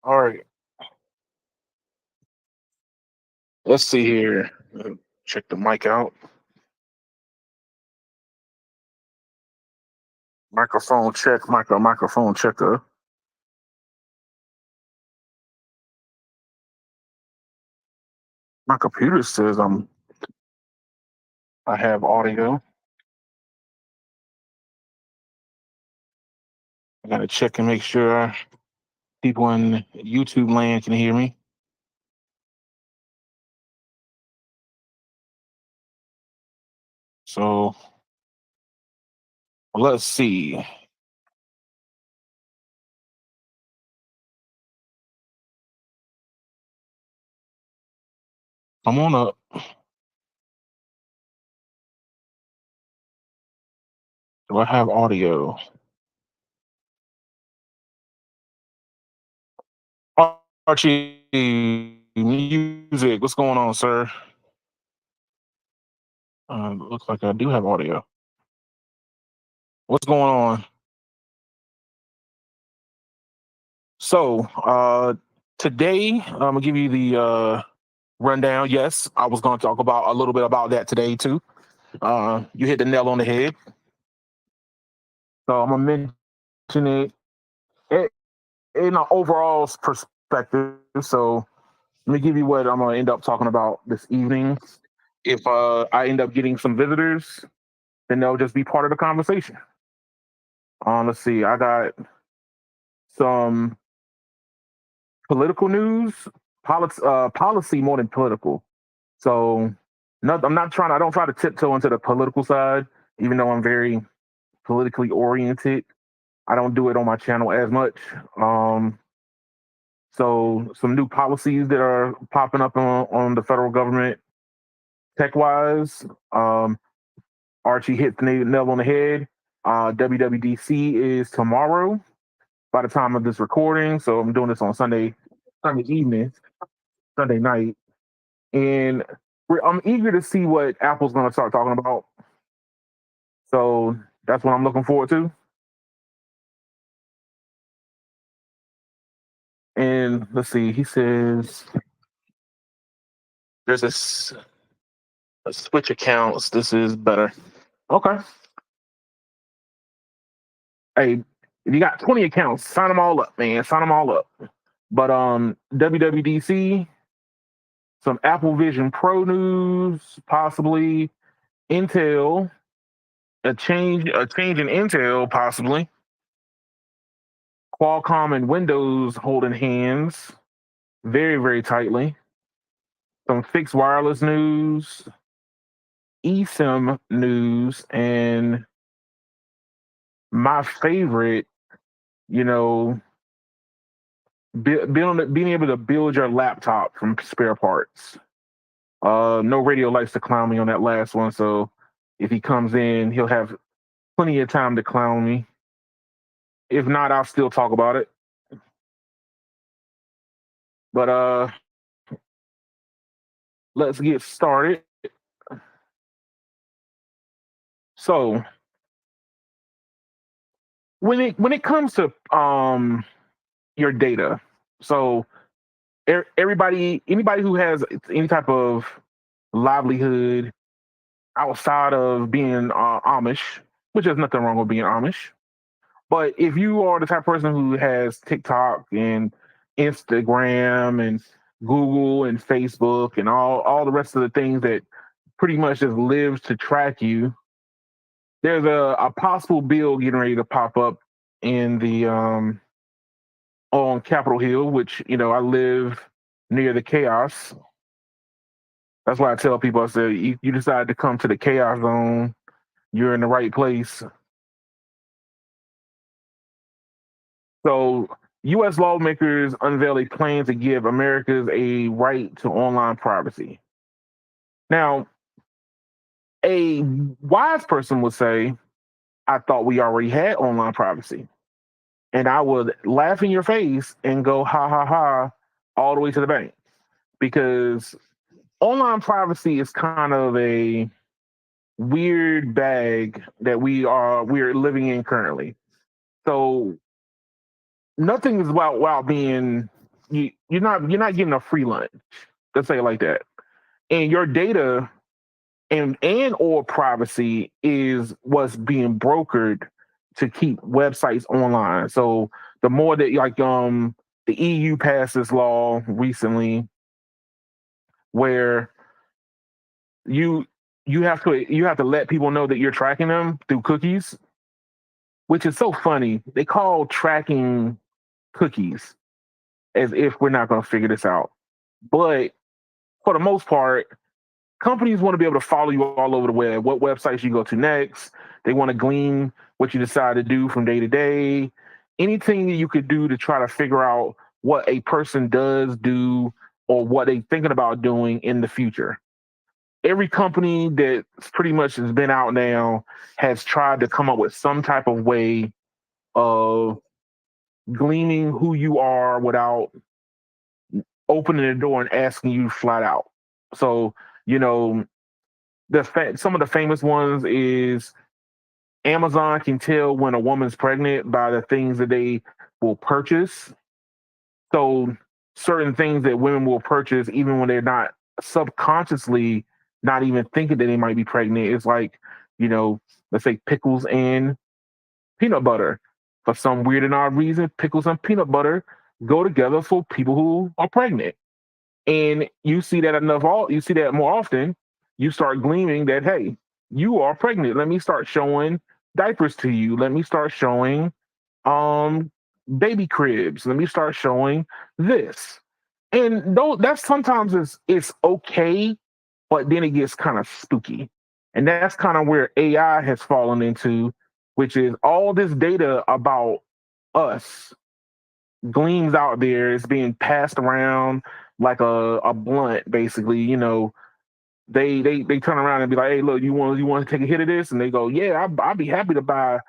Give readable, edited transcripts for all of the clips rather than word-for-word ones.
All right, let's see here. Check the mic out. Microphone check. Microphone checker. My computer says I have audio. I gotta check and make sure people in YouTube land can hear me. So let's see. Come on up. Do I have audio? Archie, music. What's going on, sir? Looks like I do have audio. What's going on? So, today I'm gonna give you the rundown. Yes, I was gonna talk about a little bit about that today too. You hit the nail on the head. So I'm gonna mention it in an overall perspective. So let me give you what I'm gonna end up talking about this evening. If I end up getting some visitors, then they'll just be part of the conversation. Let's see. I got some political news, policy more than political. So, no, I'm not trying. I don't try to tiptoe into the political side, even though I'm very politically oriented. I don't do it on my channel as much. Um, so, some new policies that are popping up on the federal government tech wise. Um, Archie hit the nail on the head. WWDC is tomorrow by the time of this recording. So I'm doing this on Sunday evening, Sunday night, and I'm eager to see what Apple's going to start talking about. So that's what I'm looking forward to. And let's see, he says there's a switch accounts. This is better. Okay. Hey, if you got 20 accounts, sign them all up, man. Sign them all up. But WWDC, some Apple Vision Pro news, possibly Intel, a change in Intel, possibly. Qualcomm and Windows holding hands very, very tightly. Some fixed wireless news, Esim news, and my favorite, you know, being able to build your laptop from spare parts. No radio likes to clown me on that last one, so if he comes in, he'll have plenty of time to clown me. If not, I'll still talk about it. But let's get started. So when it comes to your data, so anybody who has any type of livelihood outside of being Amish, which there's nothing wrong with being Amish, but if you are the type of person who has TikTok and Instagram and Google and Facebook and all the rest of the things that pretty much just lives to track you, there's a possible bill getting ready to pop up in the on Capitol Hill, which I live near the chaos. That's why I tell people, I say, you decide to come to the chaos zone, you're in the right place. So, U.S. lawmakers unveil a plan to give Americans a right to online privacy. Now, a wise person would say, I thought we already had online privacy. And I would laugh in your face and go, ha ha ha, all the way to the bank. Because online privacy is kind of a weird bag that we're living in currently. So nothing is about being you're not getting a free lunch. Let's say it like that. And your data and or privacy is what's being brokered to keep websites online. So the more that the EU passed this law recently where you you have to let people know that you're tracking them through cookies, which is so funny. They call tracking cookies as if we're not going to figure this out. But for the most part, companies want to be able to follow you all over the web, what websites you go to next. They want to glean what you decide to do from day to day. Anything that you could do to try to figure out what a person does do or what they're thinking about doing in the future. Every company that's pretty much has been out now has tried to come up with some type of way of gleaning who you are without opening the door and asking you flat out. So, you know, some of the famous ones is Amazon can tell when a woman's pregnant by the things that they will purchase. So certain things that women will purchase even when they're not subconsciously not even thinking that they might be pregnant. It's like, you know, let's say pickles and peanut butter. For some weird and odd reason, pickles and peanut butter go together for people who are pregnant. And you see that you see that more often, you start gleaming that, hey, you are pregnant. Let me start showing diapers to you. Let me start showing um baby cribs. Let me start showing this. And though that sometimes it's okay, but then it gets kind of spooky. And that's kind of where AI has fallen into, which is all this data about us gleams out there. It's being passed around like a blunt, basically. You know, they turn around and be like, "Hey, look, you want to take a hit of this?" And they go, "Yeah, I'll be happy to buy,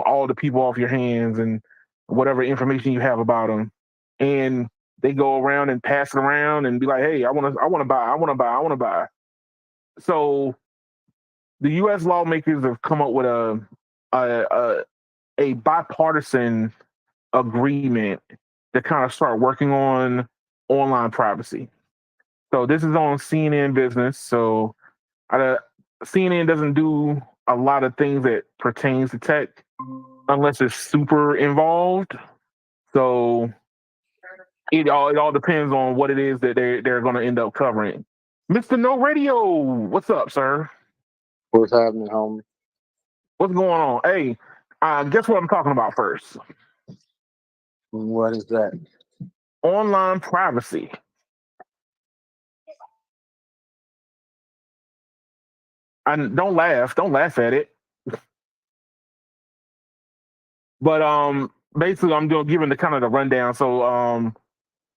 all the people off your hands and whatever information you have about them." And they go around and pass it around and be like, "Hey, I want to buy, I want to buy, I want to buy." So the U.S. lawmakers have come up with a, a, a bipartisan agreement to kind of start working on online privacy. So this is on CNN Business. So uh, CNN doesn't do a lot of things that pertains to tech unless it's super involved. So it all depends on what it is that they're going to end up covering. Mr. No Radio, what's up, sir? What's happening, homie? What's going on? Hey, guess what I'm talking about first? What is that? Online privacy. And don't laugh at it. But basically, I'm doing giving the kind of the rundown. So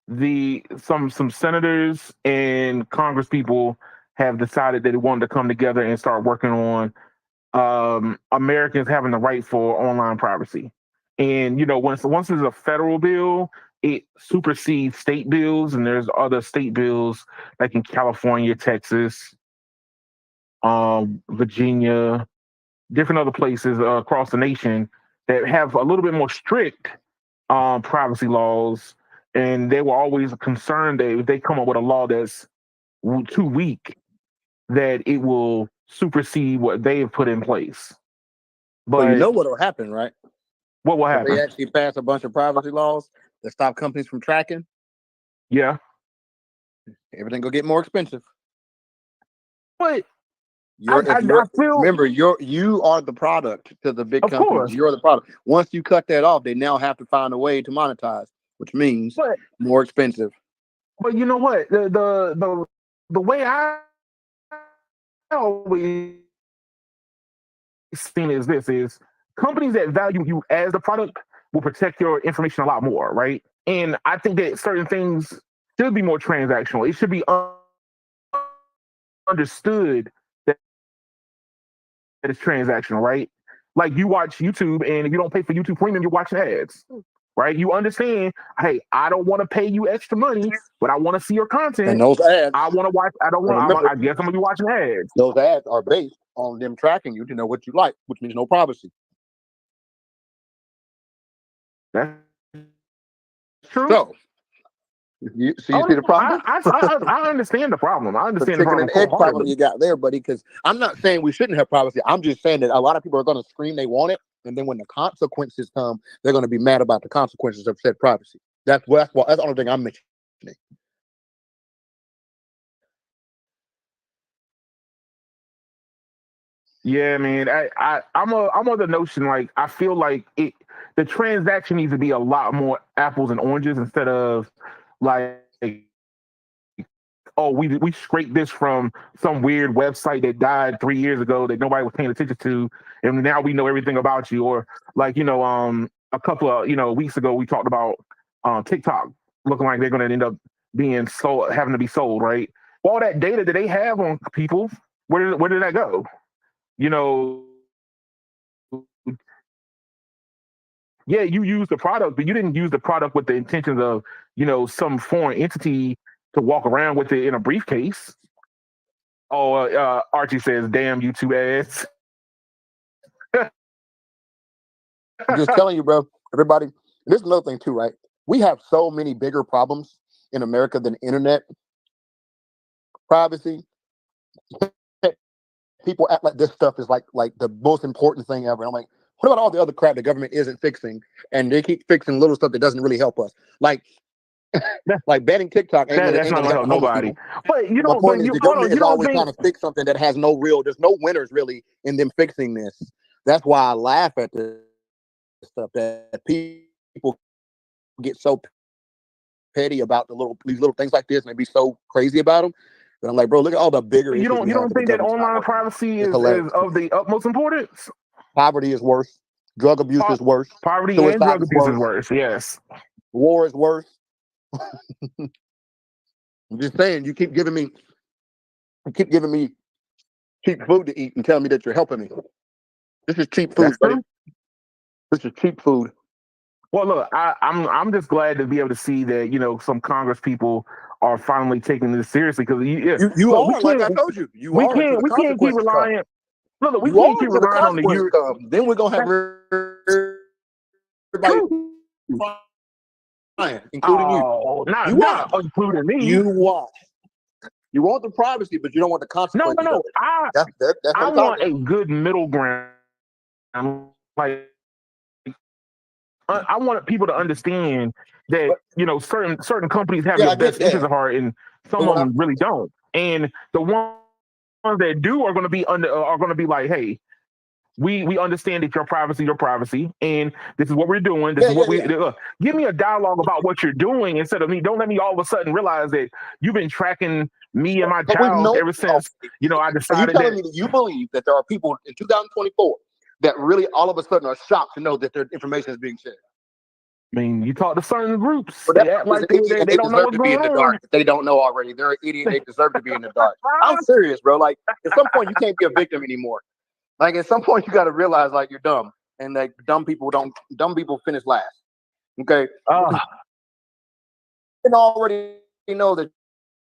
the some senators and Congress people have decided that they wanted to come together and start working on Americans having the right for online privacy. And once there's a federal bill, it supersedes state bills, and there's other state bills like in California, Texas, Virginia, different other places across the nation that have a little bit more strict privacy laws, and they were always concerned that if they come up with a law that's too weak, that it will supersede what they have put in place. Well, you But know what'll happen, right? what will If they happen? actually pass a bunch of privacy laws that stop companies from tracking, Yeah, everything will get more expensive. but You're if I you're feel, remember you are the product to the big of companies. course, You're the product. Once you cut that off, they now have to find a way to monetize, which means but more expensive. you know what, the way I always seen is this is companies that value you as the product will protect your information a lot more, right? And I think that certain things should be more transactional. It should be understood that it's transactional, right? Like you watch YouTube, and if you don't pay for YouTube Premium, you're watching ads, right? You understand, hey, I don't want to pay you extra money, but I want to see your And content. those ads, I want to watch. I don't and want. remember, I guess I'm gonna be watching ads. those ads are based on them tracking you to know what you like, which means no privacy. That's true. So You see Oh, the problem? I understand the problem. I The understand the chicken problem and egg problem wholeheartedly. you got there, buddy. Because I'm not saying we shouldn't have privacy. I'm just saying that a lot of people are going to scream they want it, and then when the consequences come, they're going to be mad about the consequences of said privacy. That's the only thing I'm mentioning. Yeah, man. I'm of the notion like I feel like the transaction needs to be a lot more apples and oranges instead of like, oh, we scraped this from some weird website that died 3 years ago that nobody was paying attention to, and now we know everything about you. Or like, a couple of weeks ago we talked about TikTok looking like they're going to end up being sold, having to be sold, right? All that data that they have on people, where did that go? You know, yeah, you use the product, but you didn't use the product with the intentions of, some foreign entity to walk around with it in a briefcase. Oh, Archie says, "Damn you two ass." I'm just telling you, bro. Everybody, there's another thing too, right? We have so many bigger problems in America than internet privacy. People act like this stuff is like the most important thing ever. I'm like, what about all the other crap the government isn't fixing, and they keep fixing little stuff that doesn't really help us, That, like banning TikTok that's ain't not gonna gonna help help the homeless nobody. people. But But my point is, the hold on. government You is don't always think trying to fix something that has there's no winners really in them fixing this. That's why I laugh at this stuff that people get so petty about these little things like this, and they be so crazy about them. But I'm like, bro, look at all the bigger issues we you have don't that the think that government's not online working on. privacy It's is hilarious. of the utmost importance? Poverty is worse. Drug abuse Po- is worse. Poverty and Suicide drug is abuse is worse. worse. Yes. War is worse. I'm just saying, you keep giving me cheap food to eat and telling me that you're helping me. This is cheap food, That's buddy. true. This is cheap food. Well, look, I'm just glad to be able to see that some Congress people are finally taking this seriously because You look, are, like I told you, you we are until can't the we can't keep consequences come. relying. Look, we You can't are keep until the relying on the consequences Euro. come. Then we're gonna have That's everybody true. crying, including you. Oh, You not watch. including me. You watch. You want the privacy, but you don't want the No, no, consequences of no. it. That's what I I'm talking want about. a good middle ground. Like I want people to understand that But certain companies have yeah, your I get best interest that. at heart, and But some of when I them really don't. And the ones that do are going to be like, hey, we understand that your privacy, and this is what we're doing. This yeah, is yeah, what we yeah. give me a dialogue about what you're doing instead of me. Don't let me all of a sudden realize that you've been tracking me and my But we've child known ever this all. since I Are you decided telling that. me that you believe that there are people in 2024 that really all of a sudden are shocked to know that their information is being shared? I mean, you talk to certain groups, Well, they that act person's like an idiot and they they don't know deserve what's to be going in the on. dark. If they don't know already, they're an idiot and they deserve to be in the dark. I'm serious, bro. Like, at some point, you can't be a victim anymore. Like, at some point, you got to realize, like, you're dumb. And, like, dumb people finish last. Okay? Ah, You can already know that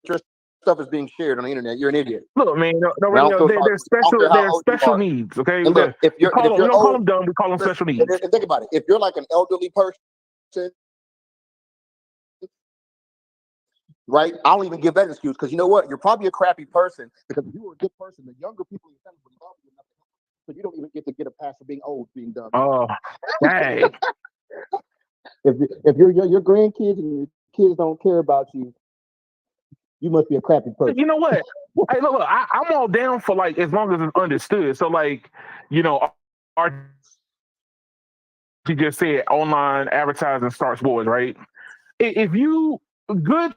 your stuff is being shared on the internet. You're an idiot. look, man, And I nobody don't know feel sorry they're for you. I don't care how they're old you special are. needs. Okay, And look, if we you're don't call old, them dumb. We call them listen, special needs. and think about it. If you're like an elderly person, right? I don't even give that excuse because you know what? You're probably a crappy person because if you were a good person, the younger people in your family would love you enough to help you. So you don't even get a pass for being old, being dumb. Oh, dang. If your grandkids and your kids don't care about you, you must be a crappy person. You know what? Hey, look, I'm all down for like as long as it's understood. So like, Archie just said online advertising starts wars, right? If you good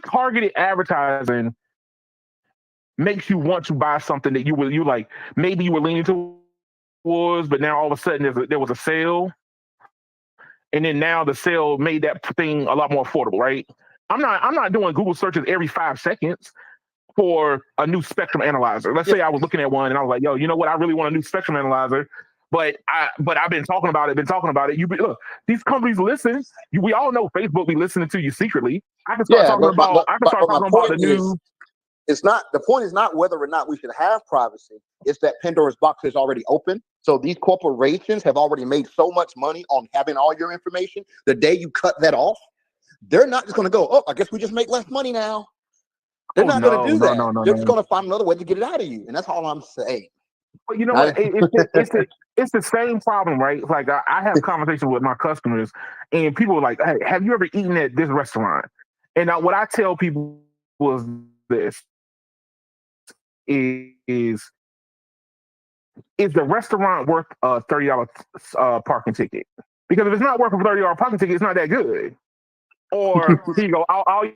targeted advertising makes you want to buy something that you like, maybe you were leaning towards, but now all of a sudden there was a sale, and then now the sale made that thing a lot more affordable, right? I'm not doing Google searches every 5 seconds for a new spectrum analyzer. Let's Yeah, say I was looking at one and I was like, yo, you know what? I really want a new spectrum analyzer. But I've been talking about it. Look, these companies listen. We all know Facebook be listening to you secretly. yeah. But I can start my talking about point the is, new. the point is not whether or not we should have privacy. It's that Pandora's box is already open. So these corporations have already made so much money on having all your information. The day you cut that off, they're not just going to go, oh, I guess we just make less money now. They're not going to do that. They're just going to find another way to get it out of you. And that's all I'm saying. But you know what? It's the same problem, right? Like I have conversations with my customers, and people are like, "Hey, have you ever eaten at this restaurant?" And what I tell people is this: is the restaurant worth a $30 parking ticket? Because if it's not worth a $30 parking ticket, it's not that good. Or here you go. I'll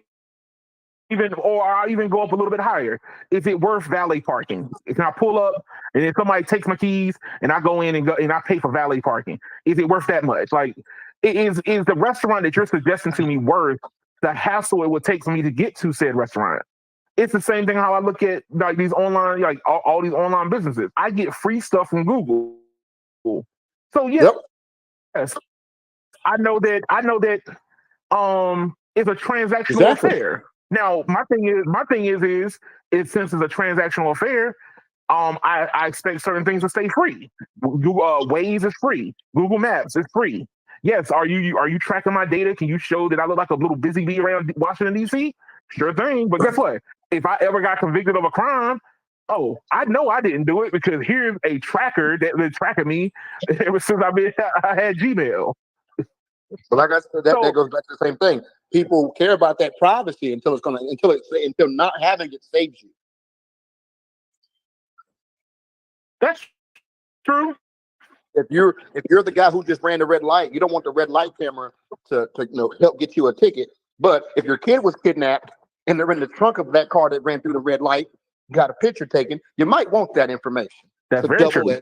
even go up a little bit higher. Is it worth valet parking? Can I pull up and then somebody takes my keys and I go in and I pay for valet parking? Is it worth that much? Like, is the restaurant that you're suggesting to me worth the hassle it would take for me to get to said restaurant? It's the same thing how I look at like these online, like all these online businesses. I get free stuff from Google. So yes, I know that it's a transactional affair. Now, my thing is since it's a transactional affair, I expect certain things to stay free. Google Waze is free. Google Maps is free. Yes, are you tracking my data? Can you show that I look like a little busy bee around Washington D.C.? Sure thing. But guess what? If I ever got convicted of a crime, I know I didn't do it because here's a tracker that been tracking me ever since I had Gmail. But like I said, that goes back to the same thing. People care about that privacy until not having it saves you. That's true. If you're the guy who just ran the red light, you don't want the red light camera to help get you a ticket. But if your kid was kidnapped and they're in the trunk of that car that ran through the red light, got a picture taken, you might want that information. That's very true.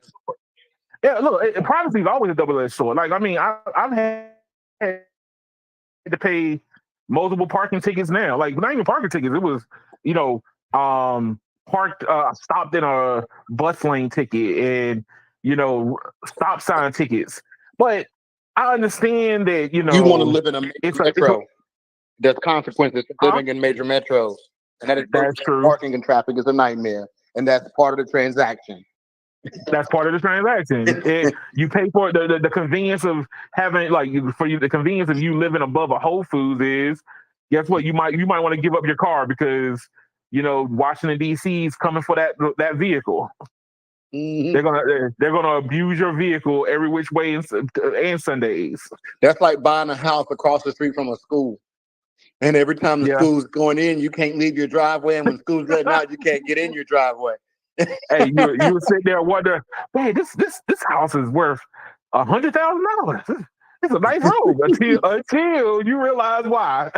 Yeah, look, privacy is always a double-edged sword. Like, I mean, I've had to pay multiple parking tickets now. Like, not even parking tickets. It was, stopped in a bus lane ticket and, stop sign tickets. But I understand that, you want to live in a major metro. There's consequences to living in major metros. And that's true. Parking and traffic is a nightmare. And that's part of the transaction. That's part of the transaction. You pay for it. The convenience of having the convenience of you living above a Whole Foods is, guess what? You might want to give up your car because Washington D.C. is coming for that vehicle. Mm-hmm. They're gonna abuse your vehicle every which way and Sundays. That's like buying a house across the street from a school. And every time the school's going in, you can't leave your driveway, and when school's letting out, you can't get in your driveway. Hey, you sit there and wonder, hey, this house is worth $100,000. It's a nice home until you realize why.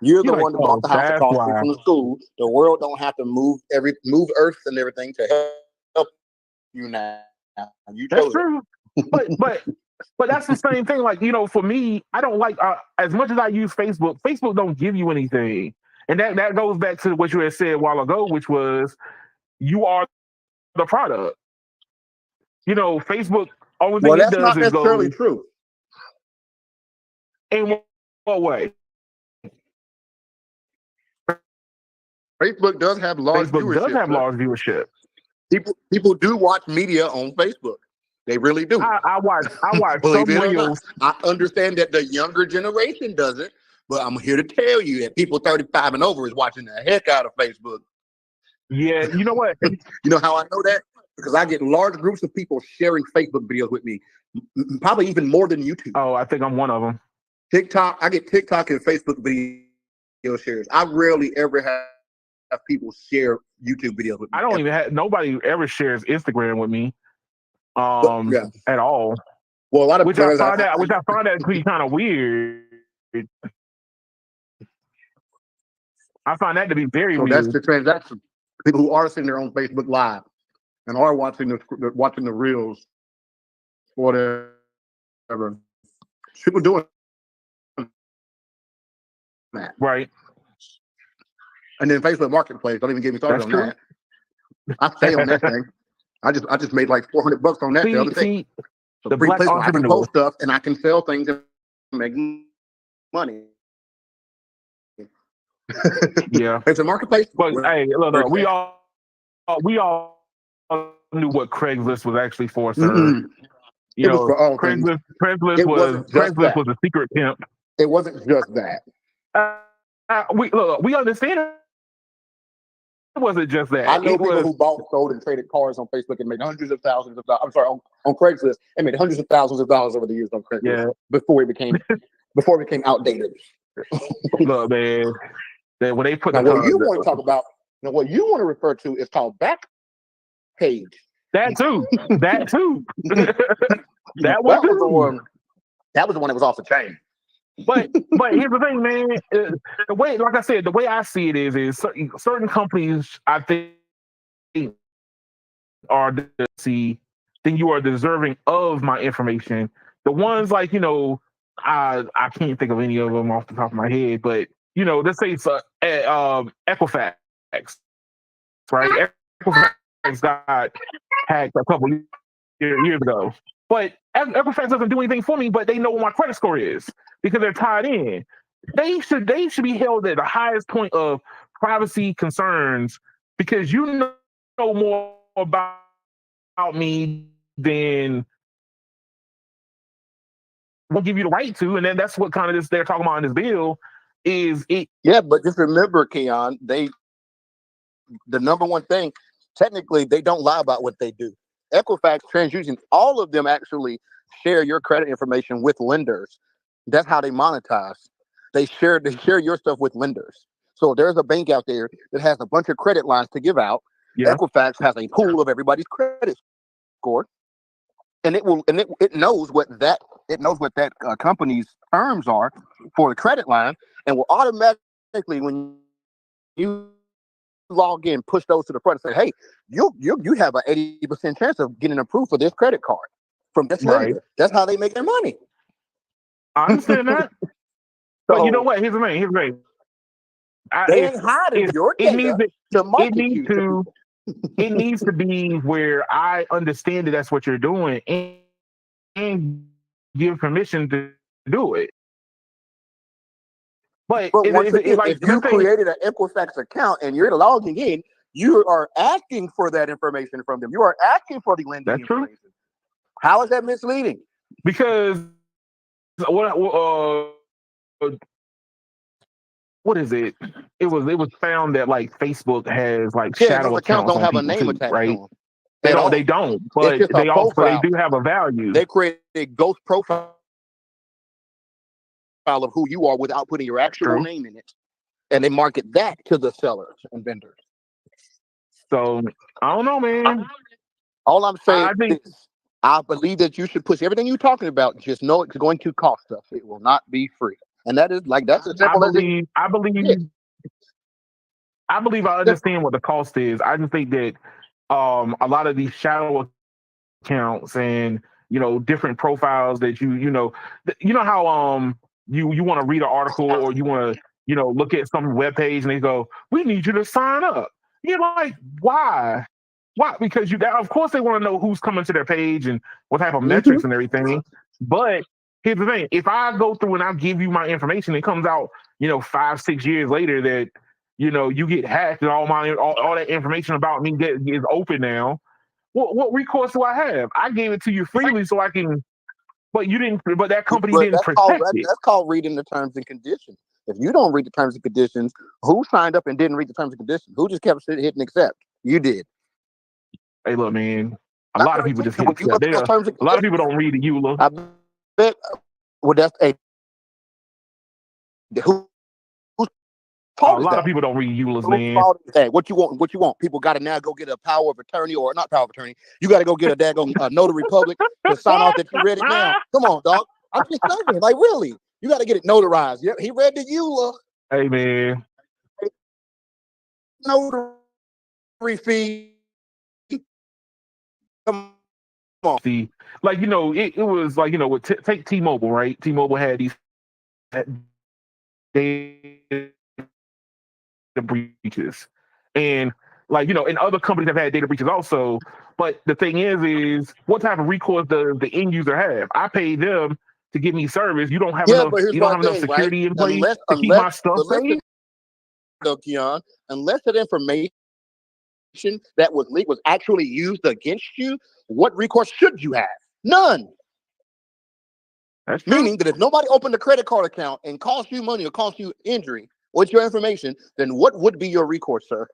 You're the one that bought the house across from the school. The world don't have to move earths and everything to help you now. That's true. But that's the same thing. Like, for me, I don't like as much as I use Facebook. Facebook don't give you anything, and that goes back to what you had said a while ago, which was you are the product. Facebook only thing it does not necessarily true. In what way? Facebook does have large viewership. People do watch media on Facebook. They really do. I watch some reels. I understand that the younger generation doesn't, but I'm here to tell you that people 35 and over is watching the heck out of Facebook. Yeah, you know what? You know how I know that? Because I get large groups of people sharing Facebook videos with me, probably even more than YouTube. Oh, I think I'm one of them. TikTok, I get TikTok and Facebook video shares. I rarely ever have people share YouTube videos with me. I don't even have nobody ever shares Instagram with me. At all. Well, a lot of which I find out to be kind of weird. I find that to be very weird. That's the transaction. People who are sitting there on Facebook Live and are watching the reels, whatever. People doing that, right? And then Facebook Marketplace. Don't even get me started on that. I stay on that thing. I just made like $400 on that the other day. So the Black Entrepreneur. I can post stuff and I can sell things and make money. Yeah, it's a marketplace. But hey, look, we all knew what Craigslist was actually for, sir. Mm-hmm. Craigslist was a secret pimp. It wasn't just that. we understand it wasn't just I that. know It people was who bought, sold, and traded cars on Facebook and made hundreds of thousands of dollars. I'm sorry, on Craigslist, and made hundreds of thousands of dollars over the years on Craigslist yeah. before it became outdated. Look, man, that when they put Now, what you want to talk about, now what you want to refer to is called back page. that too, that too, that one That was the too. one. That was the one that was off the chain. But here's the thing, man. The way, like I said, the way I see it is certain companies I think are see then you are deserving of my information. The ones like I can't think of any of them off the top of my head, but let's say it's Equifax, right? Equifax got hacked a couple years ago, but Equifax doesn't do anything for me. But they know what my credit score is because they're tied in. They should be held at the highest point of privacy concerns because you know more about me than will give you the right to, and then that's what kind of this they're talking about in this bill is it. Yeah, but just remember, Keon, the number one thing, technically, they don't lie about what they do. Equifax, TransUnion, all of them actually share your credit information with lenders. That's how they monetize. They share your stuff with lenders. So there's a bank out there that has a bunch of credit lines to give out. Yeah. Equifax has a pool of everybody's credit score, and it knows what that company's terms are for the credit line, and will automatically when you log in, push those to the front and say, hey, you have an 80% chance of getting approved for this credit card from this lender. That's how they make their money. I understand that. But you know what? Here's the thing. They ain't hiding your data to market you. It needs to be where I understand that that's what you're doing and give permission to do it. But once again, if you created an Equifax account and you're logging in, you are asking for that information from them. You are asking for the lending information. True. How is that misleading? Because what is it? It was found that like Facebook has like shadow accounts don't have a name attached right? to them. They don't, but they do have a value. They create a ghost profile of who you are without putting your actual name in it, and they market that to the sellers and vendors. So I don't know, man. All I'm saying is I believe that you should push everything you're talking about. Just know it's going to cost us. It will not be free. And that's as simple as it. I believe I understand what the cost is. I just think that a lot of these shadow accounts and different profiles that you know how you want to read an article or you want to look at some webpage and they go, we need you to sign up. You're like, why? Because of course they want to know who's coming to their page and what type of metrics and everything. But here's the thing: if I go through and I give you my information, it comes out 5-6 years later that you get hacked and all that information about me is open now. What recourse do I have? I gave it to you freely so I can, but you didn't. But that company didn't protect it. That's called reading the terms and conditions. If you don't read the terms and conditions, who signed up and didn't read the terms and conditions? Who just kept hitting accept? You did. Hey, look, man. A lot of people just hit accept. A lot of people don't read the EULA. I bet. Well, that's who. A lot of people don't read EULAs, man. Hey, what you want? People got to now go get a power of attorney, or not power of attorney. You got to go get a daggone notary public to sign off that you read it now. Come on, dog. I'm just saying, like, really, you got to get it notarized. Yeah, he read the EULA. Hey, man. Notary fee. Come on. See, like it was like take T-Mobile, right? T-Mobile had these data breaches, and and other companies have had data breaches also. But the thing is what type of recourse does the end user have? I pay them to give me service. You don't have enough. You don't have enough security in place to keep my stuff safe. Keon, unless that information that was leaked was actually used against you, what recourse should you have? None. That's true. Meaning that if nobody opened a credit card account and cost you money or cost you injury with your information, then what would be your recourse, sir?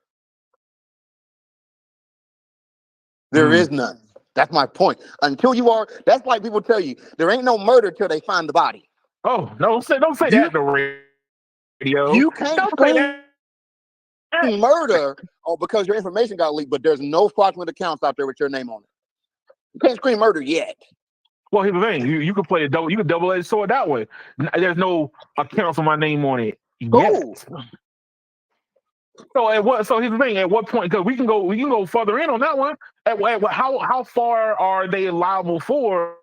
There is none. That's my point. Until you are, that's like people tell you, there ain't no murder till they find the body. Oh, don't say that in the radio. You can't Don't say scream that. murder because your information got leaked, but there's no fraudulent accounts out there with your name on it. You can't scream murder yet. Well, here's the thing: you can play you can double-edged sword that way. There's no accounts with my name on it yet. Ooh. So here's the thing: at what point? Because we can go further in on that one. How far are they liable for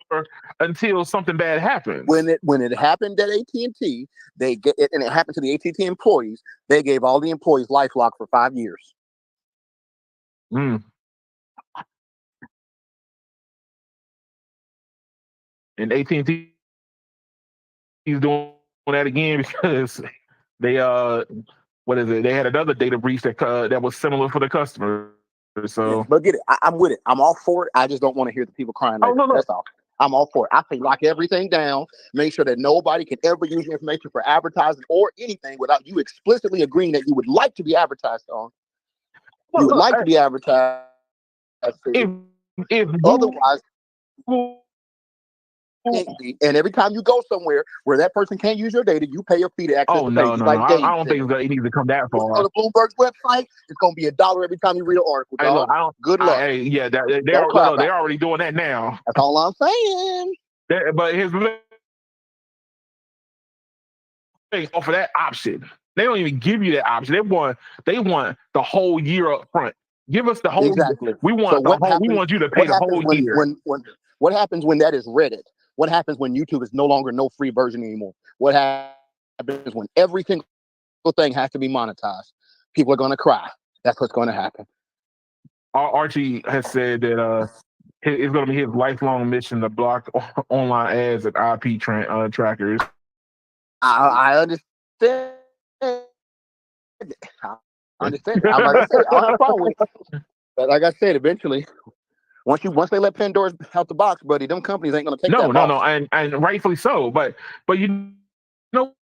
until something bad happens? When it happened at AT&T, and it happened to the AT&T employees, they gave all the employees LifeLock for 5 years. And AT&T is doing that again because they what is it? They had another data breach that was similar for the customer. So, but get it, I'm with it. I'm all for it. I just don't want to hear the people crying. Oh, no. That's all. I'm all for it. I say lock everything down. Make sure that nobody can ever use your information for advertising or anything without you explicitly agreeing that you would like to be advertised on. You would like to be advertised. If otherwise, and every time you go somewhere where that person can't use your data, you pay a fee to access the page. I don't think it needs to come that far. On the Bloomberg's website, it's going to be $1 every time you read an article. Hey, look, good luck. They're already doing that now. That's all I'm saying. But his thing offer that option. They don't even give you that option. They want the whole year up front. Give us the whole. Exactly. We want we want you to pay the whole year. What happens when that is Reddit? What happens when YouTube is no longer no free version anymore? What happens when every single thing has to be monetized? People are going to cry. That's what's going to happen. Archie has said that it's going to be his lifelong mission to block online ads and IP trackers. I understand. I understand. Like I said, I don't have a problem with it. But like I said, eventually, once they let Pandora's out the box, buddy, them companies ain't gonna take that. No, and rightfully so. But you know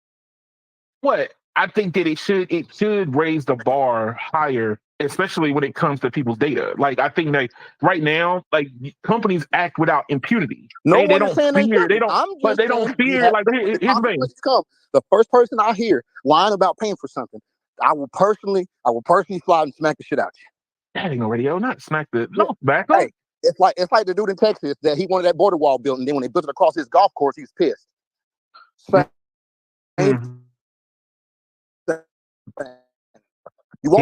what? I think that it should raise the bar higher, especially when it comes to people's data. Like I think that right now, like companies act without impunity. They don't fear. They don't fear. Like here's the thing. The first person I hear lying about paying for something, I will personally fly and smack the shit out you. That ain't no radio. Not smack the back up. Hey, it's like the dude in Texas that he wanted that border wall built, and then when they built it across his golf course, he's pissed. He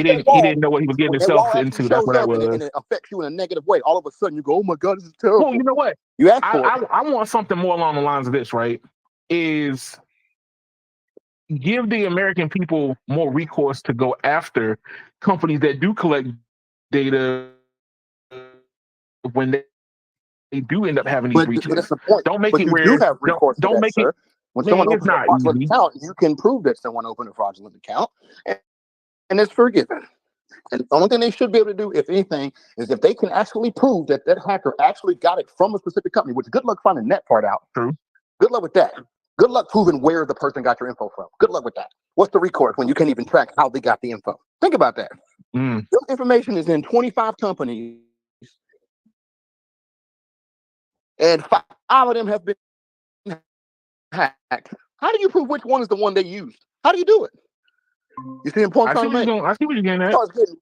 didn't know what he was getting himself into. That's what that was. And it affects you in a negative way. All of a sudden, you go, "Oh my God, this is terrible." Well, you know what? You asked for it. I want something more along the lines of this. Right? Is give the American people more recourse to go after companies that do collect data when they do end up having these breaches. But that's the point. Don't make it where you have recourse. Don't make it. When someone opens a fraudulent account, you can prove that someone opened a fraudulent account, and it's forgiven. And the only thing they should be able to do, if anything, is if they can actually prove that hacker actually got it from a specific company, which good luck finding that part out. True. Good luck with that. Good luck proving where the person got your info from. Good luck with that. What's the recourse when you can't even track how they got the info? Think about that. Your information is in 25 companies, and 5 of them have been hacked. How do you prove which one is the one they used? How do you do it? You see the point I'm trying to make? I see what you're getting at.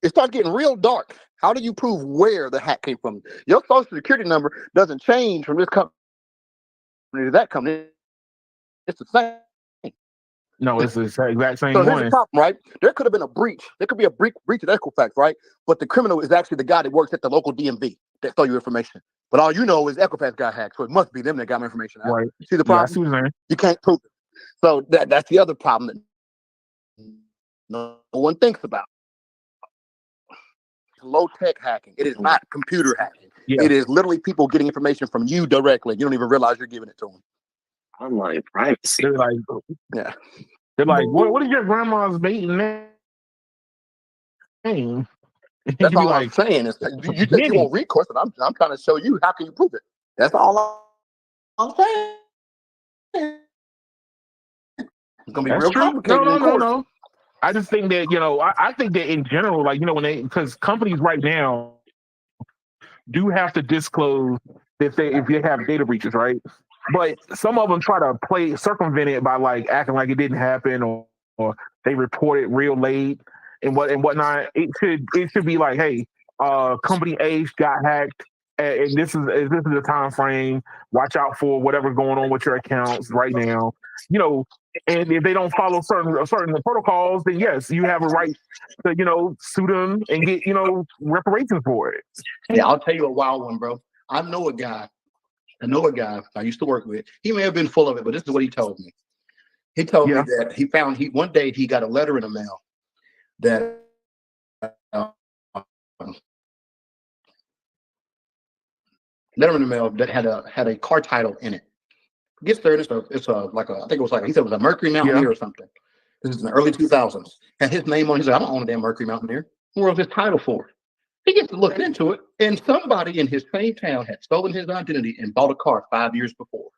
It starts getting real dark. How do you prove where the hack came from? Your social security number doesn't change from this company to that company. It's the same. No, it's the exact same so one. Here's the problem, right? There could have been a breach. There could be a breach of Equifax, right? But the criminal is actually the guy that works at the local DMV that stole your information. But all you know is Equifax got hacked, so it must be them that got my information out. Right. See the problem? Yeah, I see what you're saying. You can't prove it. So that's the other problem that no one thinks about. Low-tech hacking. It is not computer hacking. Yeah. It is literally people getting information from you directly. You don't even realize you're giving it to them. Online privacy. They're like, yeah. They're like, what is your grandma's maiden name? That's all I'm saying. Is you think you want recourse, but I'm trying to show you how can you prove it. That's all I'm saying. It's gonna be That's real true. complicated in court. No. I just think that I think that in general, like because companies right now do have to disclose if they have data breaches, right? But some of them try to circumvent it by like acting like it didn't happen, or they report it real late and whatnot. It should be like, hey, company A got hacked, and this is the time frame. Watch out for whatever's going on with your accounts right now. And if they don't follow certain protocols, then yes, you have a right to sue them and get reparations for it. Hey, I'll tell you a wild one, bro. I know a guy I used to work with. He may have been full of it, but this is what he told me. He told me that one day he got a letter in the mail that had a car title in it. Gets there, and it's I think it was he said it was a Mercury Mountaineer or something. This is in the early 2000s. Had his name on it. He said, I don't own a damn Mercury Mountaineer. Where was his title for? He gets to look into it, and somebody in his same town had stolen his identity and bought a car 5 years before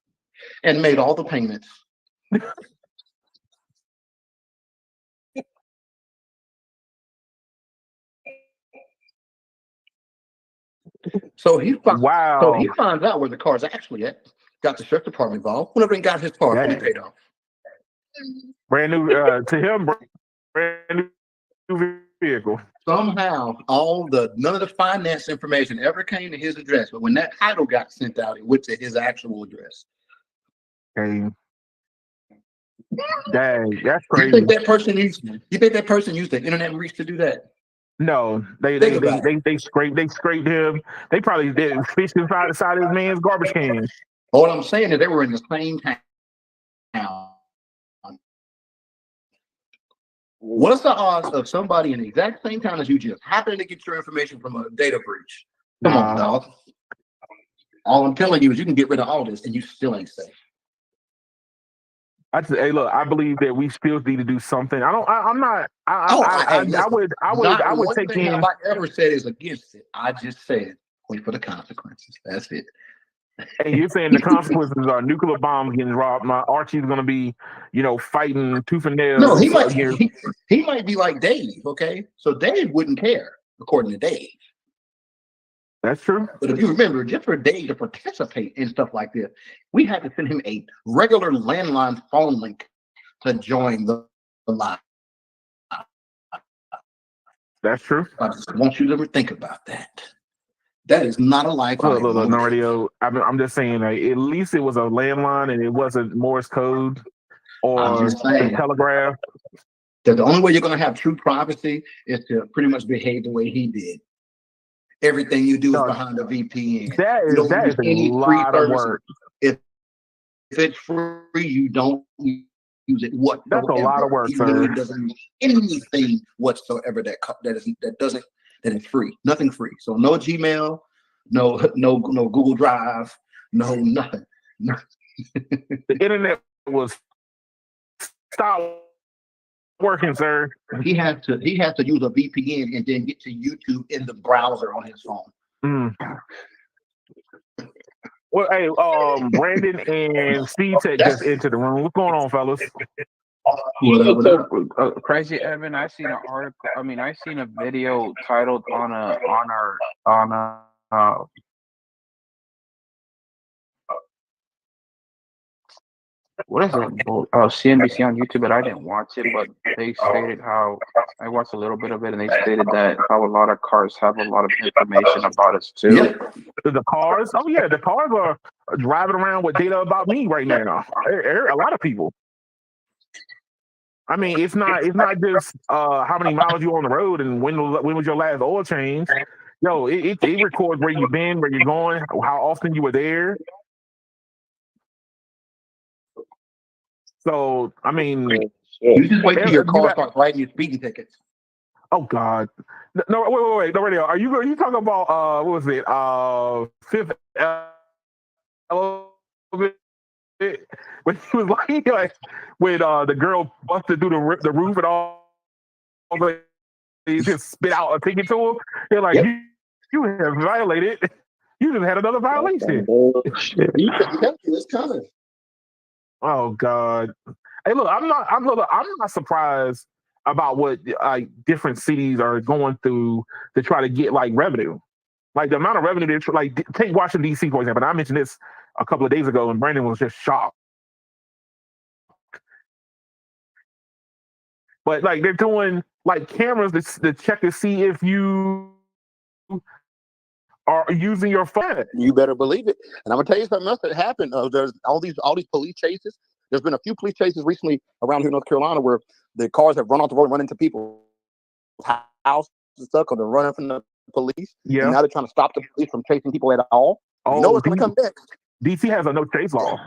and made all the payments. So he finds out where the car's actually at. Got the sheriff department involved. Whenever he got his car fully paid off. Brand new to him, brand new vehicle. Somehow, none of the finance information ever came to his address, but when that title got sent out, it went to his actual address. Okay. Dang, that's crazy. You think that person used the internet reach to do that? No, they scraped him. They probably did fish inside the side of his man's garbage can. All I'm saying is they were in the same town. What's the odds of somebody in the exact same town as you just happening to get your information from a data breach? Come on, dog. All I'm telling you is you can get rid of all this and you still ain't safe. Hey, look, I believe that we still need to do something. I would take in. Have I ever said is against it? I just said wait for the consequences. That's it. And you're saying the consequences are nuclear bombs getting dropped. My Archie's going to be, fighting tooth and nail. No, he might be like Dave. Okay, so Dave wouldn't care, according to Dave. That's true. But if you remember, just for Dave to participate in stuff like this, we had to send him a regular landline phone link to join the live. That's true. I just want you to ever think about that. That is not a life. Look, no radio. I'm just saying, like, at least it was a landline and it wasn't Morse code or the telegraph. That the only way you're going to have true privacy is to pretty much behave the way he did. Everything you do is behind a VPN. That is a lot of work. If it's free, you don't use it whatsoever. That's a lot of work, sir. It doesn't use anything whatsoever that is free. Nothing free. So no Gmail, no Google Drive, no nothing. The internet was stopped working, sir. He had to use a VPN and then get to YouTube in the browser on his phone. Well, hey, Brandon and Steve just into the room. What's going on, fellas? Crazy Evan, I seen an article. I seen a video titled on a what is it? CNBC on YouTube, but I didn't watch it. But they stated how I watched a little bit of it, and they stated that how a lot of cars have a lot of information about us too. Yeah. The cars? Oh yeah, the cars are driving around with data about me right now. A lot of people. I mean, it's not just how many miles you on the road and when was your last oil change. Yo, it records where you've been, where you're going, how often you were there. So, I mean, you just wait till your car starts writing you speeding tickets. Oh God, no, wait, no, radio. Are you talking about what was it? Fifth Element? When he was like when the girl busted through the roof and all, he just spit out a ticket to him. They're like, you have violated. You just had another violation. It's coming. Oh God. Hey, look, I'm not surprised about what like different cities are going through to try to get like revenue. Like the amount of revenue take Washington D.C. for example. And I mentioned this a couple of days ago, and Brandon was just shocked. But like they're doing like cameras to check to see if you are using your phone. You better believe it. And I'm gonna tell you something else that happened. There's all these police chases. There's been a few police chases recently around here in North Carolina where the cars have run off the road and run into people's houses and stuff because they're running from the police. And Yeah. now they're trying to stop the police from chasing people at all. You know Oh, what's gonna come next? DC has a no chase law.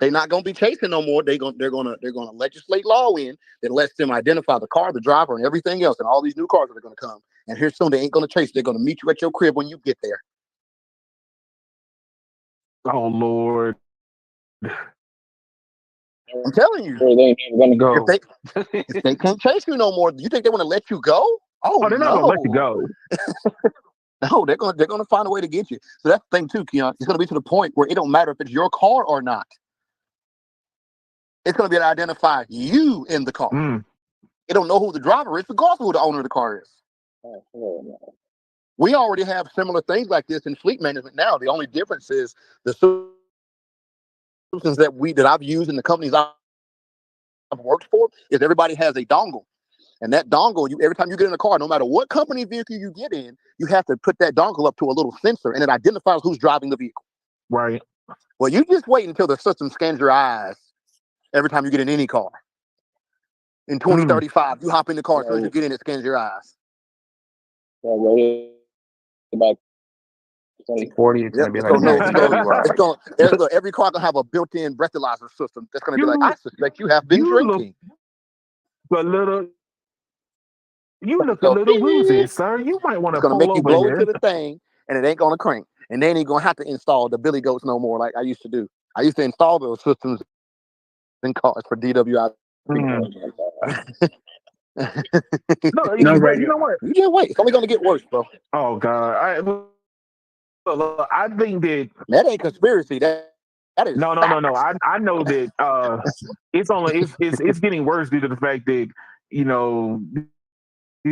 They're not gonna be chasing no more. They're gonna legislate law in that lets them identify the car, the driver, and everything else, and all these new cars that are gonna come. And here soon they ain't gonna chase. They're gonna meet you at your crib when you get there. Oh Lord. I'm telling you. Where they ain't gonna go. If they can't chase you no more, you think they want to let you go? Oh, They're not gonna let you go. No, they're gonna find a way to get you. So that's the thing too, Keon. It's gonna be to the point where it don't matter if it's your car or not. It's gonna be able to identify you in the car. Mm. It don't know who the driver is, regardless of who the owner of the car is. We already have similar things like this in fleet management now. The only difference is the solutions that I've used in the companies I've worked for is everybody has a dongle. And that dongle, every time you get in a car, no matter what company vehicle you get in, you have to put that dongle up to a little sensor, and it identifies who's driving the vehicle. Right. Well, you just wait until the system scans your eyes every time you get in any car. In 2035, you hop in the car, as soon as you get in, it scans your eyes. About 2040, it's gonna be like every car gonna have a built-in breathalyzer system that's gonna be like, I suspect you have been drinking. You look a little woozy, sir. You might want to pull over. It's gonna make you blow here. into the thing, and it ain't gonna crank. And then you're gonna have to install the Billy Goats no more, like I used to do. I used to install those systems in cars for DWI. No, right. You know what? You just wait. It's only gonna get worse, bro. Oh God, I think that ain't conspiracy. That is no. I know that it's getting worse due to the fact that these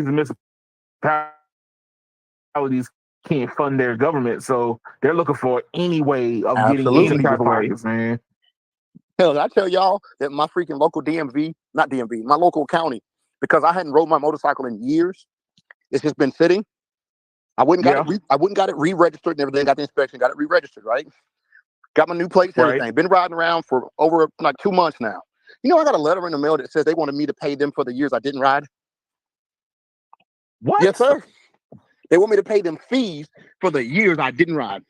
municipalities can't fund their government, so they're looking for any way of getting any type of ways, man. Hell, I tell y'all that my freaking local not DMV, my local county, because I hadn't rode my motorcycle in years. It's just been sitting. I wouldn't got it re-registered and everything. Got the inspection, got it re-registered, right? Got my new plates, everything. Right. Been riding around for over like 2 months now. You know, I got a letter in the mail that says they wanted me to pay them for the years I didn't ride. What? Yes, sir. They want me to pay them fees for the years I didn't ride.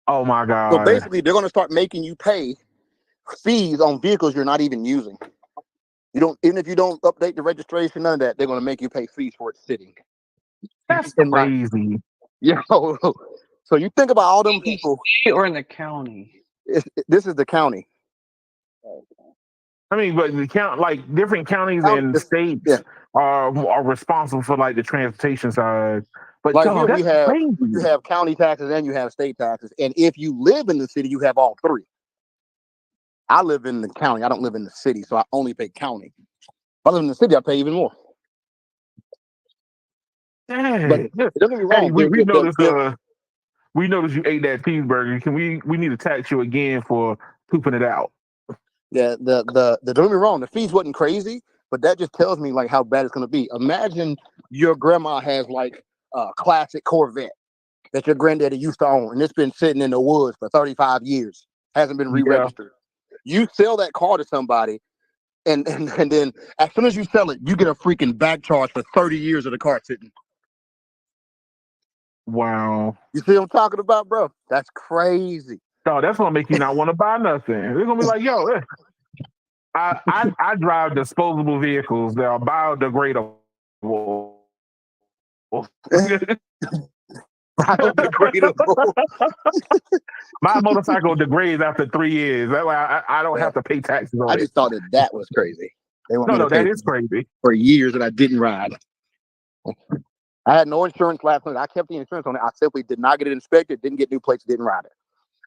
Oh my God. So basically, they're going to start making you pay fees on vehicles you're not even using. Even if you don't update the registration, none of that, they're going to make you pay fees for it sitting. That's crazy. So you think about all them people. Or in the county. This is the county. I mean, but different counties and states are responsible for like the transportation side. But like here you have county taxes and you have state taxes. And if you live in the city, you have all three. I live in the county. I don't live in the city, so I only pay county. If I live in the city, I pay even more. Dang. But don't get me wrong. We noticed you ate that cheeseburger. We need to tax you again for pooping it out. Yeah, don't get me wrong, the fees wasn't crazy, but that just tells me like how bad it's gonna be. Imagine your grandma has like a classic Corvette that your granddaddy used to own, and it's been sitting in the woods for 35 years, hasn't been re-registered. Yeah. You sell that car to somebody, and then as soon as you sell it, you get a freaking back charge for 30 years of the car sitting. Wow. You see what I'm talking about, bro? That's crazy. No, that's gonna make you not want to buy nothing. They're gonna be like, yo, I drive disposable vehicles that are biodegradable. My motorcycle degrades after 3 years. That way I don't have to pay taxes on it. I just thought that was crazy. That is crazy. For years that I didn't ride. I had no insurance last night. I kept the insurance on it. I simply did not get it inspected, didn't get new plates, didn't ride it.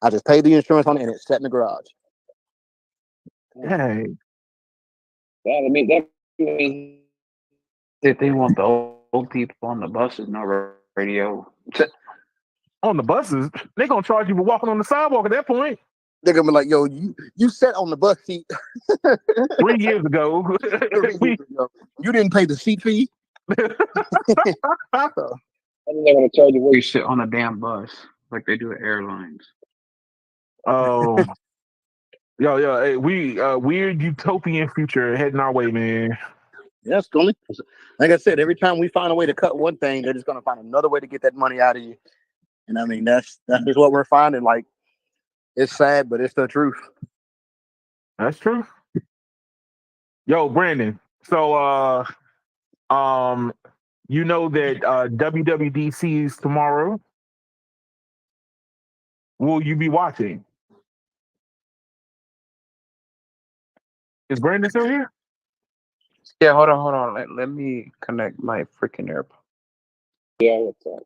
I just paid the insurance on it and it sat in the garage. Hey, That means If they want the old people on the buses, no radio. on the buses, they gonna charge you for walking on the sidewalk at that point. They're gonna be like, "Yo, you sat on the bus seat 3 years ago, 3 years ago. You didn't pay the seat fee." they're gonna charge you You sit on a damn bus like they do at airlines. Oh, yo, hey, we weird utopian future heading our way, man. Yeah, Scully. Like I said, every time we find a way to cut one thing, they're just gonna find another way to get that money out of you. And I mean, that's just what we're finding. Like, it's sad, but it's the truth. That's true. Yo, Brandon. So, you know that WWDC is tomorrow. Will you be watching? Is Brandon still here? Yeah, hold on. Let me connect my freaking AirPods. Yeah, what's up?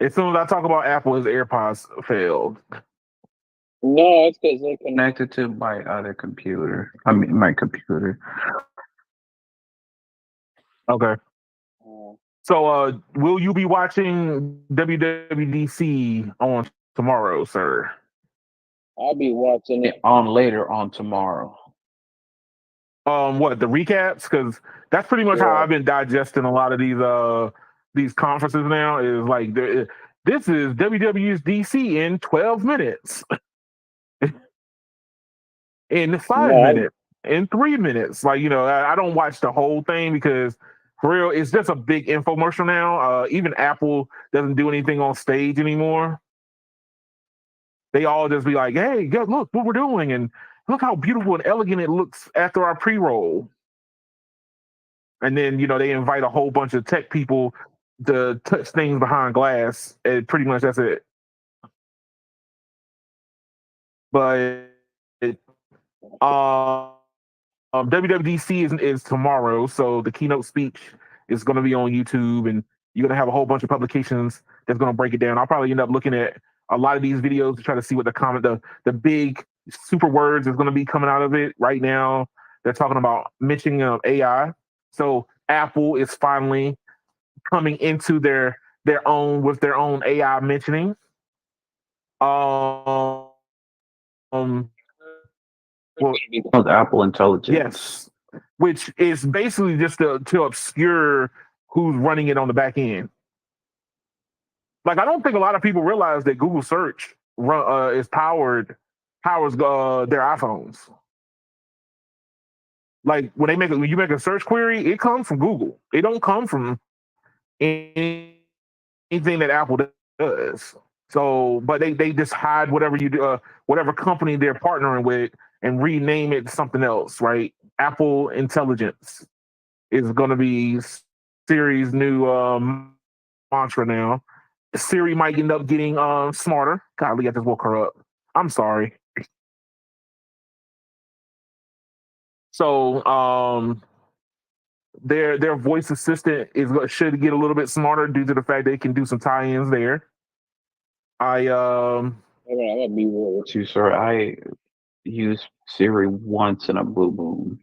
As soon as I talk about Apple, his AirPods failed. No, it's because they Connected to my other computer. I mean, my computer. Okay. can. So, will you be watching WWDC on tomorrow, sir? I'll be watching it. On later on tomorrow. What, the recaps? Because that's pretty much how Yeah. I've been digesting a lot of these conferences now. Is like this is WWDC in 12 minutes, in 5 minutes, in 3 minutes. Like, I don't watch the whole thing because for real, it's just a big infomercial now. Even Apple doesn't do anything on stage anymore. They all just be like, "Hey, look what we're doing, and look how beautiful and elegant it looks after our pre-roll." And then they invite a whole bunch of tech people to touch things behind glass, and pretty much that's it. But um, WWDC is tomorrow, so the keynote speech is going to be on YouTube, and you're going to have a whole bunch of publications that's going to break it down. I'll probably end up looking at a lot of these videos to try to see what the big super words is going to be coming out of it. Right now, they're talking about mentioning AI. So Apple is finally coming into their own with their own AI mentioning. Um, well, Called Apple Intelligence. yes, which is basically just to obscure who's running it on the back end. Like, I don't think a lot of people realize that Google search powers their iPhones. Like, when you make a search query, it comes from Google. It don't come from anything that Apple does. So, but they just hide whatever you do, whatever company they're partnering with, and rename it something else, right? Apple Intelligence is going to be Siri's new mantra now. Siri might end up getting smarter. Golly, I just woke her up. I'm sorry. So, their voice assistant should get a little bit smarter due to the fact they can do some tie-ins there. I'm gonna be real with You, sir. I used Siri once in a blue moon.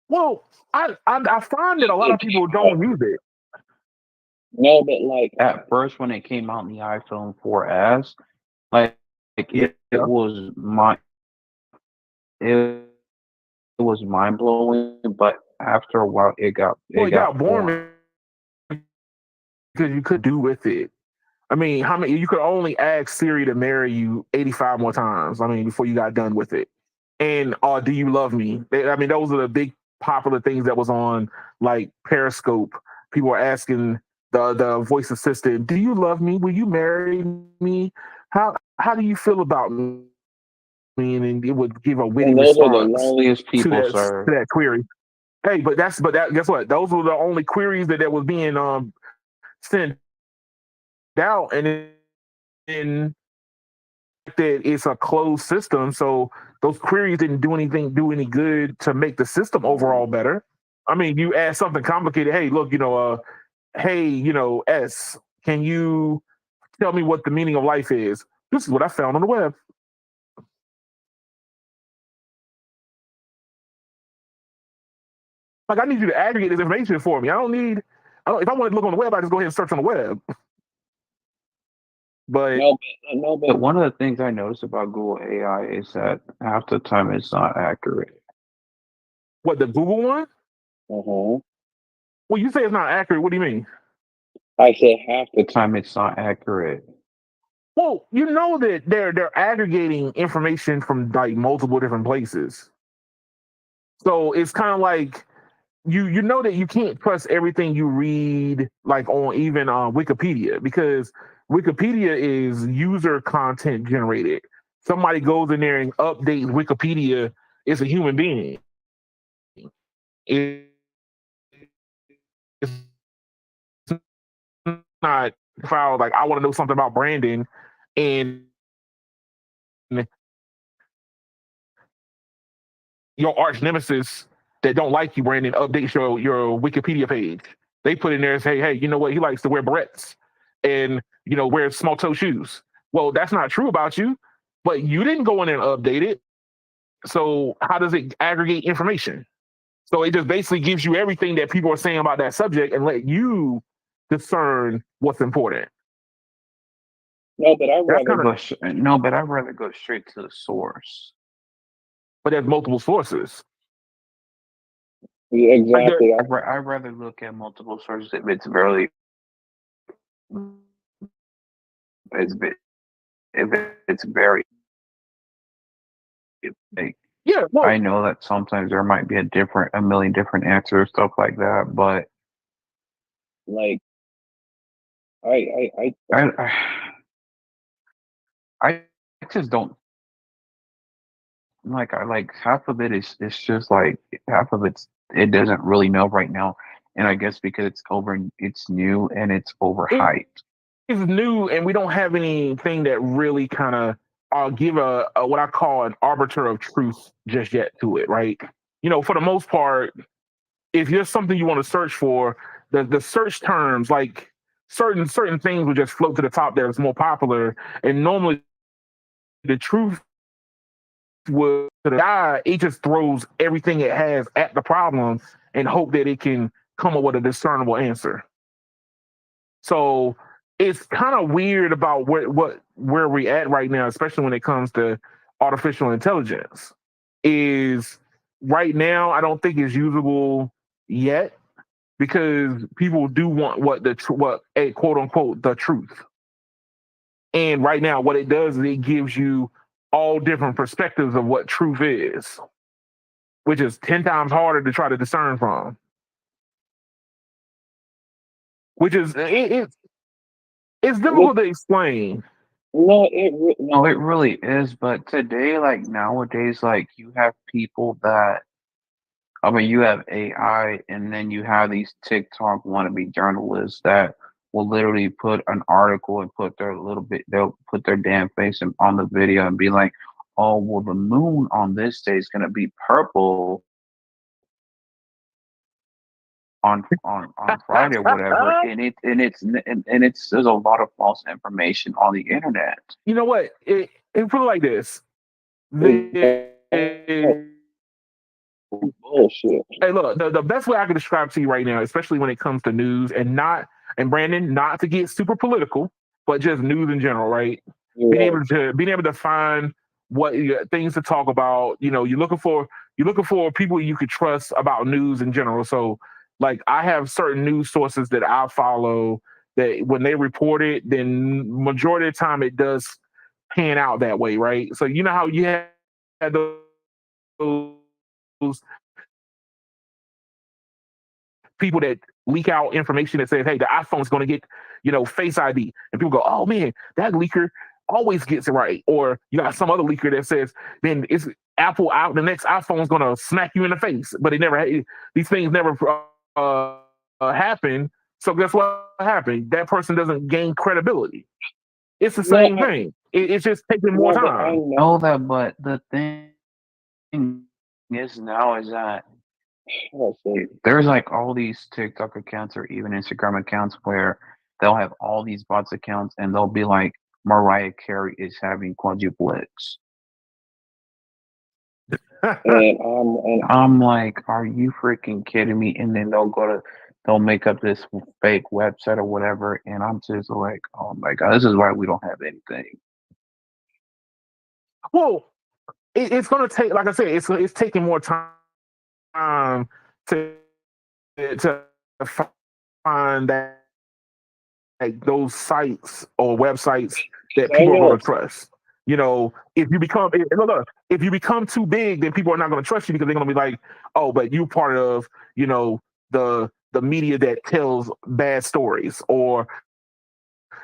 Well, I find that a lot of people don't use it. No, but like At first, when it came out in the iPhone 4S, like it was it was mind blowing. But after a while, it got boring because you could do with it. I mean, how many you could only ask Siri to marry you 85 more times. I mean, before you got done with it. And do you love me? I mean, those are the big popular things that was on like Periscope. People were asking the voice assistant, "Do you love me? Will you marry me? How do you feel about me?" And it would give a witty those are the response loneliest people, to sir. that query. Hey, but guess what? Those were the only queries that was being sent out, and then that it's a closed system, so those queries didn't do any good to make the system overall better. I mean, you add something complicated. Hey, look, hey, S, can you tell me what the meaning of life is? This is what I found on the web. Like I need you to aggregate this information for me. I don't need. I don't, if I want to look on the web, I just go ahead and search on the web. But But one of the things I noticed about Google AI is that half the time it's not accurate. what the Google one? Uh-huh. Well, you say it's not accurate. What do you mean? I said half The time it's not accurate. Well, you know that they're aggregating information from like multiple different places. So it's kind of like you know that you can't trust everything you read like on even Wikipedia because Wikipedia is user content generated. Somebody goes in there and updates Wikipedia. It's a human being. It's not filed like I want to know something about Brandon and your arch nemesis that don't like you, Brandon, updates your Wikipedia page. They put in there and say, hey, you know what? He likes to wear barrettes and wear small toe shoes. Well, that's not true about you, but you didn't go in and update it. So how does it aggregate information? So it just basically gives you everything that people are saying about that subject and let you discern what's important. No, but I'd That's rather kind of, No, but I'd rather go straight to the source. but there's multiple sources. yeah, Like there, exactly. I'd rather look at multiple sources if it's very it's ve- if it's very like yeah, no, I know that sometimes there might be a million different answers, stuff like that, but Like I I I just don't I like half of it is it's just like half of it doesn't really know right now. And I guess because it's new and it's it overhyped. is new, and we don't have anything that really kind of give a what I call an arbiter of truth just yet to it, right? For the most part, if there's something you want to search for, the search terms like certain things will just float to the top there. It's more popular, and normally the truth would to the guy, it just throws everything it has at the problem and hope that it can come up with a discernible answer. So it's kind of weird about where we're at right now, especially when it comes to artificial intelligence. Is right now I don't think it's usable yet because people do want what a quote unquote the truth. And right now, what it does is it gives you all different perspectives of what truth is, which is 10 times harder to try to discern from. Which is it's with difficult to explain. no No, it really is. But today, like nowadays, like you have people that I mean, you have AI, and then you have these TikTok wannabe journalists that will literally put an article and they'll put their damn face on the video and be like, "Oh, well, the moon on this day is gonna be purple on Friday or whatever," and it's there's a lot of false information on the internet. You know what? It put it like this. The, exactly bullshit. hey, look, the best way I can describe to you right now, especially when it comes to news and Brandon, not to get super political, but just news in general, right? You're right. Being able to find what things to talk about. You're looking for people you could trust about news in general. So, like, I have certain news sources that I follow that when they report it, then majority of the time it does pan out that way, right? So you know how you had those people that leak out information that says, "Hey, the iPhone's going to get, Face ID," and people go, "Oh man, that leaker always gets it right." Or you got some other leaker that says, "Man, it's Apple out. The next iPhone's going to smack you in the face," but these things never happen. So guess what happened? That person doesn't gain credibility. It's the No, same thing. It's just taking more no, but I time. know. Know that, but the thing is now is that How do I say there's like all these TikTok accounts or even Instagram accounts where they'll have all these bots accounts and they'll be like Mariah Carey is having quadruplets. I'm like, are you freaking kidding me? And then they'll make up this fake website or whatever, and I'm just like, oh my god, this is why we don't have anything. Well, it's going to take, like I said, it's taking more time to to find that, like, those sites or websites that people are going to trust. You know, if you become too big, then people are not going to trust you because they're going to be like, oh, but you part of, you know, the media that tells bad stories, or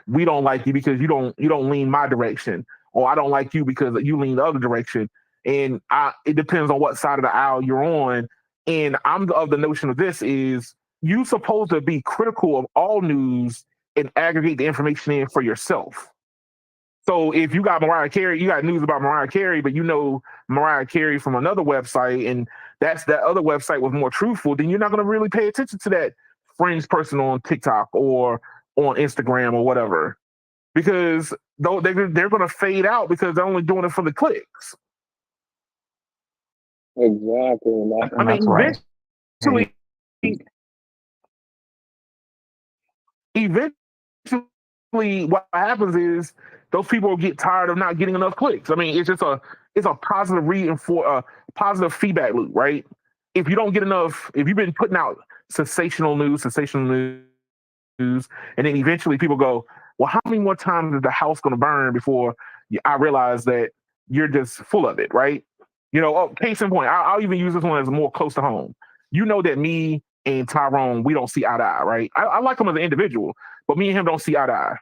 we don't like you because you don't lean my direction, or I don't like you because you lean the other direction. And it depends on what side of the aisle you're on. And I'm of the notion of this is you supposed to be critical of all news and aggregate the information in for yourself. So if you got Mariah Carey, you got news about Mariah Carey, but you know Mariah Carey from another website, and that other website was more truthful, then you're not going to really pay attention to that fringe person on TikTok or on Instagram or whatever, because though they're going to fade out because they're only doing it for the clicks. Exactly. I And mean, that's why I eventually, what happens is those people will get tired of not getting enough clicks. I mean, it's a positive positive feedback loop, right? If you don't get enough, if you've been putting out sensational news, and then eventually people go, well, how many more times is the house going to burn before I realize that you're just full of it, right? You know, case in point, I'll even use this one as more close to home. You know that me and Tyrone, we don't see eye to eye, right? I like him as an individual, but me and him don't see eye to eye.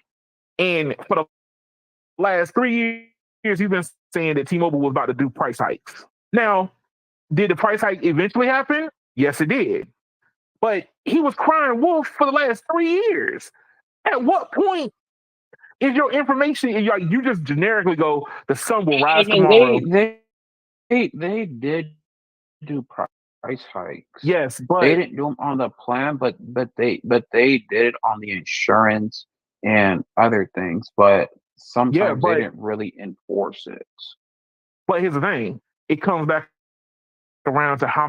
And for the last 3 years, he's been saying that T-Mobile was about to do price hikes. Now, did the price hike eventually happen? Yes, it did. But he was crying wolf for the last 3 years. At what point is your information? You just generically go, the sun will rise I mean, tomorrow. they did do price hikes. Yes, They but didn't do them on the plan, but they did it on the insurance and other things. But yeah, sometimes they but didn't really enforce it. here's the thing: it comes back around to how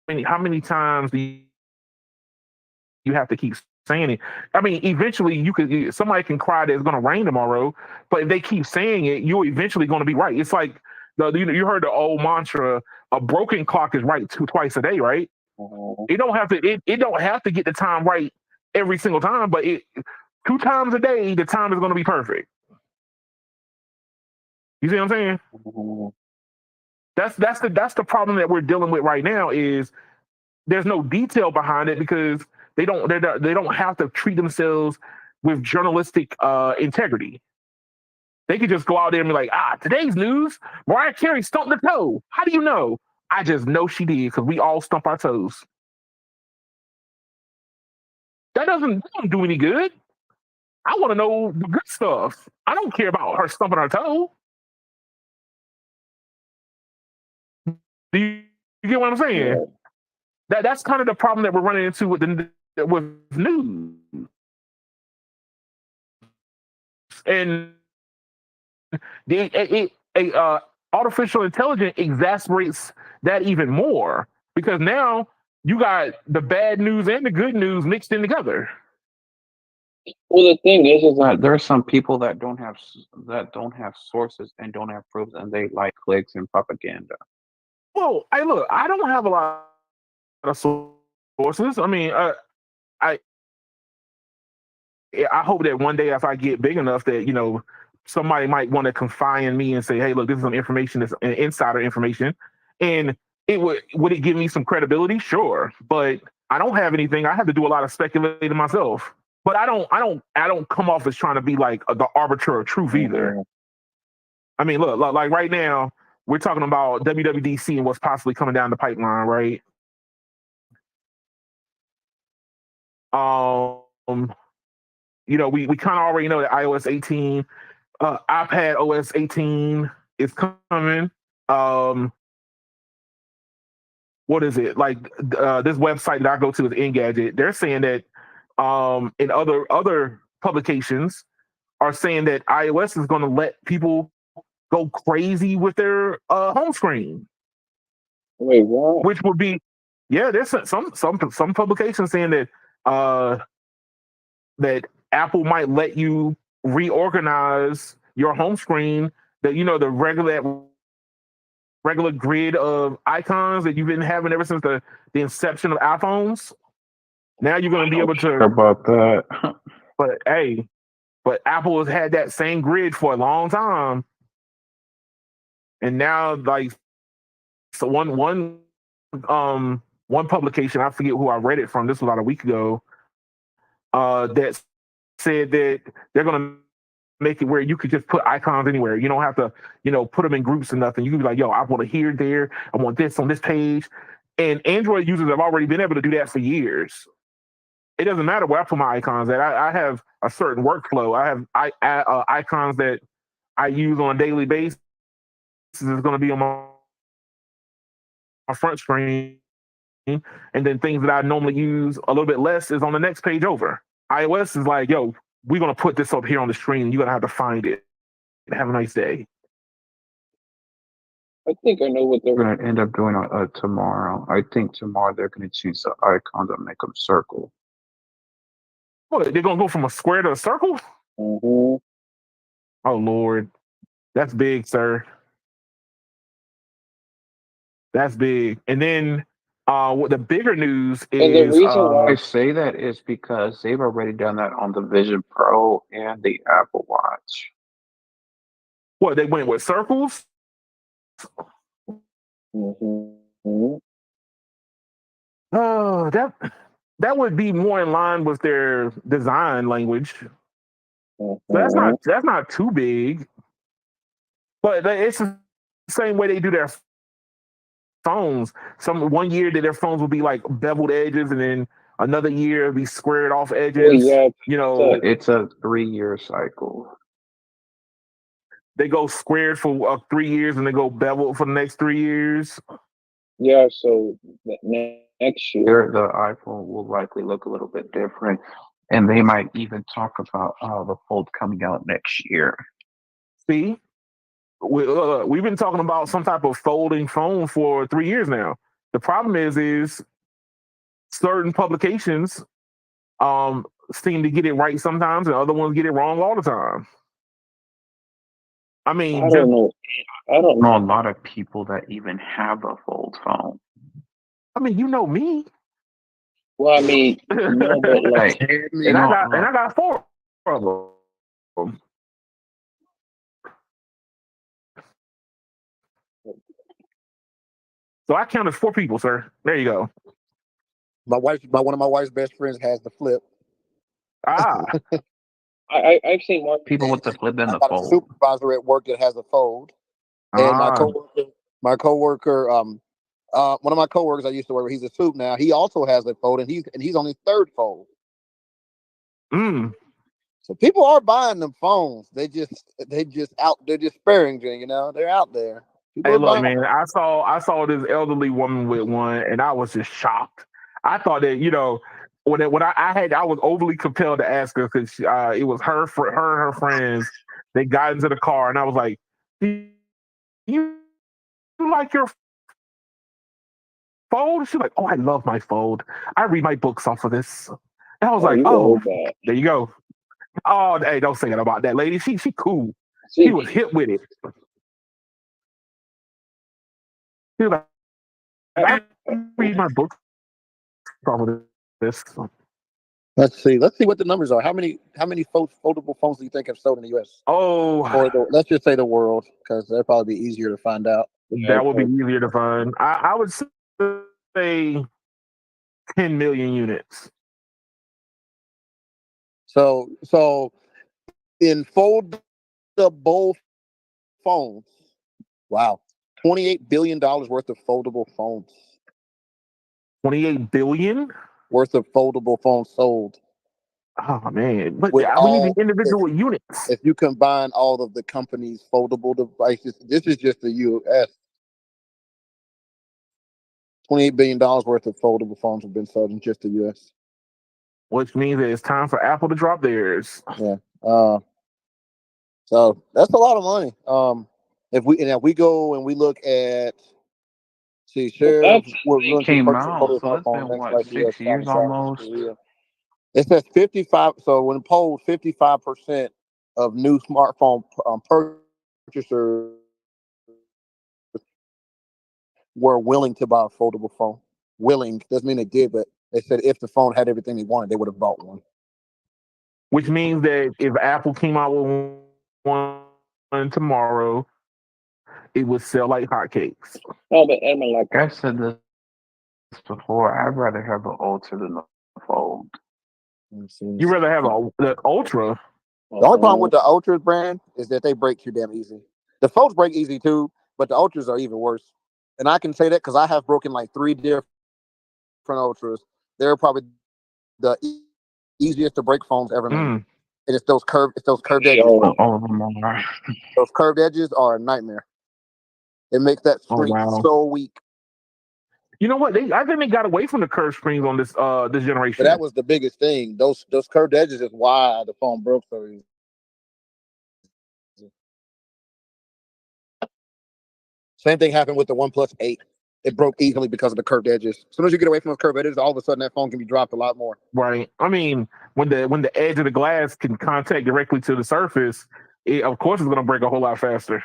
many times do you have to keep saying it? I mean, eventually somebody can cry that it's going to rain tomorrow, but if they keep saying it, you're eventually going to be right. It's like you heard the old mantra: a broken clock is right twice a day, right? Mhm. It don't have to. It don't have to get the time right every single time, but 2 times a day, the time is going to be perfect. You see what I'm saying? Mhm. That's the problem that we're dealing with right now. Is there's no detail behind it because they don't have to treat themselves with journalistic integrity. They could just go out there and be like, today's news: Mariah Carey stumped her toe. How do you know? I just know she did because we all stump our toes. That don't do any good. I want to know the good stuff. I don't care about her stumping her toe. Do you get what I'm saying? Yeah. That's kind of the problem that we're running into with news. And artificial intelligence exasperates that even more because now you got the bad news and the good news mixed in together. Well, the thing is that there are some people that don't have sources and don't have proofs, and they like clicks and propaganda. Well, hey, look, I don't have a lot of sources. I mean, I I hope that one day if I get big enough that somebody might want to confide in me and say, "Hey, look, this is some information, this insider information," and would it give me some credibility? Sure, but I don't have anything. I have to do a lot of speculating myself. But I don't come off as trying to be like the arbiter of truth either. Mhm. I mean, look, like right now we're talking about WWDC and what's possibly coming down the pipeline, right? Um, we kind of already know that iOS 18, iPad OS 18 is coming. Um, what is it like? This website that I go to is Engadget. They're saying that, in other publications are saying that iOS is going to let people go crazy with their home screen. Wait, what? which would be, yeah. There's some publications saying that uh that Apple might let you reorganize your home screen. That the regular grid of icons that you've been having ever since the inception of iPhones. Now you're going to be able How to. about that? But hey, but Apple has had that same grid for a long time, and now like so one publication, I forget who I read it from. This was about a week ago. That said that they're going to make it where you could just put icons anywhere. You don't have to, put them in groups or nothing. You can be like, yo, I want to here, there. I want this on this page. And Android users have already been able to do that for years. It doesn't matter where I put my icons at. I have a certain workflow. I have icons that I use on a daily basis. It's going to be on my front screen. And then things that I normally use a little bit less is on the next page over. iOS is like, yo, we're going to put this up here on the screen. You're going to have to find it. Have a nice day. I think I know what they're. We're gonna end up doing tomorrow. I think tomorrow they're gonna change the icons and make them circle. What, they're going to go from a square to a circle? Mm-hmm. Oh, Lord. That's big, sir. That's big. And then what the bigger news And the is reason why I say that is because they've already done that on the Vision Pro and the Apple Watch. what, they went with circles? mm-hmm. Oh, that would be more in line with their design language. So Mm-hmm. that's not too big. But it's the same way they do their phones. Some one year that their phones will be like beveled edges, and then another year it'll be squared off Well, edges. yeah, so It's a 3-year cycle. They go squared for 3 years, and they go beveled for the next 3 years. yeah, so next year. The iPhone will likely look a little bit different, and they might even talk about the Fold coming out next year. See, we've been talking about some type of folding phone for 3 years now. The problem is certain publications seem to get it right sometimes, and other ones get it wrong all the time. I mean, I just don't know. I I don't. know a lot of people that even have a Fold phone. I mean, you know me, Well, I mean, no, but like, Hey, you and know, I got four of them. So I counted 4 people, sir. There you go. One of my wife's best friends has the flip. Ah, I've seen more. people with the Flip and I the got a Fold. supervisor at work that has a fold, and ah. my coworker, one of my coworkers I used to work with, he's a soup now. He also has a fold, and he's on his third fold. Mm. So people are buying them phones. They're just sparing, they're out there. People Hey, are look, buying. man. I saw this elderly woman with one, and I was just shocked. I thought that when I was overly compelled to ask her because it was her and her friends. They got into the car, and I was like, "Do you like your fold?" She's like, "Oh, I love my fold. I read my books off of this." And I was Oh, like, you "Oh, old bad. there you go." Oh, hey, don't say that about that lady. She cool. She See, was hit with it. She was like, "I read my books off of this." Let's see. Let's see what the numbers are. How many foldable phones do you think have sold in the U.S. Oh, or let's just say the world, because that'd probably be easier to find out. that would be easier to find. I would say 10 million units. So in foldable phones, wow, $28 billion worth of foldable phones. 28 billion? Worth of foldable phones sold. Oh, man. But With we need the all, individual units. if you combine all of the company's foldable devices, this is just the U.S. $28 billion worth of foldable phones have been sold in just the U.S. Which means that it's time for Apple to drop theirs. Yeah. So that's a lot of money. If we go and we look at See, Well, shares that's the were thing. willing to Came purchase out, total so it's smartphone been next what, like U.S. 6 years Samsung almost. Korea. It says 55. So when polled, 55% of new smartphone purchasers were willing to buy a foldable phone. Willing doesn't mean they did, but they said if the phone had everything they wanted, they would have bought one. Which means that if Apple came out with one tomorrow, it would sell like hotcakes. No, but I mean, like, Like I said this before, I'd rather have an Ultra than a Fold. You rather have the Ultra? The only problem with the Ultras brand is that they break too damn easy. The Folds break easy too, but the Ultras are even worse. And I can say that because I have broken like 3 different Ultras. They're probably the easiest to break phones ever made. And it's those curved edges. All of them are. Those curved edges are a nightmare. It makes that screen so weak. You know what? I think they got away from the curved screens on this generation. But that was the biggest thing. Those curved edges is why the phone broke so easy. Same thing happened with the OnePlus 8. It broke easily because of the curved edges. As soon as you get away from those curved edges, all of a sudden that phone can be dropped a lot more. Right. I mean, when the edge of the glass can contact directly to the surface, of course it's going to break a whole lot faster.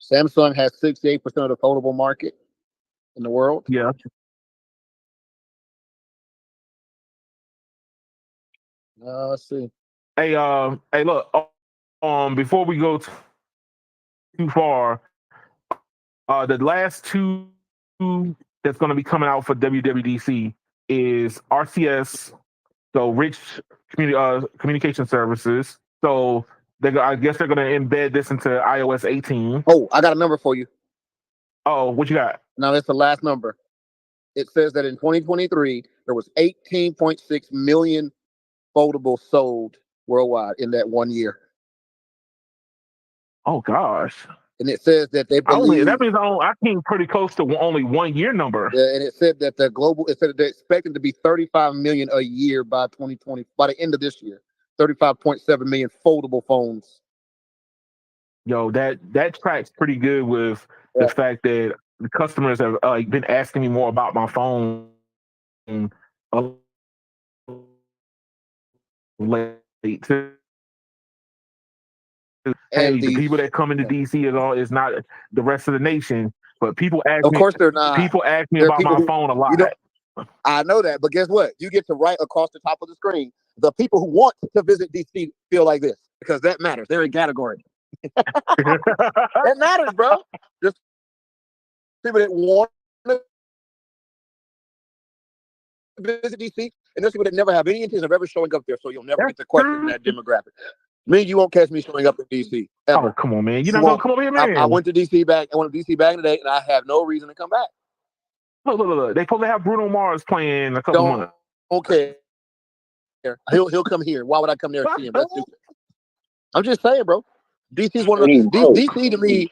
Samsung has 68% of the foldable market in the world. Yeah. Let's see. Hey, look. Before we go too far, the last two that's going to be coming out for WWDC is RCS, so Rich Communication Services. So I guess they're going to embed this into iOS 18. Oh, I got a number for you. Oh, what you got? Now that's the last number. It says that in 2023 there was 18.6 million foldables sold worldwide in that 1 year. Oh gosh. And it says that they believe that means I came pretty close to only 1 year number. Yeah, and it said that it said that they're expecting to be 35 million a year by 2020, by the end of this year. 35.7 million foldable phones. Yo, that tracks pretty good with the fact that the customers have been asking me more about my phone late too. Hey, the people that come into DC is not the rest of the nation, but people ask Of course they're not. People ask me about my phone a lot. I know that, but guess what? You get to write across the top of the screen. The people who want to visit DC feel like this because that matters. They're in category. That matters, bro. Just people that want to visit DC, and there's people that never have any intention of ever showing up there, so you'll never get to question that demographic. Me, you won't catch me showing up in DC ever. Oh, come on, man! You're not gonna come over here, man. I went to DC back. I went to DC back today, and I have no reason to come back. Look. They supposed to have Bruno Mars playing a couple months. Okay. He'll come here. Why would I come there and see him? That's stupid. I'm just saying, bro. DC's one of the DC to me.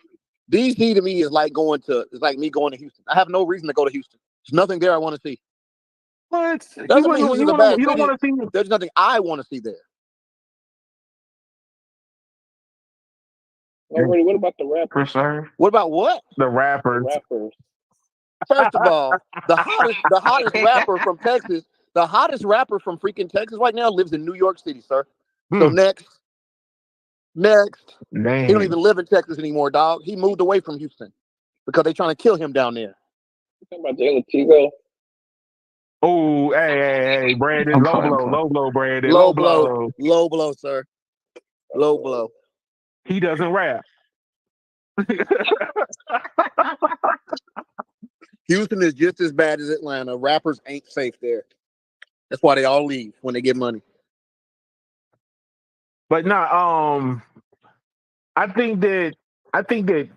DC to me is like me going to Houston. I have no reason to go to Houston. There's nothing there I want to see. What? Doesn't mean Houston's a bad city. You don't want to see. There's nothing I want to see there. What about the rappers, sir? What about what? The rappers. First of all, the hottest rapper from Texas, the hottest rapper from freaking Texas right now lives in New York City, sir. So next. Damn. He don't even live in Texas anymore, dog. He moved away from Houston because they're trying to kill him down there. You talking about Jalen Tigo? Oh, hey, Brandon, low blow, Brandon, low blow, sir, low blow. He doesn't rap. Houston is just as bad as Atlanta. Rappers ain't safe there. That's why they all leave when they get money. But no, I think that the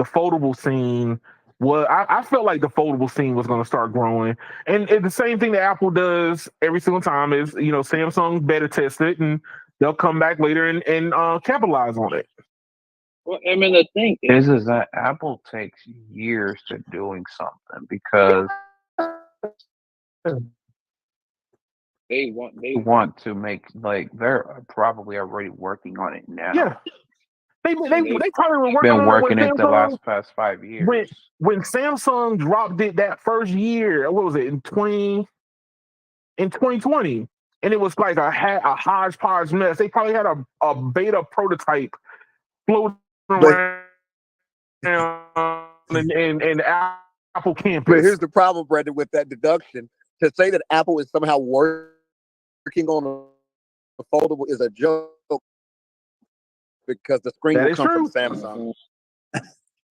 foldable scene. Well, I felt like the foldable scene was going to start growing, and the same thing that Apple does every single time is Samsung beta test it, and they'll come back later and capitalize on it. Well, I mean, the thing is that Apple takes years to doing something because they want to make, like, they're probably already working on it now. Yeah. They probably were working Been on working it it the past 5 when years. when Samsung dropped it that first year. What was it in 2020? And it was like a hodgepodge mess. They probably had a beta prototype floating But around in Apple but campus. here's the problem, Brandon, with that deduction. To say that Apple is somehow working on a foldable is a joke because the screen That will is come true. from Samsung.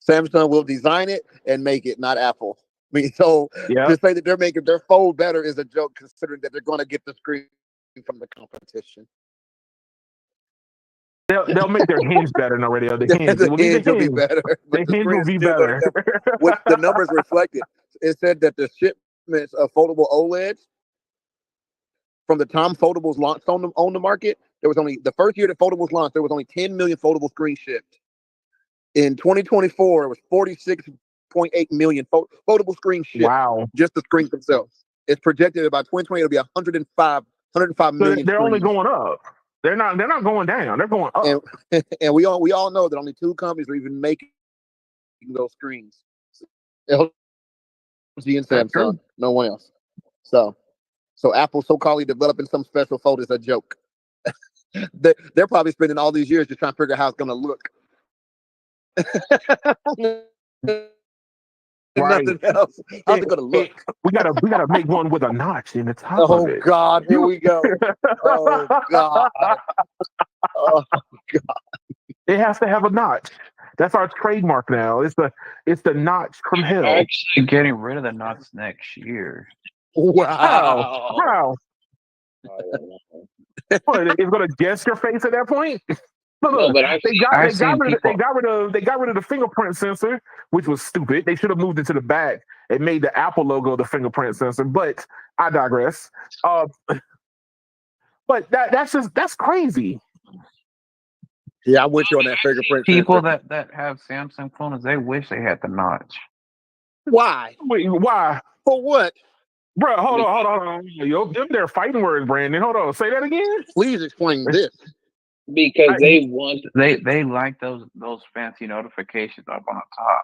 Samsung will design it and make it, not Apple. I mean, so Yeah, to say that they're making their fold better is a joke, considering that they're going to get the screen from the competition. they'll make their hinge better already. The hinge, The it will be hinge the will be hinge. better, but The the hinge screen will is be still going to better. come. What the numbers reflected, it said that the shipments of foldable OLEDs from the time foldables launched on the market, there was only the first year that foldables launched, there was only 10 million foldable screens shipped. In 2024, it was 46.8 million foldable screens shipped. Wow. Just the screens themselves. It's projected that by 2020 it'll be 105 So million. they're only screens. going up. They're not going down. They're going up. And we all know that only two companies are even making those screens: LG and Samsung. No one else. So Apple so-called developing some special fold is a joke. They're probably spending all these years just trying to figure out how it's going to look. Right. Nothing else. How's it going to look? We gotta make one with a notch in the top Oh of it. God, here we go. Oh God. Oh God. It has to have a notch. That's our trademark now. It's the notch from hell. Actually, getting rid of the nuts next year. Wow. How? What, it's gonna guess your face at that point? No, but they got rid of the fingerprint sensor, which was stupid. They should have moved into the back and made the Apple logo the fingerprint sensor. But I digress. But that's crazy. Yeah, I'm with you on that fingerprint People sensor. that have Samsung phones, they wish they had the notch. Why? Wait, why? For what? Bro, hold on. Yo, them they're fighting words, Brandon. Hold on. Say that again. Please explain this. Because they want They like those fancy notifications up on the top.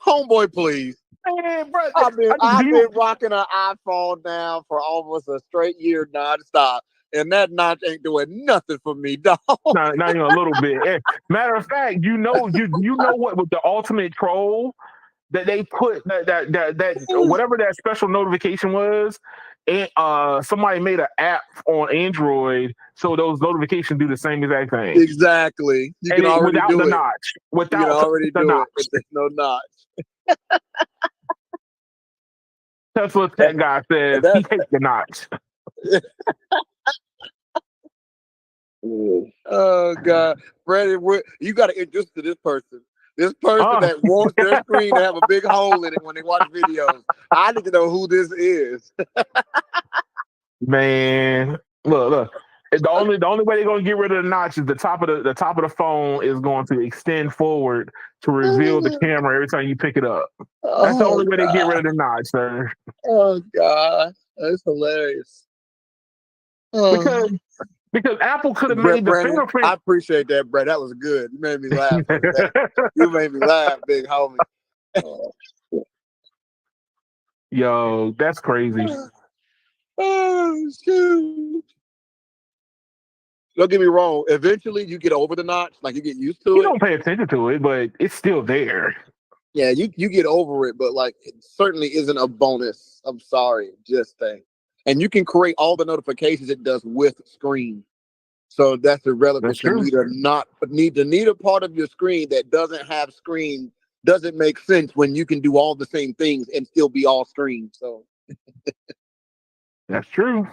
Homeboy, please. Man, bro, I've been rocking an iPhone now for almost a straight year nonstop, and that notch ain't doing nothing for me, dog. not even a little bit. Matter of fact, you know what with the ultimate troll that they put that whatever that special notification was, and somebody made an app on Android so those notifications do the same exact thing. Exactly. You can already without do the it. notch. Without you can already the do notch. it. There's no notch. That's what that guy says. He hates the notch. Oh God, Brandon, you got to introduce to this person. This person that wants their screen to have a big hole in it when they watch videos. I need to know who this is. Man, look. The only way they're gonna get rid of the notch is the top of the phone is going to extend forward to reveal the camera every time you pick it up. That's the only way they get rid of the notch, sir. Oh God, that's hilarious. Because Apple could have made the fingerprint. I appreciate that, Brett. That was good. You made me laugh. You made me laugh, big homie. Yo, that's crazy. Oh shoot. Don't get me wrong. Eventually, you get over the notch. Like you get used to it. You don't pay attention to it, but it's still there. Yeah, you get over it, but like it certainly isn't a bonus. I'm sorry, just saying. And you can create all the notifications it does with screen. So that's irrelevant. That's true. The neither part of your screen that doesn't have screen doesn't make sense when you can do all the same things and still be all screen. So that's true.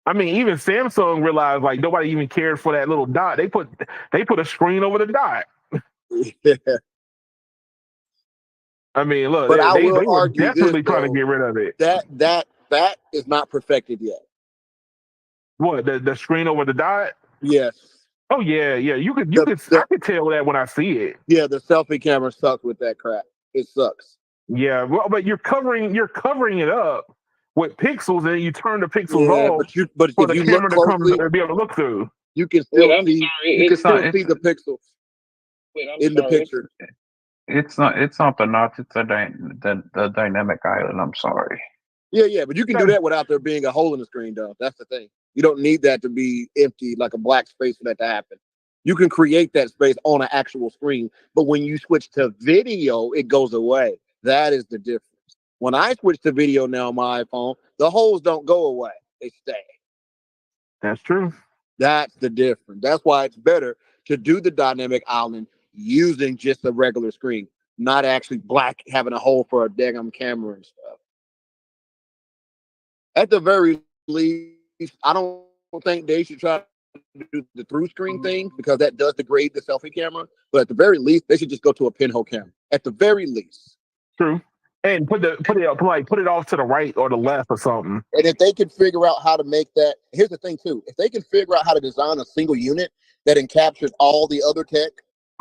I mean, even Samsung realized like nobody even cared for that little dot. They put a screen over the dot. Yeah. I mean, look, but they were definitely trying to get rid of it. That is not perfected yet. What, the screen over the dot? Yes. Oh yeah. I could tell that when I see it. Yeah, the selfie camera sucks with that crap. It sucks. Yeah, well, but you're covering it up with pixels, and you turn the pixels off. But for if the you camera look closely, to be able to look through. You can still see the pixels. in the picture. It's not the knots. It's the dynamic island. I'm sorry. Yeah, but you can do that without there being a hole in the screen, though. That's the thing. You don't need that to be empty, like a black space for that to happen. You can create that space on an actual screen, but when you switch to video, it goes away. That is the difference. When I switch to video now on my iPhone, the holes don't go away. They stay. That's true. That's the difference. That's why it's better to do the dynamic island using just a regular screen, not actually black having a hole for a daggum camera and stuff. At the very least, I don't think they should try to do the through screen thing because that does degrade the selfie camera. But at the very least, they should just go to a pinhole camera. At the very least. True. And put it off to the right or the left or something. And if they could figure out how to make that, here's the thing too. If they can figure out how to design a single unit that encaptures all the other tech,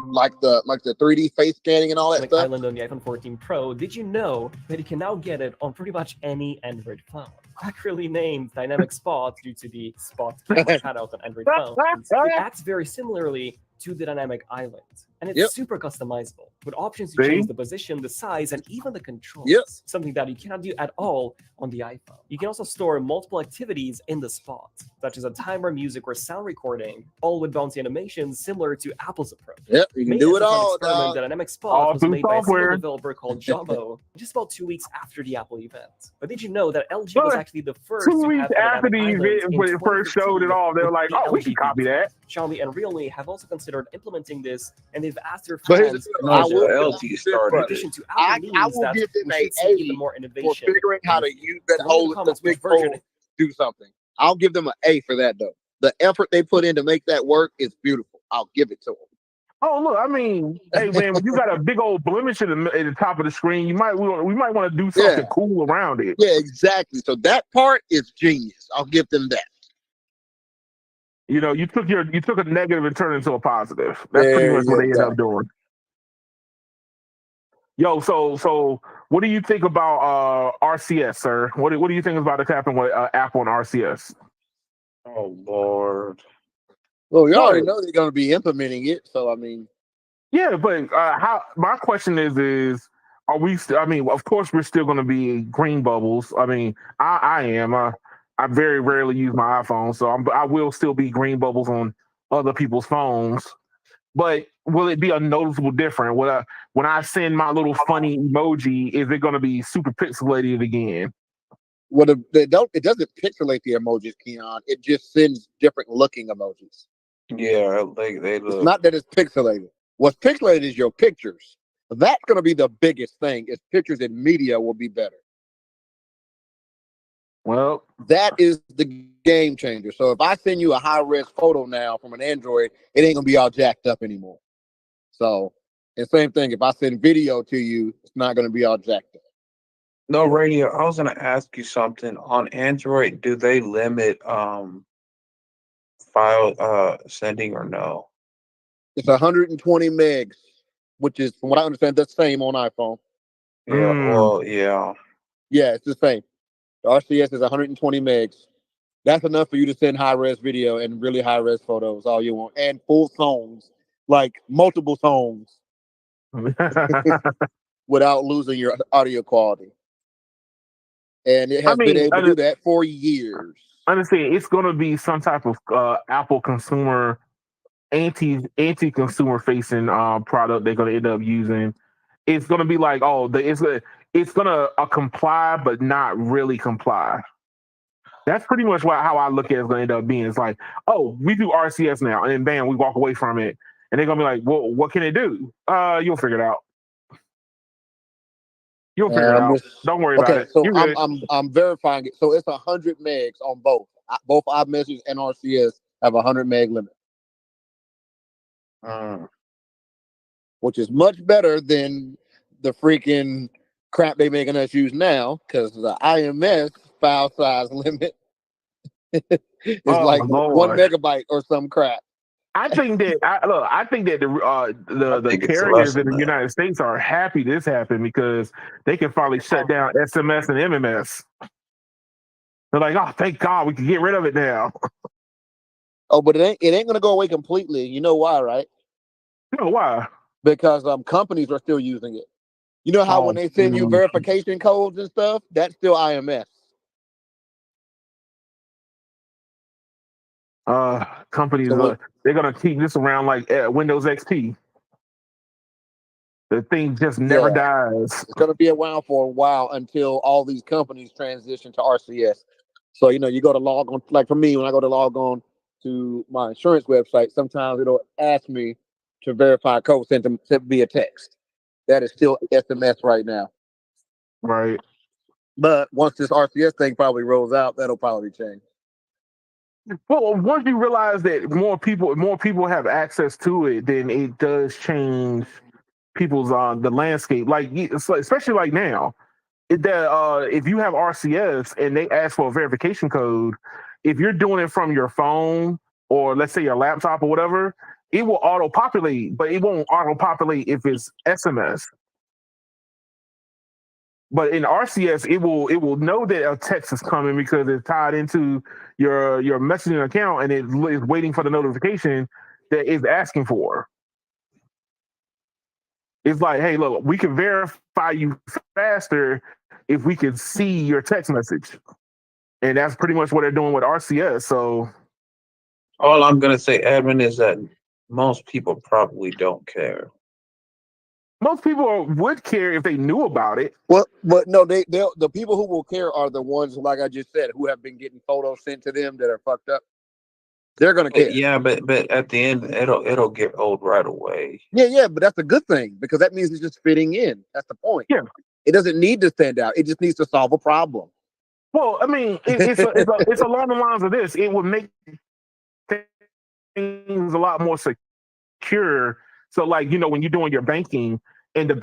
like the 3D face scanning and all that stuff. Island on the iPhone 14 Pro, did you know that you can now get it on pretty much any Android phone? Accurately named Dynamic Spot due to the spot shout-out on Android phones. It acts very similarly to the Dynamic Island. And it's super customizable, with options to change the position, the size, and even the controls. Something that you cannot do at all on the iPhone. You can also store multiple activities in the spot, such as a timer, music, or sound recording, all with bouncy animations similar to Apple's approach. Yep, you can do it all. The Dynamic Spot was made by a single developer called Jumbo just about 2 weeks after the Apple event. But did you know that LG was actually the first 2 weeks after the event, when it first showed it all, they were like, "Oh, we can copy that." Xiaomi and Realme have also considered implementing this, and they've asked their But fans. LG started. In addition to Apple news, I will that give them we a should see even more for innovation. figuring how to use that whole big version do something. I'll give them an A for that though. The effort they put in to make that work is beautiful. I'll give it to them. Oh look, I mean, hey man, when you got a big old blemish at the top of the screen, we might want to do something cool around it. Yeah, exactly. So that part is genius. I'll give them that. You know, you took a negative and turned it into a positive. That's pretty much what they ended up doing. Yo, so what do you think about RCS, sir? What do you think about what's happening with Apple and RCS? Oh Lord. Well, you already know they're going to be implementing it, so I mean. Yeah, but how? My question is, are we? I mean, of course, we're still going to be green bubbles. I mean, I am. I very rarely use my iPhone, so I will still be green bubbles on other people's phones. But will it be a noticeable difference? When I send my little funny emoji, is it going to be super pixelated again? Well, it doesn't pixelate the emojis, Keon. It just sends different looking emojis. Yeah, they look. It's not that it's pixelated. What's pixelated is your pictures. That's going to be the biggest thing. Is pictures and media will be better. Well, that is the game changer. So if I send you a high-res photo now from an Android, it ain't gonna be all jacked up anymore. So, and same thing, if I send video to you, it's not gonna be all jacked up. No, Radio, I was gonna ask you something. On Android, do they limit file sending or no? It's 120 megs, which is, from what I understand, the same on iPhone. Yeah, well, yeah. Yeah, it's the same. The RCS is 120 megs. That's enough for you to send high-res video and really high-res photos, all you want, and full songs, like multiple songs, without losing your audio quality. And it has been able to do that for years. I understand it's going to be some type of Apple consumer anti-consumer facing product they're going to end up using. It's going to be like, it's going to comply, but not really comply. That's pretty much how I look at it's going to end up being. It's like, oh, we do RCS now, and then bam, we walk away from it, and they're going to be like, well, what can it do? You'll figure it out. You'll figure it out. Don't worry about it. So I'm verifying it. So it's 100 megs on both. Both iMessage and RCS have 100 meg limit. Which is much better than the freaking crap they making us use now, because the IMS file size limit is like 1 megabyte or some crap. I think that the carriers in the United States are happy this happened because they can finally shut down SMS and MMS. They're like, oh, thank God we can get rid of it now. Oh, but it ain't gonna go away completely. You know why, right? No, why? because companies are still using it. You know how when they send you verification codes and stuff, that's still IMS. Companies they're gonna keep this around like Windows XP. The thing just never dies. It's gonna be around for a while until all these companies transition to RCS. So you go to log on. Like for me, when I go to log on to my insurance website, sometimes it'll ask me to verify a code sent via text. That is still SMS right now. Right. But once this RCS thing probably rolls out, that'll probably change. Well, once you realize that more people have access to it, then it does change people's the landscape. Like especially like now, if you have RCS and they ask for a verification code, if you're doing it from your phone or let's say your laptop or whatever, it will auto populate, but it won't auto populate if it's SMS. But in RCS, it will know that a text is coming because it's tied into your messaging account and it is waiting for the notification that it's asking for. It's like, hey, look, we can verify you faster if we can see your text message. And that's pretty much what they're doing with RCS. So all I'm gonna say, Edmund, is that most people probably don't care. Most people would care if they knew about it. Well, but no, the people who will care are the ones, like I just said, who have been getting photos sent to them that are fucked up. They're gonna care. Yeah, but at the end, it'll get old right away. Yeah, but that's a good thing because that means it's just fitting in. That's the point. Yeah, it doesn't need to stand out. It just needs to solve a problem. Well, I mean, it's along the lines of this. It would make things a lot more secure. So, like, when you're doing your banking and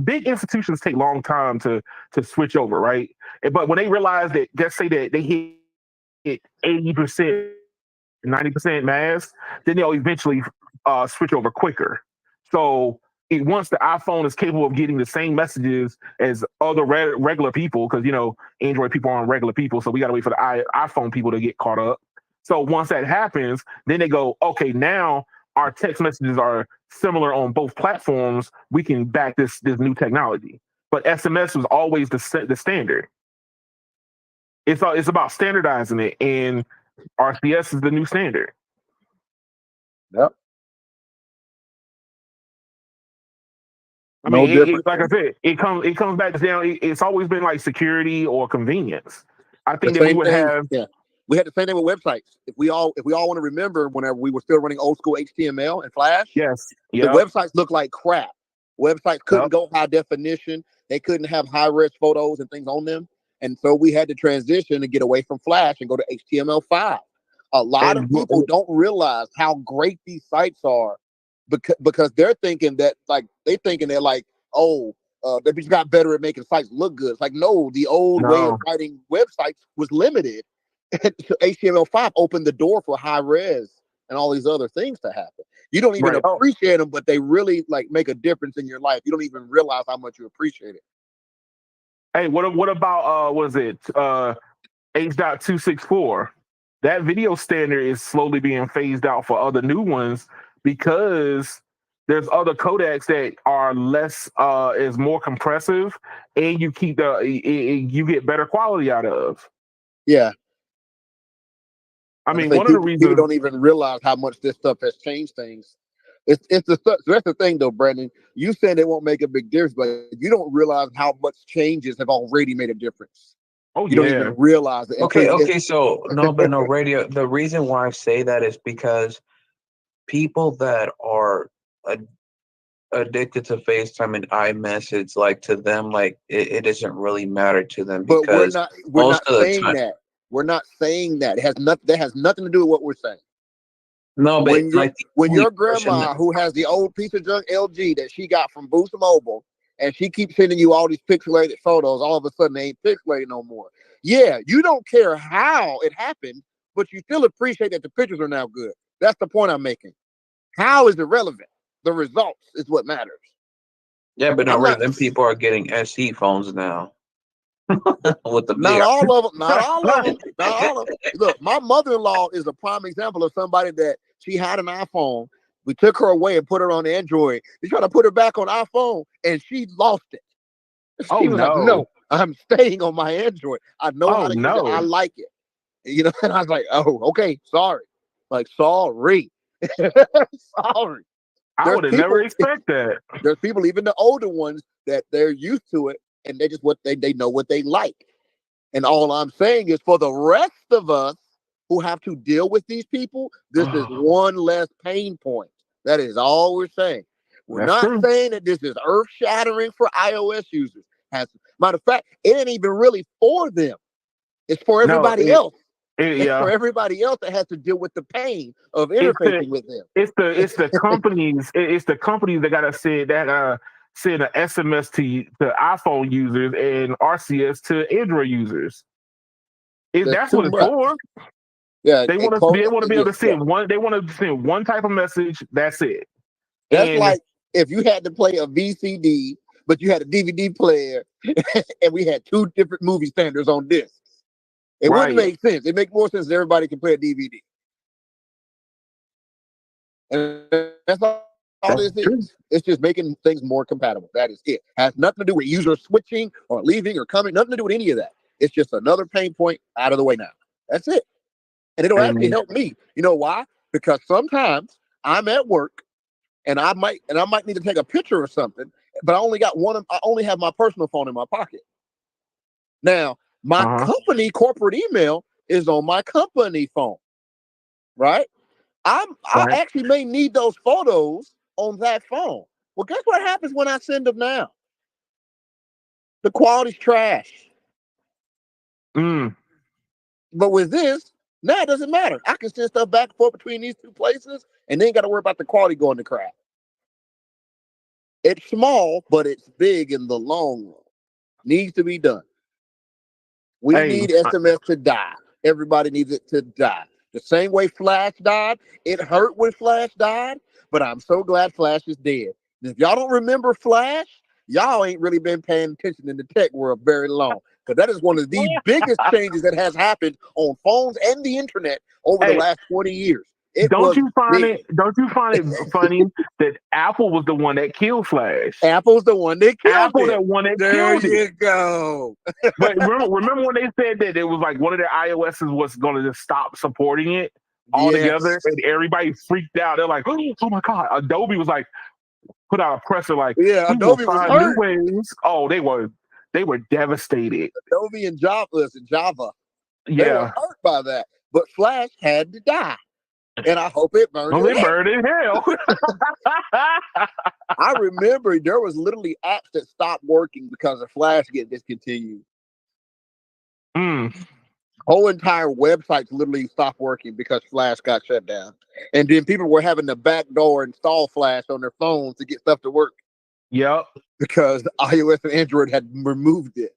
big institutions take long time to switch over, right? But when they realize that, let's say that they hit 80%, 90% mass, then they'll eventually switch over quicker. So once the iPhone is capable of getting the same messages as other regular people, because Android people aren't regular people, so we got to wait for the iPhone people to get caught up. So once that happens, then they go, okay, now our text messages are similar on both platforms. We can back this new technology. But SMS was always the standard. It's about standardizing it, and RCS is the new standard. Yep. I mean, like I said, it comes back down. It's always been like security or convenience. I think that we would have. Yeah, we had the same thing with websites. If we all want to remember, whenever we were still running old school HTML and Flash, yes, the websites looked like crap. Websites couldn't go high definition. They couldn't have high res photos and things on them, and so we had to transition and get away from Flash and go to HTML5. A lot of people don't realize how great these sites are. Because they're thinking that they're like, they just got better at making sites look good. It's like, no, the old way of writing websites was limited. HTML5 opened the door for high res and all these other things to happen. You don't even appreciate them, but they really make a difference in your life. You don't even realize how much you appreciate it. Hey, what about was it H.264? That video standard is slowly being phased out for other new ones because there's other codecs that are less is more compressive, and you keep you get better quality out of. Yeah. I mean, one of the reasons people don't even realize how much this stuff has changed things. It's that's the thing though, Brandon. You saying it won't make a big difference, but you don't realize how much changes have already made a difference. You don't even realize it. Okay. So no radio. The reason why I say that is because people that are addicted to FaceTime and iMessage, like to them, like it doesn't really matter to them. But because we're not saying that. We're not saying that. That has nothing to do with what we're saying. No, but when your grandma, who has the old piece of junk LG that she got from Boost Mobile, and she keeps sending you all these pixelated photos, all of a sudden they ain't pixelated no more. Yeah, you don't care how it happened, but you still appreciate that the pictures are now good. That's the point I'm making. How is irrelevant? The results is what matters. Yeah, but them people are getting SE phones now. With the not all of them. Look, my mother-in-law is a prime example of somebody that she had an iPhone, We took her away and put her on Android. We tried to put her back on iPhone, and she lost it. She was like, no, I'm staying on my Android. I know how to use it. I like it. You know, and I was like, oh, okay, sorry. Like, sorry. Sorry. I would have never expected that. There's people, even the older ones, that they're used to it, and they just they know what they like. And all I'm saying is, for the rest of us who have to deal with these people, this is one less pain point. That is all we're saying. We're not saying that this is earth-shattering for iOS users. Matter of fact, it ain't even really for them. It's for everybody else. It's for everybody else that has to deal with the pain of interfacing with them. It's the companies. It's the companies that gotta send an SMS to iPhone users and RCS to Android users. That's what it's for. Yeah, they want to be able to send one. They want to send one type of message. That's it. That's like if you had to play a VCD, but you had a DVD player, and we had two different movie standards on disc. It wouldn't make sense. It makes more sense that everybody can play a DVD. And that's all this is. It's just making things more compatible. That is it. Has nothing to do with user switching or leaving or coming. Nothing to do with any of that. It's just another pain point out of the way now. That's it. And it'll actually help me. You know why? Because sometimes I'm at work and I might need to take a picture or something, but I only have my personal phone in my pocket. Now, my company corporate email is on my company phone, right? I actually may need those photos on that phone. Well, guess what happens when I send them now? The quality's trash. But with this, now it doesn't matter. I can send stuff back and forth between these two places, and then got to worry about the quality going to crap. It's small, but it's big in the long run. Needs to be done. We need SMS to die. Everybody needs it to die. The same way Flash died. It hurt when Flash died, but I'm so glad Flash is dead. And if y'all don't remember Flash, y'all ain't really been paying attention in the tech world very long. Because that is one of the biggest changes that has happened on phones and the internet over the last 20 years. Don't you find it funny that Apple was the one that killed Flash? Apple's the one that killed it. The one that killed it. There you go. But remember when they said that it was like one of their iOSs was going to just stop supporting it altogether, and everybody freaked out. They're like, "Oh my god!" Adobe was like, put out a presser like, Adobe was hurt. New ways. Oh, they were devastated. Adobe and Java, they were hurt by that. But Flash had to die. And I hope it burned. It burned in hell. I remember there was literally apps that stopped working because of Flash getting discontinued. Whole entire websites literally stopped working because Flash got shut down. And then people were having to backdoor install Flash on their phones to get stuff to work. Yep. Because iOS and Android had removed it.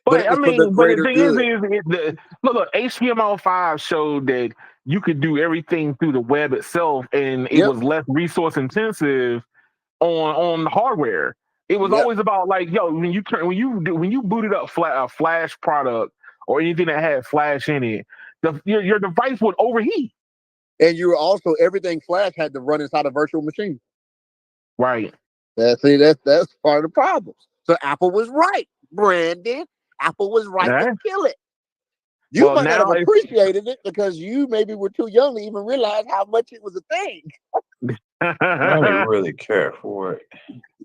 But the thing is look, HTML5 showed that you could do everything through the web itself, and it was less resource intensive on the hardware. It was always about like, when you booted up a Flash product or anything that had Flash in it, your device would overheat. And you were also, everything Flash had to run inside a virtual machine. Right. That's part of the problem. So Apple was right, Brandon. Apple was right to kill it. You might not have appreciated it because you maybe were too young to even realize how much it was a thing. I didn't really care for it.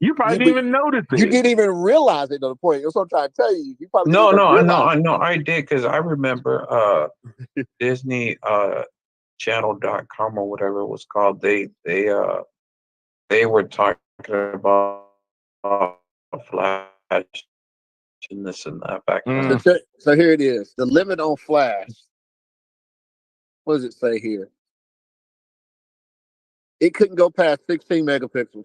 You probably didn't even notice it. You didn't even realize it, to the point. That's what I'm trying to tell you. You probably I know. I did, because I remember Disney channel.com or whatever it was called. They were talking about Flash and this and that back then. So here it is. The limit on Flash. What does it say here? It couldn't go past 16 megapixels.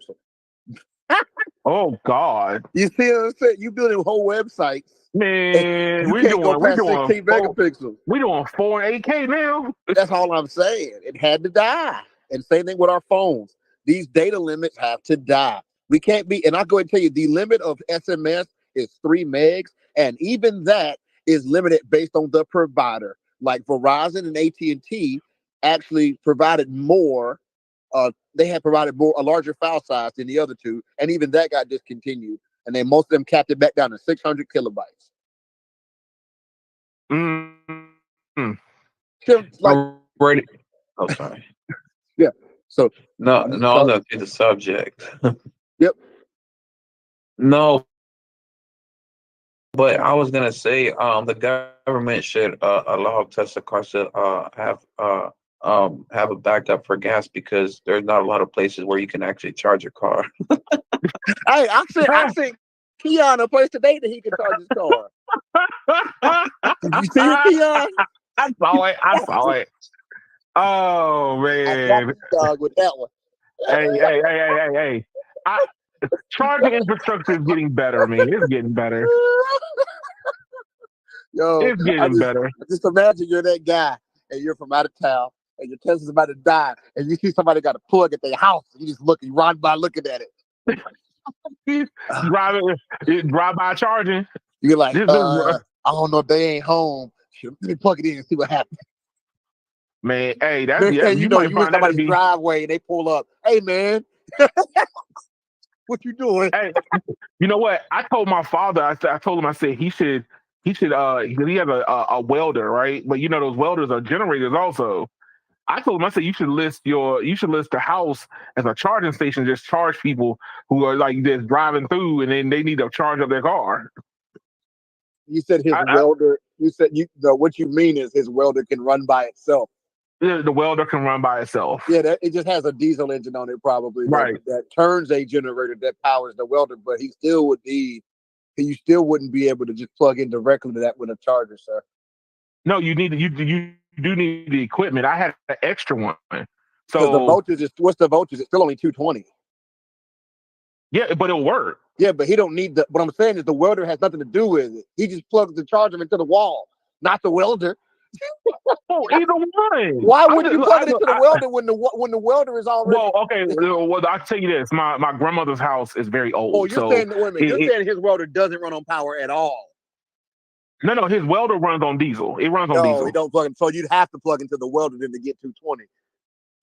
Oh God! You see what I'm saying? You building whole websites. Man, we're doing 16 megapixels. We're doing 4 and 8K now. That's all I'm saying. It had to die. And same thing with our phones. These data limits have to die. We can't be, and I'll go ahead and tell you, the limit of SMS is 3 megs, and even that is limited based on the provider. Like Verizon and AT&T actually provided more they had provided a larger file size than the other two, and even that got discontinued. And then most of them capped it back down to 600 kilobytes. Mm-hmm. Like, oh, sorry. Yeah. So no, I'm gonna get the subject. Yep. No, but I was gonna say, the government should allow Tesla cars to have a backup for gas, because there's not a lot of places where you can actually charge your car. Hey, I sent Keon a place today that he can charge his car. Did you see it, Keon? I saw it. Oh man, dog with that one. Hey! Charging infrastructure is getting better, man. It's getting better. Yo, it's getting better. Just imagine you're that guy and you're from out of town and your Tesla's about to die and you see somebody got a plug at their house and you just run by looking at it. drive by charging. You're like, I don't know if they ain't home. Let me plug it in and see what happens. Man, hey, you in somebody's driveway and they pull up. Hey, man, what you doing? Hey, you know what? I told my father. I told him. I said he should. He has a welder, right? But those welders are generators also. I told him. I said you should list the house as a charging station. Just charge people who are like just driving through, and then they need to charge up their car. You said welder. You said what you mean is his welder can run by itself. The welder can run by itself. Yeah, it just has a diesel engine on it, probably. Right. That turns a generator that powers the welder, but you still wouldn't be able to just plug in directly to that with a charger, sir. No, you do need the equipment. I had an extra one. So the voltage what's the voltage? It's still only 220. Yeah, but it'll work. Yeah, but he don't need what I'm saying is the welder has nothing to do with it. He just plugs the charger into the wall, not the welder. Either one. Why would you plug it into the welder when the welder is already? Well, okay. Well, I'll tell you this. My grandmother's house is very old. Oh, you're saying saying his welder doesn't run on power at all? No, his welder runs on diesel. It runs on diesel. No, he don't plug in. So you'd have to plug into the welder then to get 220.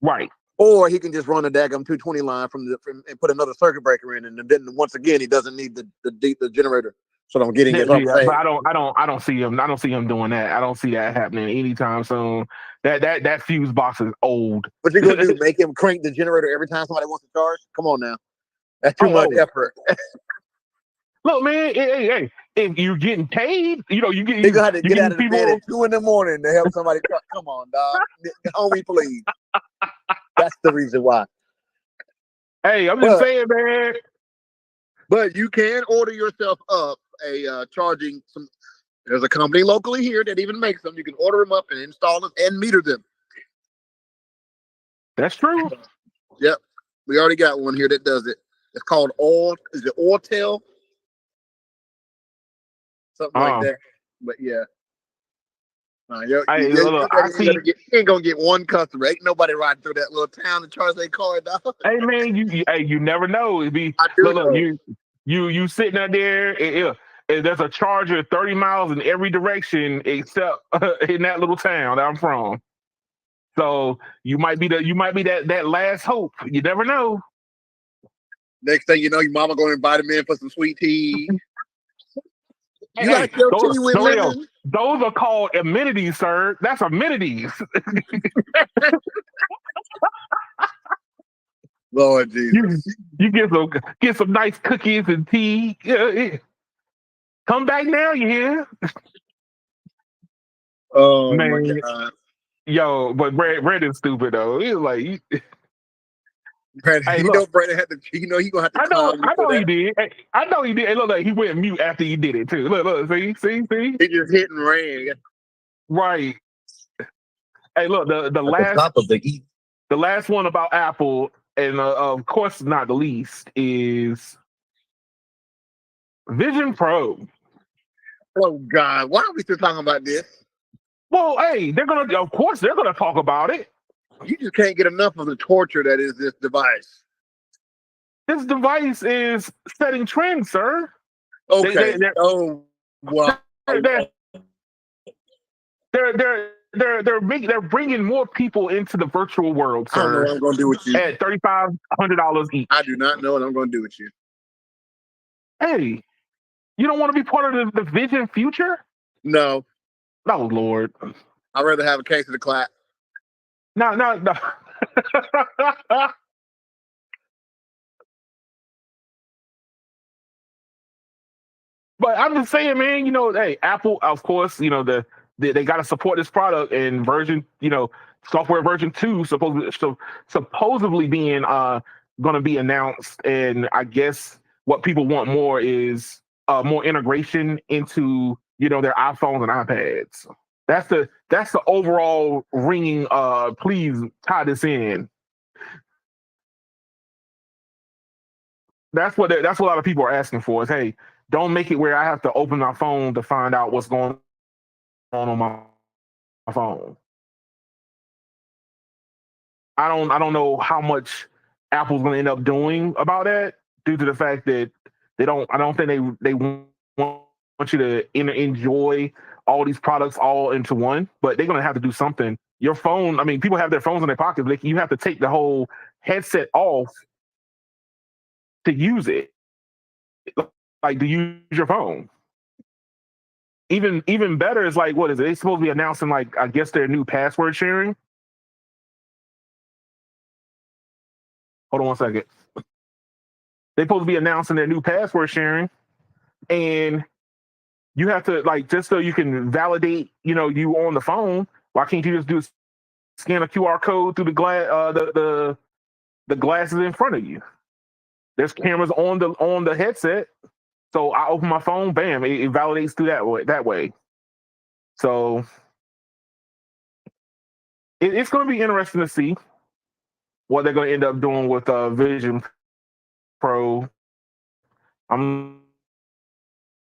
Right. Or he can just run a daggum 220 line and put another circuit breaker in, and then once again he doesn't need the generator. So I'm getting it. But I don't see him. I don't see him doing that. I don't see that happening anytime soon. That fuse box is old. What you gonna do? Make him crank the generator every time somebody wants to charge? Come on now, that's too much effort. Look, man. Hey, if you're getting paid, you got to get out of bed at 2 a.m. to help somebody. Come on, dog. Homie, please. That's the reason why. Hey, I'm just saying, man. But you can order yourself up charging some. There's a company locally here that even makes them. You can order them up and install them and meter them. That's true. Yep, we already got one here that does it. It's called Is it Ortel? Something like that. But yeah. You ain't gonna get one customer. Ain't nobody riding through that little town to charge their car, dog. Hey man, you never know. It'd be you sitting out there. And there's a charger 30 miles in every direction except in that little town that I'm from. So you might be that last hope. You never know. Next thing you know, your mama going to invite him in for some sweet tea. Those are called amenities, sir. That's amenities. Lord Jesus. You get some nice cookies and tea. Yeah. Come back now, you hear? Oh man. My God. Yo, but Brandon's stupid though. He was like, Brandon, hey, Brandon had to. He gonna have to. I know he did. Hey, I know he did. Hey, look, he went mute after he did it too. Look, see. He just hit and ran. Right. Hey, look, the last one about Apple, and of course not the least, is Vision Pro. Oh God, why are we still talking about this? Well, hey, of course they're gonna talk about it. You just can't get enough of the torture that is this device. This device is setting trends, sir. Okay. They're they're bringing more people into the virtual world, I don't know sir. what I'm gonna do with you. At $3,500 each. I do not know what I'm gonna do with you. Hey, you don't want to be part of the vision future? No, Oh Lord. I'd rather have a case of the clap. No. But I'm just saying, man, hey, Apple, of course, they got to support this product, and software version 2 supposedly being going to be announced. And I guess what people want more is more integration into their iPhones and iPads. That's the overall ringing. Please tie this in. That's what a lot of people are asking for. Is, hey, don't make it where I have to open my phone to find out what's going on my phone. I don't know how much Apple's going to end up doing about that, due to the fact that I don't think they want you to enjoy all these products all into one, but they're going to have to do something. Your phone, I mean, people have their phones in their pockets. You have to take the whole headset off to use it. Like, to use your phone. Even better is, like, what is it? They supposed to be announcing, like, I guess, their new password sharing. Hold on one second. They're supposed to be announcing their new password sharing, and you have to, like, just so you can validate, you on the phone. Why can't you just scan a QR code through the glass, the glasses in front of you? There's cameras on the headset. So I open my phone, bam, it validates through that way. So it's going to be interesting to see what they're going to end up doing with Vision Pro. I'm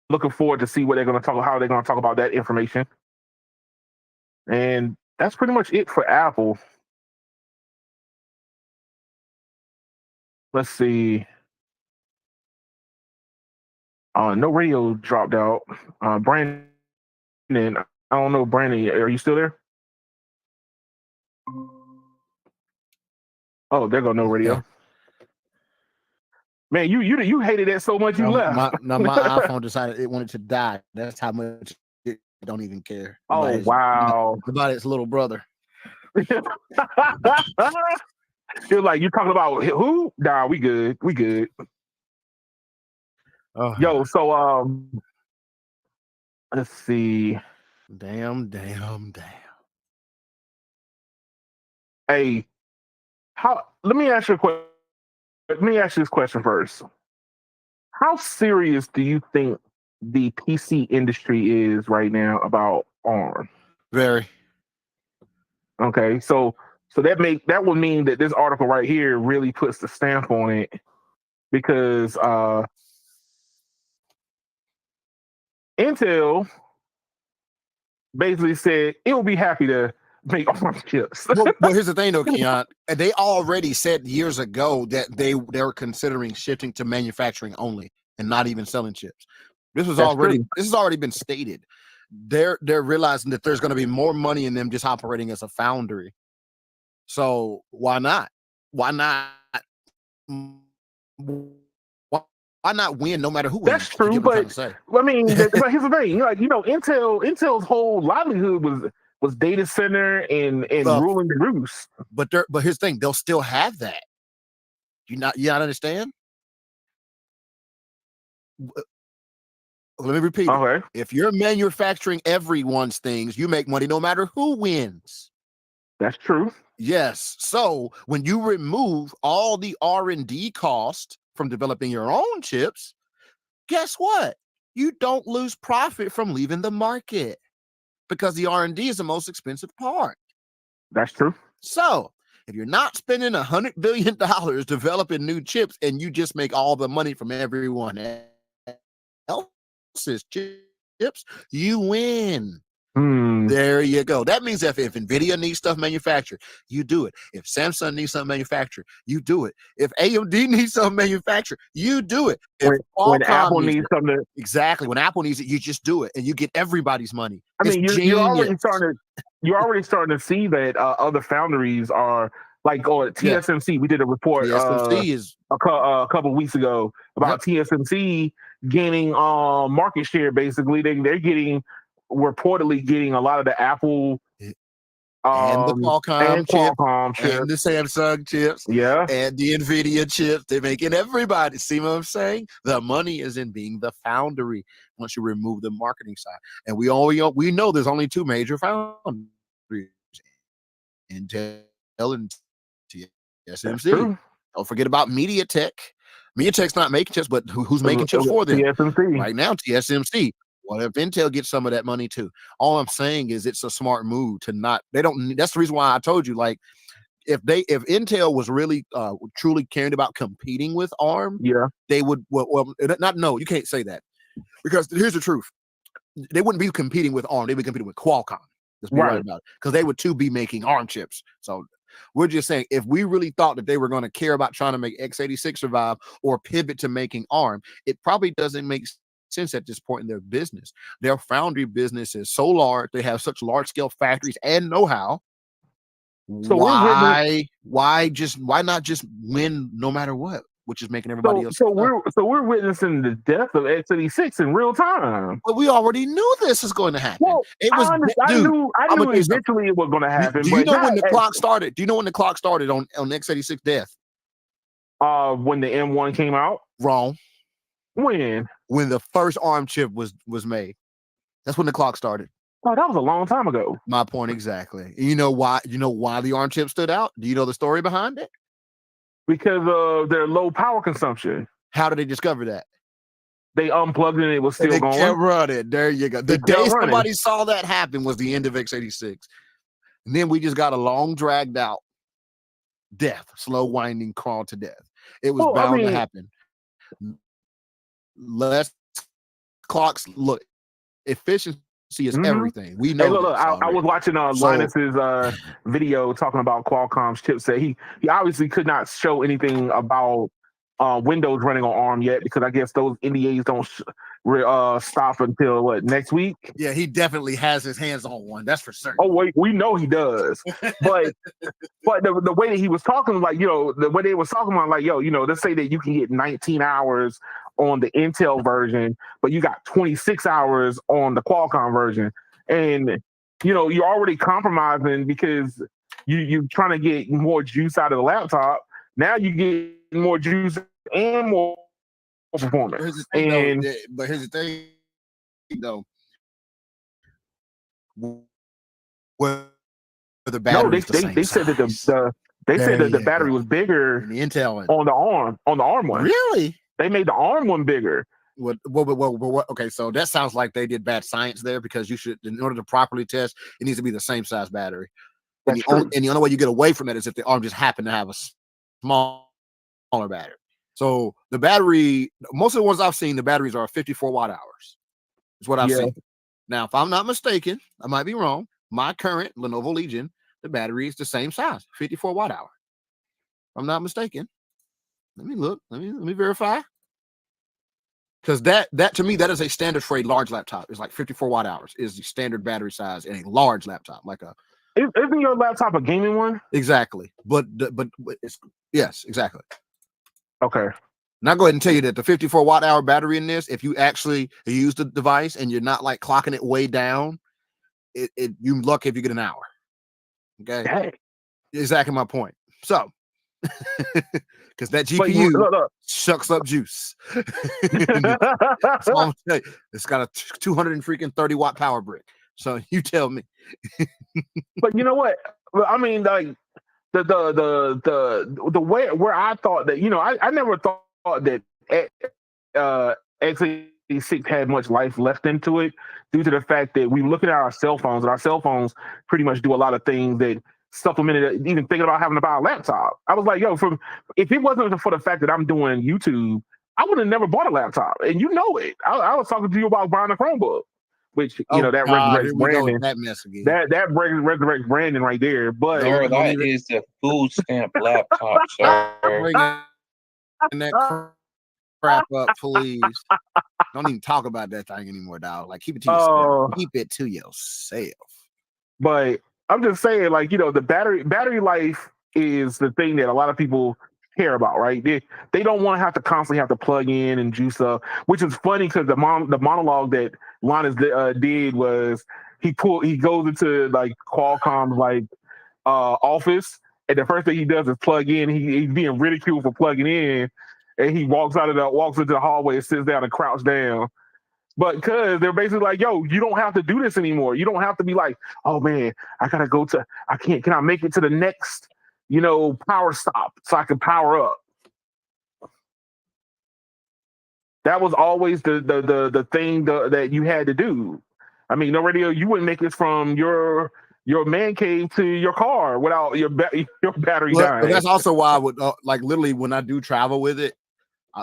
looking forward to see how they're going to talk about that information. And that's pretty much it for Apple. Let's see. No radio dropped out. Brandon, I don't know, Brandon, are you still there? Oh, there go no radio. Yeah. Man, you hated it so much you left. My iPhone decided it wanted to die. That's how much it don't even care. Oh, wow. About its little brother. You're like, you're talking about who? Nah, we good. Oh. Yo, so let's see. Damn. Hey, let me ask you this question first. How serious do you think the PC industry is right now about ARM? Very. Okay, so that would mean that this article right here really puts the stamp on it, because Intel basically said it will be happy to make ARM chips. Well, here's the thing, though, Keon. They already said years ago that they were considering shifting to manufacturing only and not even selling chips. This has already been stated. They're realizing that there's going to be more money in them just operating as a foundry. So why not? Why not win no matter who wins? That's true, but I mean, but here's the thing. Intel's whole livelihood was data center and ruling the roost. But here's the thing, they'll still have that. You not understand? Let me repeat. Okay. If you're manufacturing everyone's things, you make money no matter who wins. That's true. Yes. So when you remove all the R&D cost from developing your own chips, guess what? You don't lose profit from leaving the market, because the R&D is the most expensive part. That's true. So if you're not spending $100 billion developing new chips and you just make all the money from everyone else's chips, you win. There you go. That means if NVIDIA needs stuff manufactured, you do it. If Samsung needs something manufactured, you do it. If AMD needs something manufactured, you do it. When Apple needs something, exactly. When Apple needs it, you just do it, and you get everybody's money. I mean, you're already starting you're already starting to see that other foundries are like, or TSMC. We did a report TSMC is a couple of weeks ago about TSMC gaining market share. Basically, they're getting reportedly getting a lot of the Apple and the Qualcomm chip, chip, and the Samsung chips, yeah, and the Nvidia chips. They're making everybody. See what I'm saying? The money is in being the foundry. Once you remove the marketing side, and we know there's only two major foundries: Intel and TSMC. Don't forget about MediaTek. MediaTek's not making chips, but who's making chips for them? TSMC. Right now, TSMC. What if Intel gets some of that money too? All I'm saying is it's a smart move to not. They don't. That's the reason why I told you. Like, if Intel was really truly caring about competing with ARM, they would. Well, not no. You can't say that, because here's the truth. They wouldn't be competing with ARM. They'd be competing with Qualcomm. Let's be right about it, because they would too be making ARM chips. So we're just saying, if we really thought that they were going to care about trying to make x86 survive or pivot to making ARM, it probably doesn't make sense at this point in their business. Their foundry business is so large, they have such large scale factories and know-how. So why not just win no matter what, which is making everybody else. So we're witnessing the death of x86 in real time. But we already knew this was going to happen. Well, it was. I knew eventually it was going to happen. Do you know when the clock started? Do you know when the clock started on x86 death? When the M1 came out. Wrong. When the first ARM chip was made. That's when the clock started. Oh, that was a long time ago. My point exactly. You know why? You know why the ARM chip stood out? Do you know the story behind it? Because of their low power consumption. How did they discover that? They unplugged it and it was still going. Kept running. There you go. The day somebody saw that happen was the end of x86. And then we just got a long, dragged out death, slow winding crawl to death. It was bound to happen. Less clocks, look, efficiency is everything. We know. Hey, look, I was watching Linus's video talking about Qualcomm's chipset. He obviously could not show anything about Windows running on ARM yet, because I guess those NDAs don't stop until next week. Yeah, he definitely has his hands on one. That's for certain. Oh wait, we know he does. But the way that he was talking, like, the way they was talking about, like, let's say that you can get 19 hours on the Intel version, but you got 26 hours on the Qualcomm version, and you're already compromising because you're trying to get more juice out of the laptop. Now you get more juice and more performance. But here's the thing, though. Where the battery they said that the battery was bigger in the Intel on the ARM one. Really? They made the ARM one bigger. What? Okay, so that sounds like they did bad science there, because you should, in order to properly test, it needs to be the same size battery. And the only way you get away from that is if the ARM just happen to have a smaller battery. So the battery, most of the ones I've seen, the batteries are 54 watt hours. Is what I've seen. Now, if I'm not mistaken, I might be wrong. My current Lenovo Legion, the battery is the same size, 54 watt hour. If I'm not mistaken. Let me look. Let me verify. Because that to me, that is a standard for a large laptop. It's like 54 watt hours is the standard battery size in a large laptop, like a. Isn't your laptop a gaming one? Exactly, but it's, yes, exactly. Okay. Now go ahead and tell you that the 54 watt hour battery in this, if you actually use the device and you're not like clocking it way down, you lucky if you get an hour. Okay, hey. Exactly my point. So, because that GPU sucks up juice. So it's got a 230 watt power brick. So you tell me. But you know what? I mean, like the way where I thought that I never thought that x86 had much life left into it, due to the fact that we look at our cell phones, and our cell phones pretty much do a lot of things that supplemented even thinking about having to buy a laptop. I was like, if it wasn't for the fact that I'm doing YouTube, I would have never bought a laptop, and you know it. I was talking to you about buying a Chromebook, which that resurrects Brandon. That mess again. That resurrects Brandon right there. But that is the food stamp laptop, sir. Bring that crap up, please. Don't even talk about that thing anymore, dog. Like, keep it to yourself. Keep it to yourself. But I'm just saying, like, the battery life is the thing that a lot of people care about, right? They don't want to have to constantly have to plug in and juice up, which is funny because the monologue that Linus did was he goes into like Qualcomm's like office, and the first thing he does is plug in. He's being ridiculed for plugging in, and he walks into the hallway and sits down and crouch down. But because they're basically like, yo, you don't have to do this anymore. You don't have to be like, oh man, can I make it to the next, power stop so I can power up? That was always the thing that you had to do. I mean, no radio, you wouldn't make it from your man cave to your car without your battery dying. But that's also why I would like literally when I do travel with it,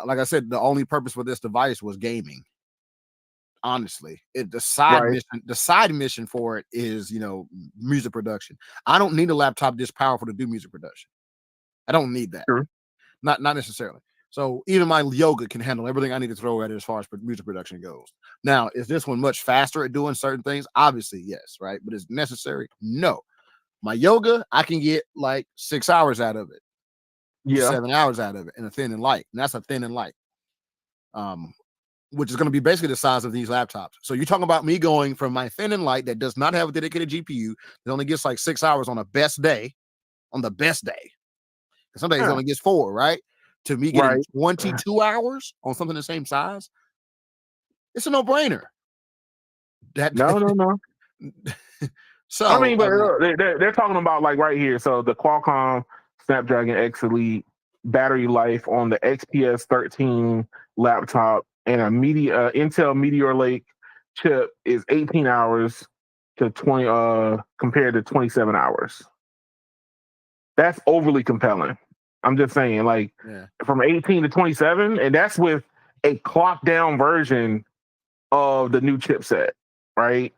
like I said, the only purpose for this device was gaming. Honestly, the side mission for it is music production. I don't need a laptop this powerful to do music production. I don't need that. Sure. Not necessarily. So even my yoga can handle everything I need to throw at it as far as music production goes. Now, is this one much faster at doing certain things? Obviously, yes, right? But is it necessary? No. My yoga, I can get like 6 hours out of it. Yeah. 7 hours out of it in a thin and light. And that's a thin and light. Which is going to be basically the size of these laptops. So you're talking about me going from my thin and light that does not have a dedicated GPU, that only gets like 6 hours on the best day. Some days it only gets 4, right? To me getting 22 hours on something the same size, it's a no-brainer. No. So I mean, but they're talking about like right here. So the Qualcomm Snapdragon X Elite battery life on the XPS 13 laptop and a Intel Meteor Lake chip is 18 hours to 20 compared to 27 hours. That's overly compelling. I'm just saying, like, from 18 to 27, and that's with a clock down version of the new chipset, right?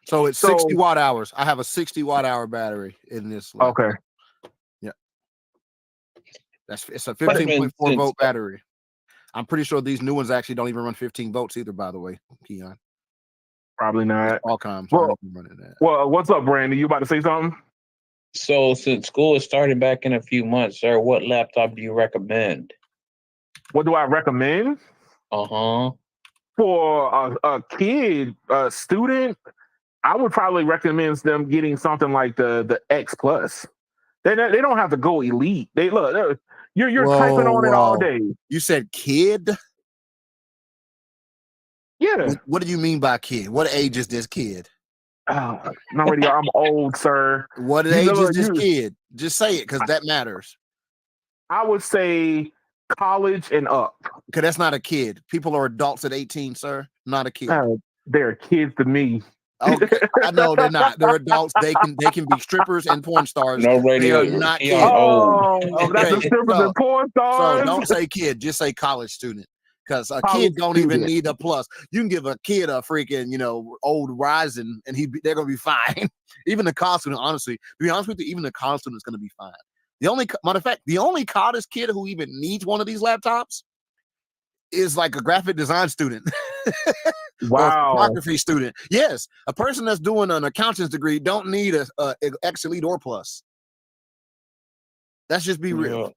So it's 60 watt hours. I have a 60 watt hour battery in this laptop. Okay. Yeah. It's a 15.4 volt battery. I'm pretty sure these new ones actually don't even run 15 volts either, by the way, Keon. Probably not. Qualcomm. Well, what's up, Brandon? You about to say something? So since school is starting back in a few months, sir, what laptop do you recommend? What do I recommend? For a kid, a student, I would probably recommend them getting something like the X Plus. They don't have to go elite. You're typing on it all day. You said kid? Yeah. What do you mean by kid? What age is this kid? I'm old, sir. What age is this kid? Just say it because that matters. I would say college and up. Okay, that's not a kid. People are adults at 18, sir. Not a kid. They're kids to me. Okay, I know they're not. They're adults. They can be strippers and porn stars. No radio. They are not kids. That's the strippers and porn stars. So don't say kid. Just say college student. Because a kid don't even need a plus. You can give a kid a freaking, old Verizon, and they're gonna be fine. Even the college student, honestly, to be honest with you, even the college student is gonna be fine. Matter of fact, the only college kid who even needs one of these laptops is like a graphic design student. Wow. Or a photography student. Yes, a person that's doing an accountant's degree don't need a X Elite or Plus. Let's just be real.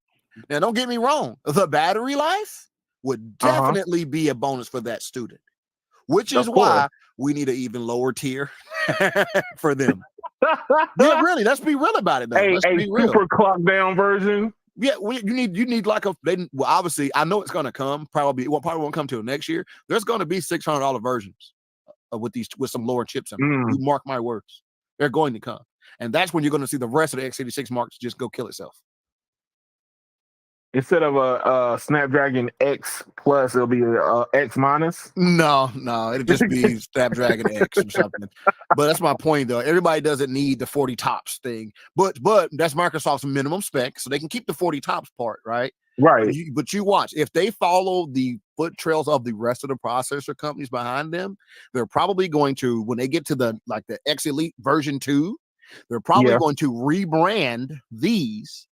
Now, don't get me wrong. The battery life would definitely be a bonus for that student, which is why we need an even lower tier for them. Yeah, really. Let's be real about it, though. Let's be real. Super clock down version. Yeah, you need like obviously, I know it's going to come. Probably won't come till next year. There's going to be $600 versions with some lower chips in them. You mark my words. They're going to come, and that's when you're going to see the rest of the x86 marks just go kill itself. Instead of a Snapdragon X Plus, it'll be a X minus. No, it'll just be Snapdragon X or something. But that's my point, though. Everybody doesn't need the 40 tops thing, but that's Microsoft's minimum spec, so they can keep the 40 tops part, right? Right. But you watch, if they follow the foot trails of the rest of the processor companies behind them, they're probably going to, when they get to the X Elite version 2, they're probably going to rebrand these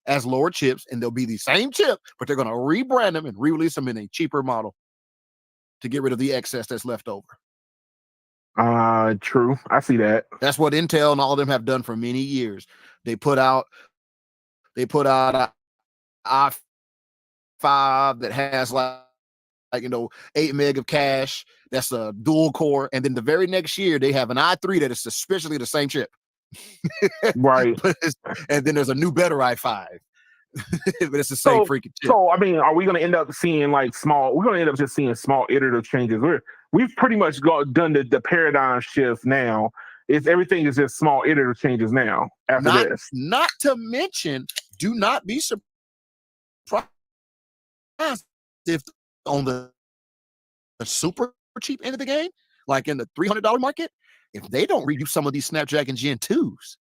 as lower chips, and they'll be the same chip, but they're going to rebrand them and re-release them in a cheaper model to get rid of the excess that's left over. True. I see that. That's what Intel and all of them have done for many years. They put out a i5 that has like 8 meg of cache. That's a dual core, and then the very next year they have an i3 that is suspiciously the same chip. Right. And then there's a new better i5. But it's the same freaking chip. So I mean, are we going to end up seeing like small? We're going to end up just seeing small iterative changes. We've pretty much done the paradigm shift now. Everything is just small iterative changes now. After this, not to mention, do not be surprised if on the super cheap end of the game, like in the $300 market, if they don't redo some of these Snapdragon Gen 2s.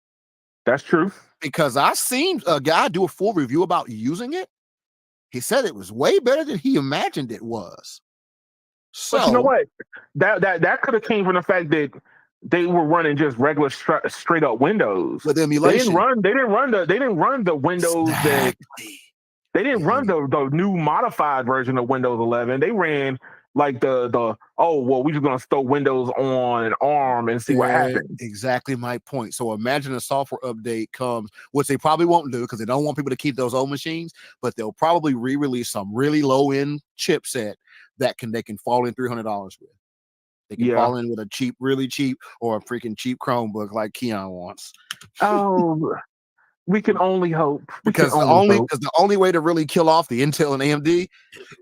That's true. Because I seen a guy do a full review about using it. He said it was way better than he imagined it was. So but you know what? That could have came from the fact that they were running just regular straight up Windows with emulation. They didn't run the Windows that they didn't run the new modified version of Windows 11. They ran like we're just gonna throw Windows on ARM and see what happens. Exactly my point. So imagine a software update comes, which they probably won't do because they don't want people to keep those old machines, but they'll probably re-release some really low-end chipset that they can fall in $300 with. They can fall in with a really cheap, or a freaking cheap Chromebook like Keon wants. Oh, we can only hope. Because the only way to really kill off the Intel and AMD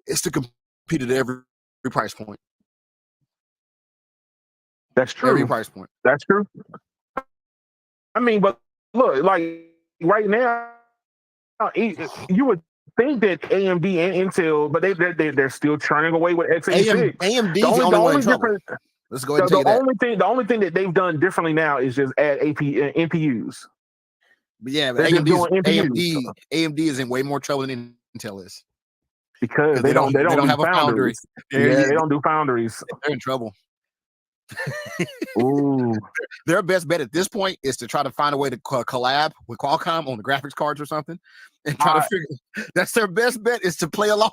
is to compete at every price point. That's true. Every price point. That's true. I mean, but look, like right now, you would think that AMD and Intel, but they're still churning away with x86. AMD is the only one in trouble. Let's go ahead and tell you that. The only thing that they've done differently now is just add NPUs. But yeah, but AMD is in way more trouble than Intel is. Because they don't have a foundry. They don't do foundries. They're in trouble. Ooh. Their best bet at this point is to try to find a way to collab with Qualcomm on the graphics cards or something, and try to figure. That's their best bet, is to play along.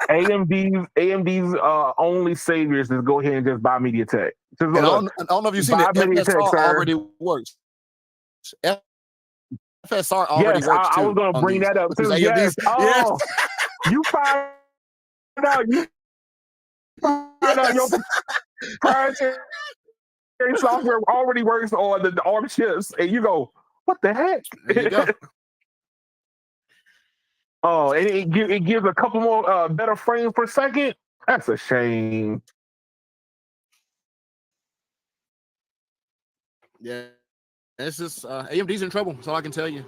AMD's only saviors is go ahead and just buy MediaTek. I don't know if you've seen it. FSR already works. FSR already works too. I was going to bring that up too. Yes. Oh, you find out your proprietary software already works on the ARM chips, and you go, what the heck? There you go. Oh, and it gives a couple more better frames per second. That's a shame. Yeah, it's just AMD's in trouble. That's all I can tell you.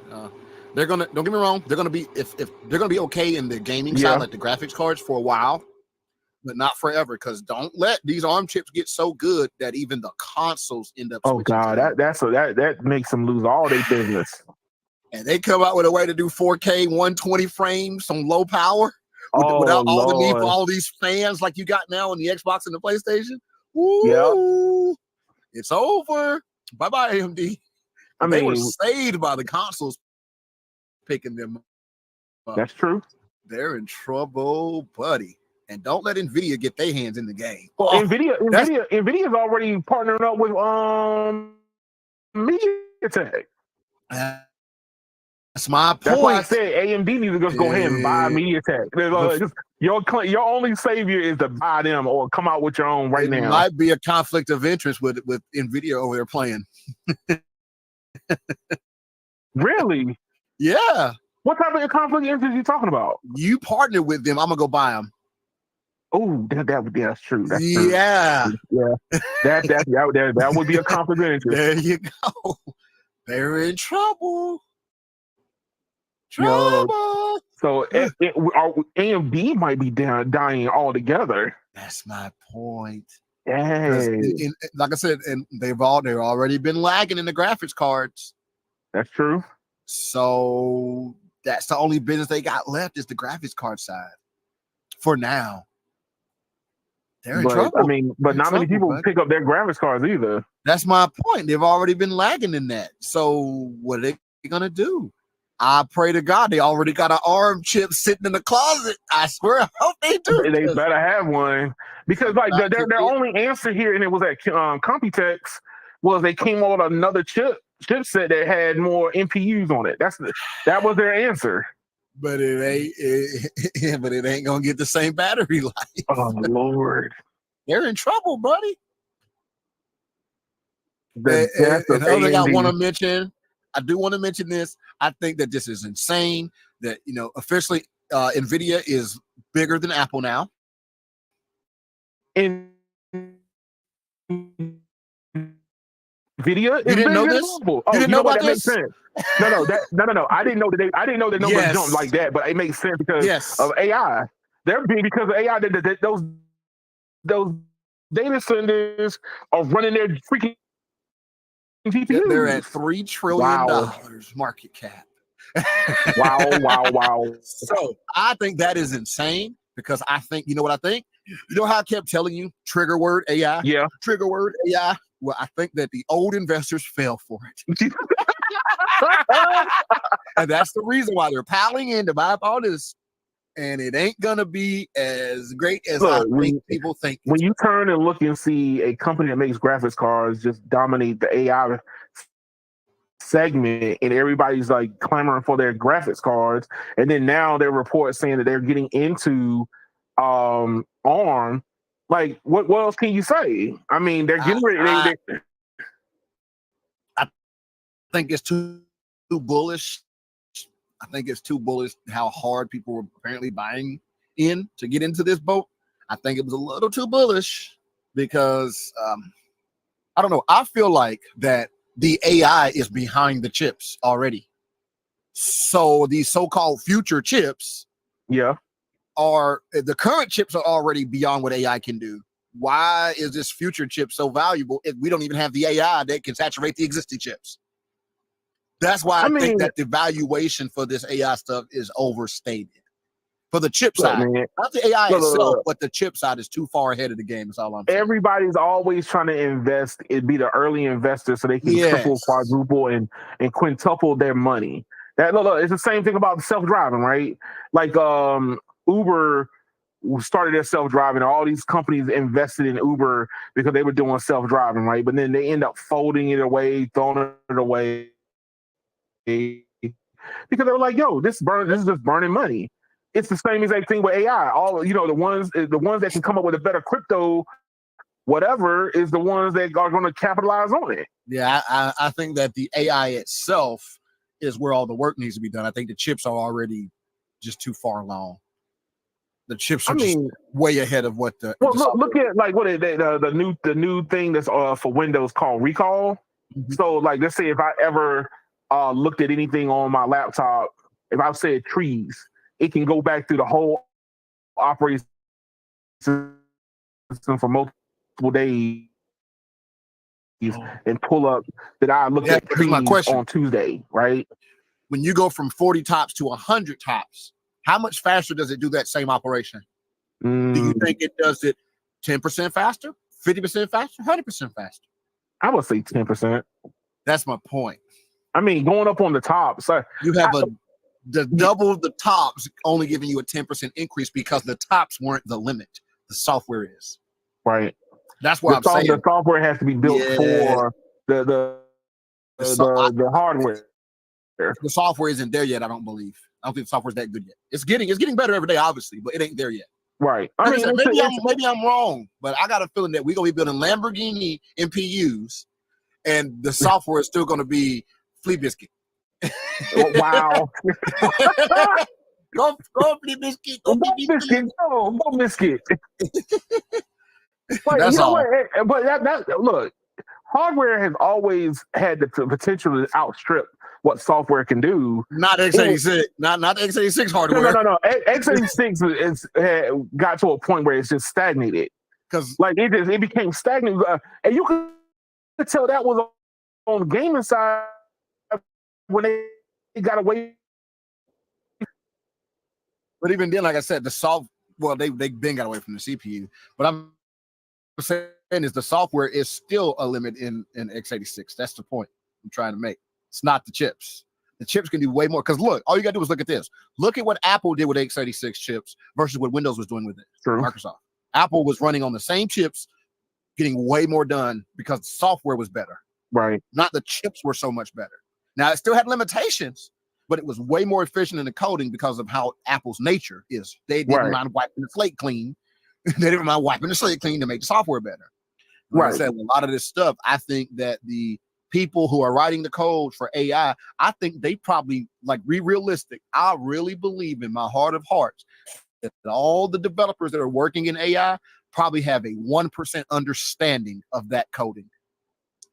They're gonna, don't get me wrong, they're gonna be if they're gonna be okay in the gaming side, like the graphics cards, for a while, but not forever. Because don't let these ARM chips get so good that even the consoles end up. Oh God, that makes them lose all their business. And they come out with a way to do 4K 120 frames on low power without all the need for all these fans like you got now on the Xbox and the PlayStation. Ooh, it's over. Bye bye, AMD. They were saved by the consoles picking them up. That's true. They're in trouble, buddy. And don't let NVIDIA get their hands in the game. Well, NVIDIA's already partnering up with MediaTek. That's my point. That's why I said AMD needs to just go ahead and buy MediaTek. Your only savior is to buy them or come out with your own right now. It might be a conflict of interest with NVIDIA over there playing. Really? Yeah. What type of conflict of interest are you talking about? You partner with them. I'm going to go buy them. Oh, that's true. That's true. Yeah. That would be a conflict of interest. There you go. They're in trouble. So AMD might be dying altogether. That's my point. Hey. Like I said, and they've already been lagging in the graphics cards. That's true. So that's the only business they got left, is the graphics card side. For now. They're in trouble. I mean, but not many people pick up their graphics cards either. That's my point. They've already been lagging in that. So what are they gonna do? I pray to God they already got an ARM chip sitting in the closet. I swear, I hope they do. They better have one because like their only answer here, and it was at Computex, was they came out with another chipset that had more NPUs on it. That was their answer. But it ain't gonna get the same battery life. Oh Lord, they're in trouble, buddy. The death of another thing I AMD. want to mention, I do want to mention this. I think that this is insane. That officially, NVIDIA is bigger than Apple now. Video you didn't know this? Oh, you didn't know about that this? Makes sense. No. I didn't know that numbers jumped like that, but it makes sense because of AI. They're big because of AI. Those data centers are running their freaking GPUs. They're at $3 trillion market cap. Wow. So I think that is insane because I think, you know what I think? You know how I kept telling you trigger word AI? Yeah. Trigger word AI. Well, I think that the old investors fell for it. And that's the reason why they're piling in to buy up all this. And it ain't going to be as great as I think people think. When you turn and look and see a company that makes graphics cards just dominate the AI segment and everybody's like clamoring for their graphics cards, and then now there are reports saying that they're getting into ARM. Like, what else can you say? I mean, they're getting ready. I think it's too bullish. I think it's too bullish how hard people were apparently buying in to get into this boat. I think it was a little too bullish because I don't know. I feel like that the AI is behind the chips already. So these so-called future chips, the current chips are already beyond what AI can do. Why is this future chip so valuable if we don't even have the AI that can saturate the existing chips? That's why I think that the valuation for this AI stuff is overstated. For the chip side, not the AI itself, but the chip side is too far ahead of the game. That's all I'm saying. Everybody's always trying to invest. It'd be the early investor so they can triple, quadruple, and quintuple their money. It's the same thing about self-driving, right? Like Uber started their self-driving. All these companies invested in Uber because they were doing self-driving, right? But then they end up folding it away, throwing it away, because they were like, "Yo, this is just burning money." It's the same exact thing with AI. All the ones that can come up with a better crypto, whatever, is the ones that are going to capitalize on it. Yeah, I think that the AI itself is where all the work needs to be done. I think the chips are already just too far along. The chips are just way ahead of what the. Well, look at like what the new thing that's for Windows called Recall. Mm-hmm. So like, let's say if I ever looked at anything on my laptop, if I said trees, it can go back through the whole operating system for multiple days and pull up that I looked at trees on Tuesday, right? When you go from 40 tops to 100 tops, how much faster does it do that same operation? Do you think it does it 10% faster, 50% faster, 100% faster? I would say 10%. That's my point. I mean, going up on the top, so you have the double the tops only giving you a 10% increase because the tops weren't the limit. The software is. Right. That's what I'm saying. The software has to be built for the hardware. The software isn't there yet, I don't believe. I don't think the software's that good yet. It's getting better every day, obviously, but it ain't there yet. Right. Maybe I'm wrong, but I got a feeling that we're gonna be building Lamborghini NPUs, and the software is still gonna be Flea Biscuit. Wow. Go Flea Biscuit. Go Biscuit. But that's all. But that look, hardware has always had the potential to outstrip what software can do. Not x86, not the x86 hardware. No. X86 got to a point where it's just stagnated. Because like it became stagnant, and you could tell that was on the gaming side when they got away. But even then, like I said, they've been got away from the CPU. But I'm saying is the software is still a limit in x86. That's the point I'm trying to make. It's not the chips. The chips can do way more. Because look, all you gotta do is look at this. Look at what Apple did with x86 chips versus what Windows was doing with it. True. Microsoft. Apple was running on the same chips, getting way more done because the software was better. Right. Not the chips were so much better. Now it still had limitations, but it was way more efficient in the coding because of how Apple's nature is. They didn't mind wiping the slate clean. They didn't mind wiping the slate clean to make the software better. Like I said, a lot of this stuff, I think that the people who are writing the code for AI, I think they probably, like, be realistic. I really believe in my heart of hearts that all the developers that are working in AI probably have a 1% understanding of that coding.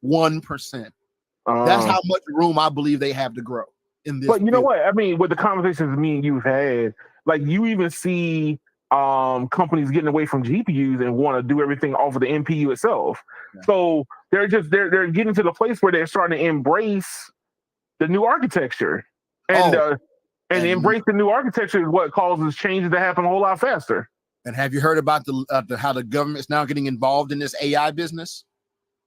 1%. That's how much room I believe they have to grow in this. But you know what? I mean, with the conversations me and you've had, like, you even see companies getting away from GPUs and want to do everything off of the NPU itself. Yeah. So they're getting to the place where they're starting to embrace the new architecture, and embrace the new architecture is what causes changes to happen a whole lot faster. And have you heard about how the government's now getting involved in this AI business?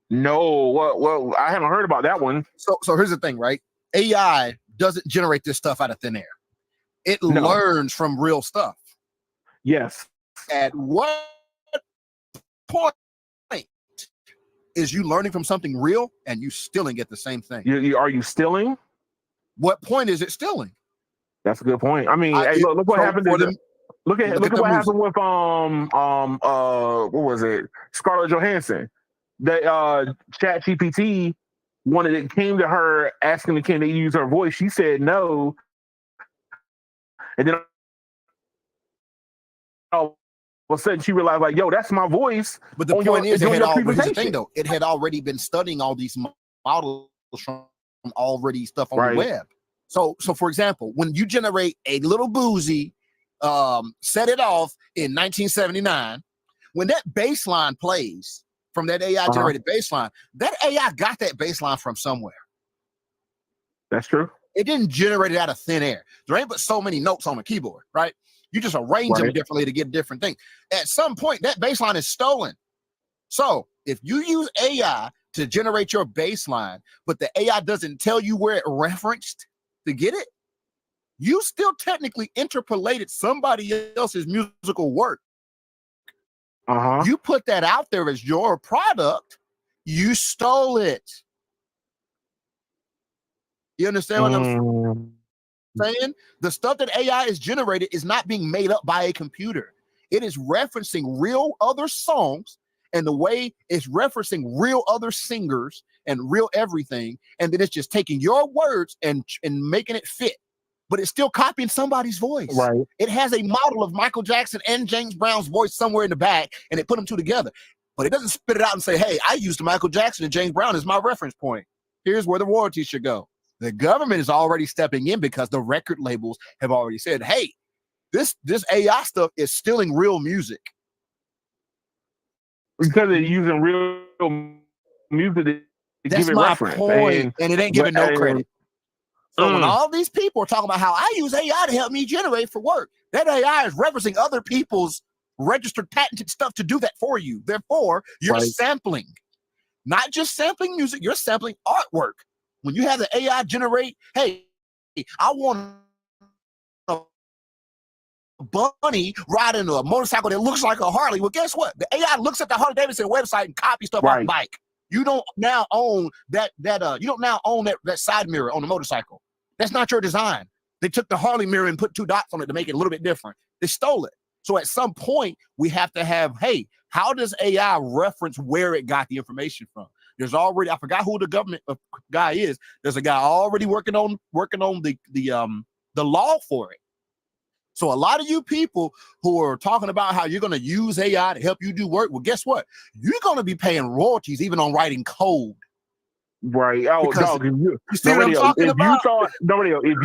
No, well, I haven't heard about that one. So here's the thing, right? AI doesn't generate this stuff out of thin air. It learns from real stuff. Yes. At what point is you learning from something real and you stealing at the same thing? Are you stealing? What point is it stealing? That's a good point. I mean, look what happened. Look at what happened with what was it? Scarlett Johansson. That ChatGPT came to her asking can they use her voice. She said no, and then all of a sudden she realized, like, yo, that's my voice. But the point is, here's the thing, though. It had already been studying all these models from already stuff on the web. So for example, when you generate a little boozy, set it off in 1979, when that baseline plays from that AI generated baseline, that AI got that baseline from somewhere. That's true. It didn't generate it out of thin air. There ain't but so many notes on the keyboard, right? You just arrange them differently to get different things. At some point, that baseline is stolen. So if you use AI to generate your baseline, but the AI doesn't tell you where it referenced to get it, you still technically interpolated somebody else's musical work. You put that out there as your product, you stole it. You understand what I'm saying? The stuff that AI is generated is not being made up by a computer. It is referencing real other songs, and the way it's referencing real other singers and real everything, and then it's just taking your words and making it fit. But it's still copying somebody's voice. Right. It has a model of Michael Jackson and James Brown's voice somewhere in the back, and it put them two together. But it doesn't spit it out and say, hey, I used Michael Jackson and James Brown as my reference point. Here's where the royalties should go. The government is already stepping in because the record labels have already said, hey, this AI stuff is stealing real music. Because they're using real music to give it reference. Point. And it ain't giving no credit. So when all these people are talking about how I use AI to help me generate for work, that AI is referencing other people's registered patented stuff to do that for you. Therefore, you're sampling. Not just sampling music, you're sampling artwork. When you have the AI generate, hey, I want a bunny riding a motorcycle that looks like a Harley. Well, guess what? The AI looks at the Harley Davidson website and copies stuff on the bike. You don't now own that side mirror on the motorcycle. That's not your design. They took the Harley mirror and put two dots on it to make it a little bit different. They stole it. So at some point, we have to have, hey, how does AI reference where it got the information from? There's already, I forgot who the government guy is. There's a guy already working on the law for it. So a lot of you people who are talking about how you're going to use AI to help you do work, well, guess what? You're going to be paying royalties even on writing code. Right. Oh, dog, you see what I'm talking about? If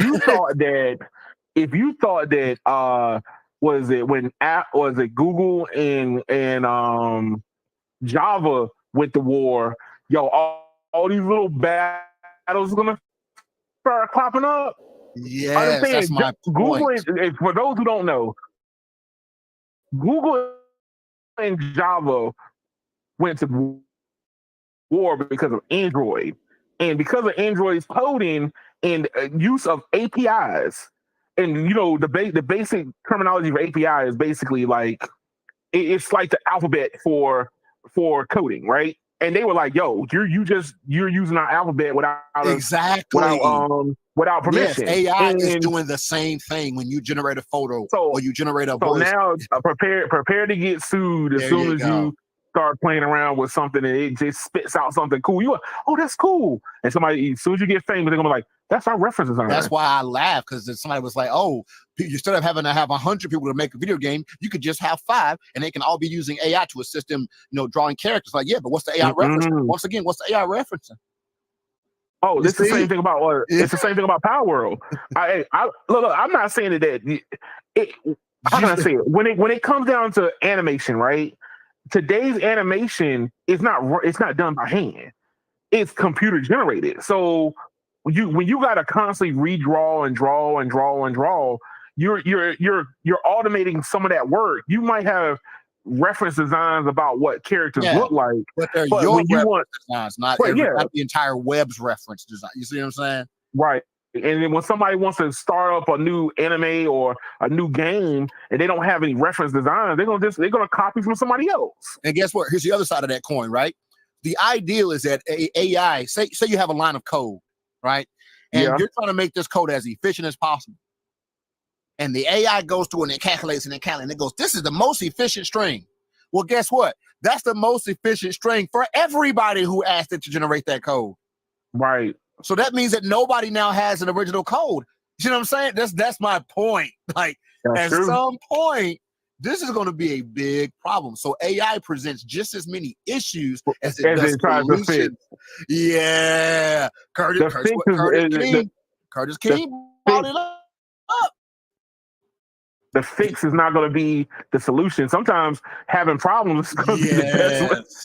you thought that was it Google and Java went to war, yo, all these little battles are gonna start popping up. Yes, that's my Google point. For those who don't know, Google and Java went to war because of Android. And because of Android's coding and use of APIs, and the basic terminology for API is basically like it's like the alphabet for coding, right? And they were like, "Yo, you're using our alphabet without without permission." Yes, AI is And doing the same thing when you generate a photo or you generate a so voice. now prepare to get sued as soon as you start playing around with something and it just spits out something cool. You oh, that's cool. And somebody, as soon as you get famous, they're gonna be like, that's our reference designer. That's why I laugh, because somebody was like, oh, instead of having to have 100 people to make a video game, you could just have 5 and they can all be using AI to assist them, drawing characters. Like, yeah, but what's the AI referencing? Once again, what's the AI referencing? Oh, it's the same thing about it's the same thing about Power World. Look, I'm not saying that how can I say it? When it comes down to animation, right? Today's animation is not done by hand. It's computer generated. So when you gotta constantly redraw and draw and draw and draw, you're automating some of that work. You might have reference designs about what characters look like, but they're your reference designs, not the entire web's reference design. You see what I'm saying? Right. And then when somebody wants to start up a new anime or a new game and they don't have any reference designs, they're gonna copy from somebody else. And guess what? Here's the other side of that coin, right? The ideal is that AI, say you have a line of code, right? And you're trying to make this code as efficient as possible. And the AI goes through and it calculates and it goes, this is the most efficient string. Well, guess what? That's the most efficient string for everybody who asked it to generate that code. Right. So that means that nobody now has an original code. You know what I'm saying? That's my point. Like, at some point, this is going to be a big problem. So AI presents just as many issues as it does solutions. Yeah. Curtis King brought it up. The fix is not going to be the solution. Sometimes having problems is going to be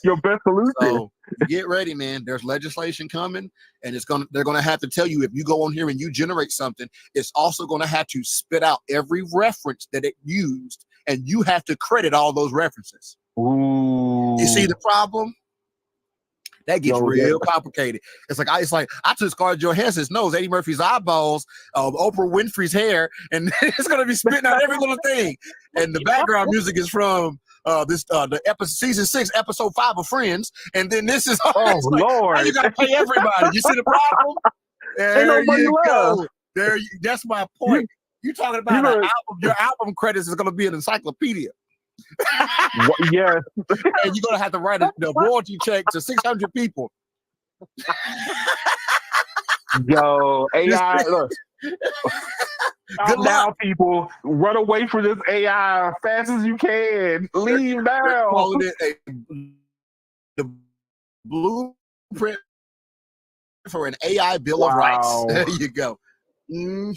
your best solution. So get ready, man. There's legislation coming, and they're going to have to tell you, if you go on here and you generate something, it's also going to have to spit out every reference that it used, and you have to credit all those references. Ooh. You see the problem? That gets real complicated. It's like I took Scarlett Johansson's nose, Eddie Murphy's eyeballs, Oprah Winfrey's hair, and it's gonna be spitting out every little thing. And the background music is from season 6, episode 5 of Friends. And then this is Lord, now you gotta pay everybody. You see the problem? There you go. That's my point. You're talking about an album. Your album credits is gonna be an encyclopedia. Yeah. And you're gonna have to write a royalty check to 600 people. Yo, AI, look. Good now, people. Run away from this AI as fast as you can. Leave now. Calling it the blueprint for an AI Bill of Rights. There you go.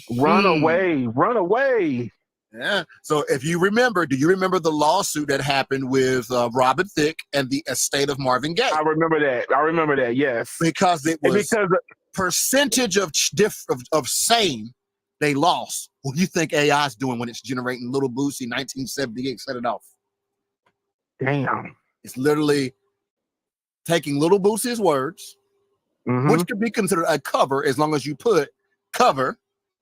Run away. Yeah. So if you remember, do you remember the lawsuit that happened with Robin Thicke and the estate of Marvin Gaye? I remember that. Yes. Because it was percentage of same they lost. What do you think AI is doing when it's generating Little Boosie 1978 set it off? Damn. It's literally taking Little Boosie's words, which could be considered a cover as long as you put cover.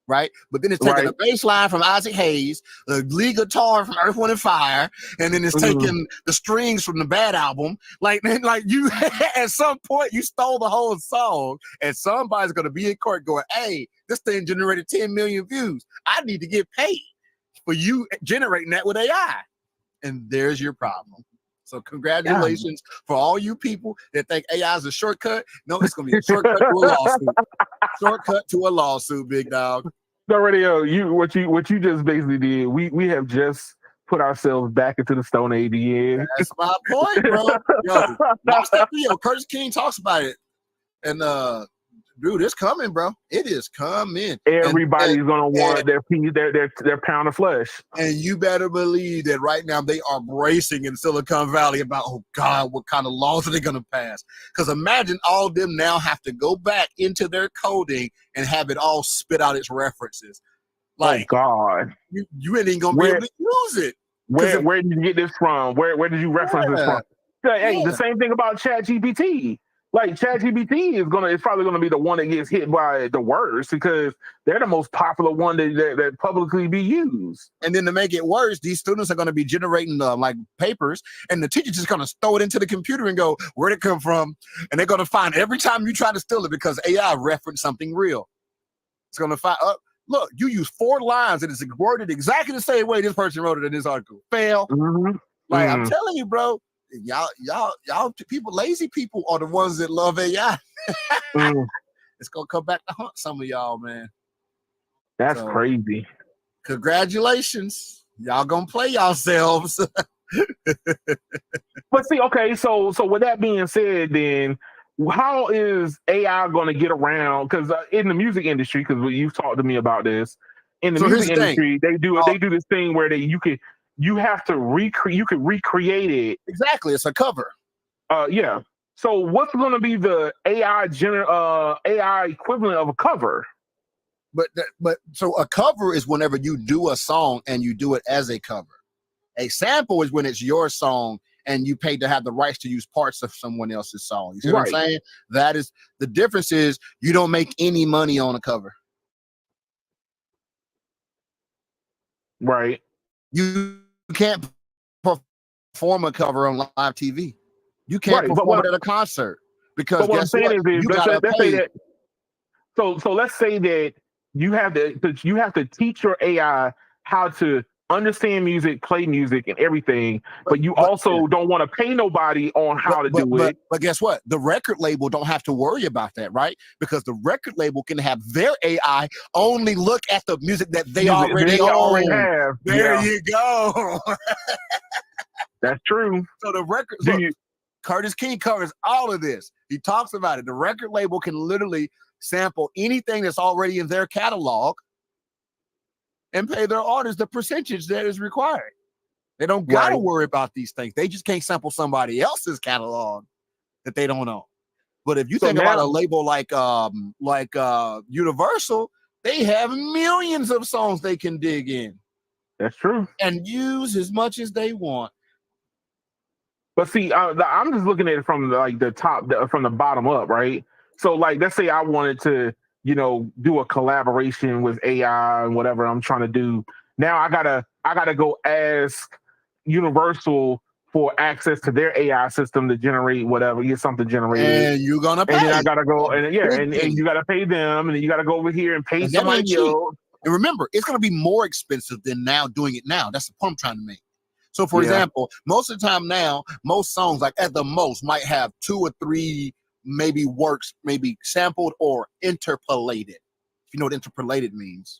Right, but then it's taking a bass line from Isaac Hayes, the lead guitar from Earth, Wind & Fire, and then it's taking the strings from the Bad album. Like you, at some point, you stole the whole song, and somebody's gonna be in court going, "Hey, this thing generated 10 million views. I need to get paid for you generating that with AI." And there's your problem. So congratulations for all you people that think AI is a shortcut. No, it's going to be a shortcut to a lawsuit. Shortcut to a lawsuit, big dog. No, radio. What you just basically did. We have just put ourselves back into the Stone Age again. That's my point, bro. Yo, watch that video. Curtis King talks about it, and dude, it's coming, bro. It is coming. Everybody's gonna want their pound of flesh. And you better believe that right now they are bracing in Silicon Valley about, oh God, what kind of laws are they gonna pass? Because imagine all of them now have to go back into their coding and have it all spit out its references. Like, oh God, you ain't gonna be able to use it. Where did you get this from? Where did you reference this from? Hey, the same thing about ChatGPT. like ChatGPT is probably gonna be the one that gets hit by the worst because they're the most popular one that publicly be used. And then to make it worse, these students are going to be generating like papers, and the teacher's just going to throw it into the computer and go, "Where'd it come from?" And they're going to find every time you try to steal it because AI referenced something real. It's going to find. Look, you use 4 lines and it's worded exactly the same way this person wrote it in this article. Fail. Like I'm telling you, bro. Y'all people, lazy people are the ones that love AI. It's gonna come back to haunt some of y'all, man. That's crazy. Congratulations. Y'all gonna play yourselves. But see, okay, so with that being said, then how is AI going to get around? Because in the music industry, because you've talked to me about this, in the music industry, they do this thing where you can recreate it. Exactly, it's a cover. Yeah. So what's going to be the AI equivalent of a cover? But so a cover is whenever you do a song and you do it as a cover. A sample is when it's your song and you pay to have the rights to use parts of someone else's song. You see what I'm saying? That is the difference. Is you don't make any money on a cover. Right. You can't perform a cover on live TV. You can't perform it at a concert because what I'm saying is you gotta pay. That. So let's say that you have to teach your AI how to understand music, play music, and everything, but you also don't want to pay nobody on how to do it. But guess what? The record label don't have to worry about that, right? Because the record label can have their AI only look at the music that they already have. There you go. That's true. So the record, Curtis King covers all of this. He talks about it. The record label can literally sample anything that's already in their catalog and pay their artists the percentage that is required. They don't got to worry about these things. They just can't sample somebody else's catalog that they don't own. But if you think about a label like Universal, they have millions of songs they can dig in. That's true. And use as much as they want. But see, I'm just looking at it from the top, from the bottom up, right? So like, let's say I wanted to, do a collaboration with AI and whatever I'm trying to do. Now I gotta go ask Universal for access to their AI system to generate whatever, get something generated. And you're gonna pay. And then I gotta go and you gotta pay them, and then you gotta go over here and pay somebody else. And remember, it's gonna be more expensive than now doing it now. That's the point I'm trying to make. So for example, most of the time now, most songs like at the most might have 2 or 3 maybe works, maybe sampled or interpolated. If you know what interpolated means.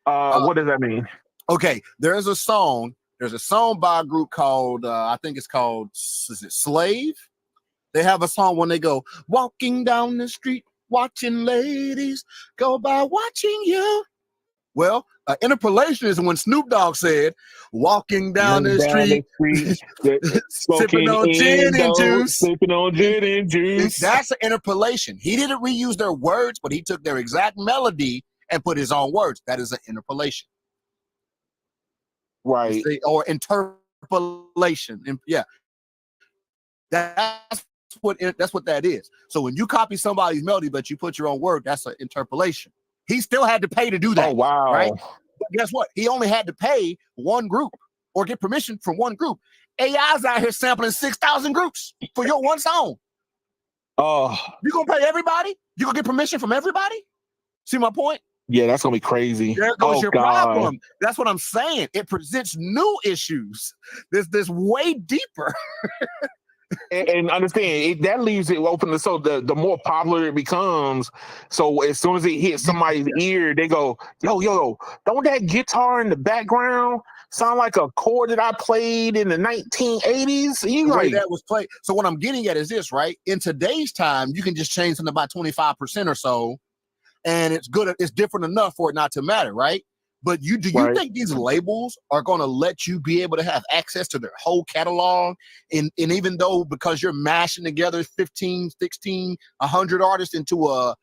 What does that mean? Okay, there's a song by a group called I think it's called Slave. They have a song when they go walking down the street watching ladies go by watching you. Well, interpolation is when Snoop Dogg said, walking down the street sipping on gin and juice. Sipping on gin and juice. That's an interpolation. He didn't reuse their words, but he took their exact melody and put his own words. That is an interpolation. Right. Or interpolation. Yeah. That's what that is. So when you copy somebody's melody, but you put your own word, that's an interpolation. He still had to pay to do that. Oh, wow. Right? But guess what? He only had to pay one group or get permission from one group. AI's out here sampling 6,000 groups for your one song. Oh. You gonna pay everybody? You gonna get permission from everybody? See my point? Yeah, that's gonna be crazy. There goes your problem. That's what I'm saying. It presents new issues. This way deeper. And understand that leaves it open. So the more popular it becomes, so as soon as it hits somebody's ear, they go, yo, don't that guitar in the background sound like a chord that I played in the 1980s? That was played. So what I'm getting at is this, right? In today's time, you can just change something by 25% or so, and it's good. It's different enough for it not to matter, right? But do you think these labels are going to let you be able to have access to their whole catalog? And even though, because you're mashing together 15, 16, 100 artists into a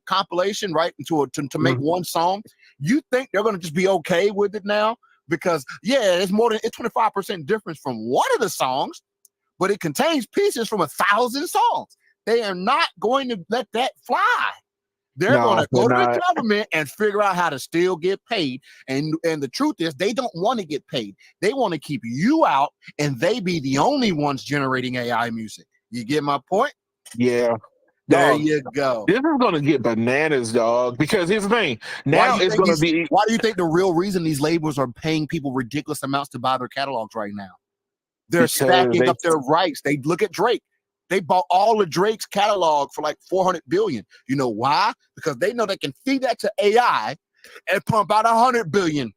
compilation, right? To make one song, you think they're going to just be okay with it now? Because it's 25% difference from one of the songs, but it contains pieces from 1,000 songs. They are not going to let that fly. They're No, going to go to they're the not. government and figure out how to still get paid. And the truth is, they don't want to get paid. They want to keep you out, and they be the only ones generating AI music. You get my point? Yeah. There Dog, you go. this is gonna get bananas, dog. Because here's the thing. Now it's gonna be. Why do you think the real reason these labels are paying people ridiculous amounts to buy their catalogs right now? They're stacking up their rights. They look at Drake. They bought all of Drake's catalog for like $400 billion. You know why? Because they know they can feed that to AI and pump out $100 billion.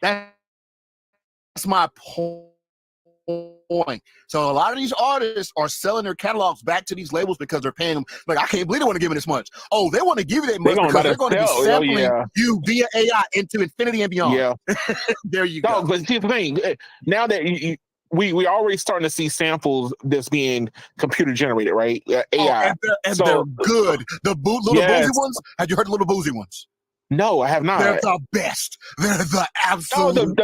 That's my point. So a lot of these artists are selling their catalogs back to these labels because they're paying them. Like, I can't believe they want to give me this much. Oh, they want to give you that much because they're going to be sampling you via AI into infinity and beyond. Yeah. There you go. But here's the thing. Now that we already starting to see samples that's being computer generated, right? AI. They're good. The little boozy ones. Have you heard the little boozy ones? No, I have not. They're the best. They're the absolute. The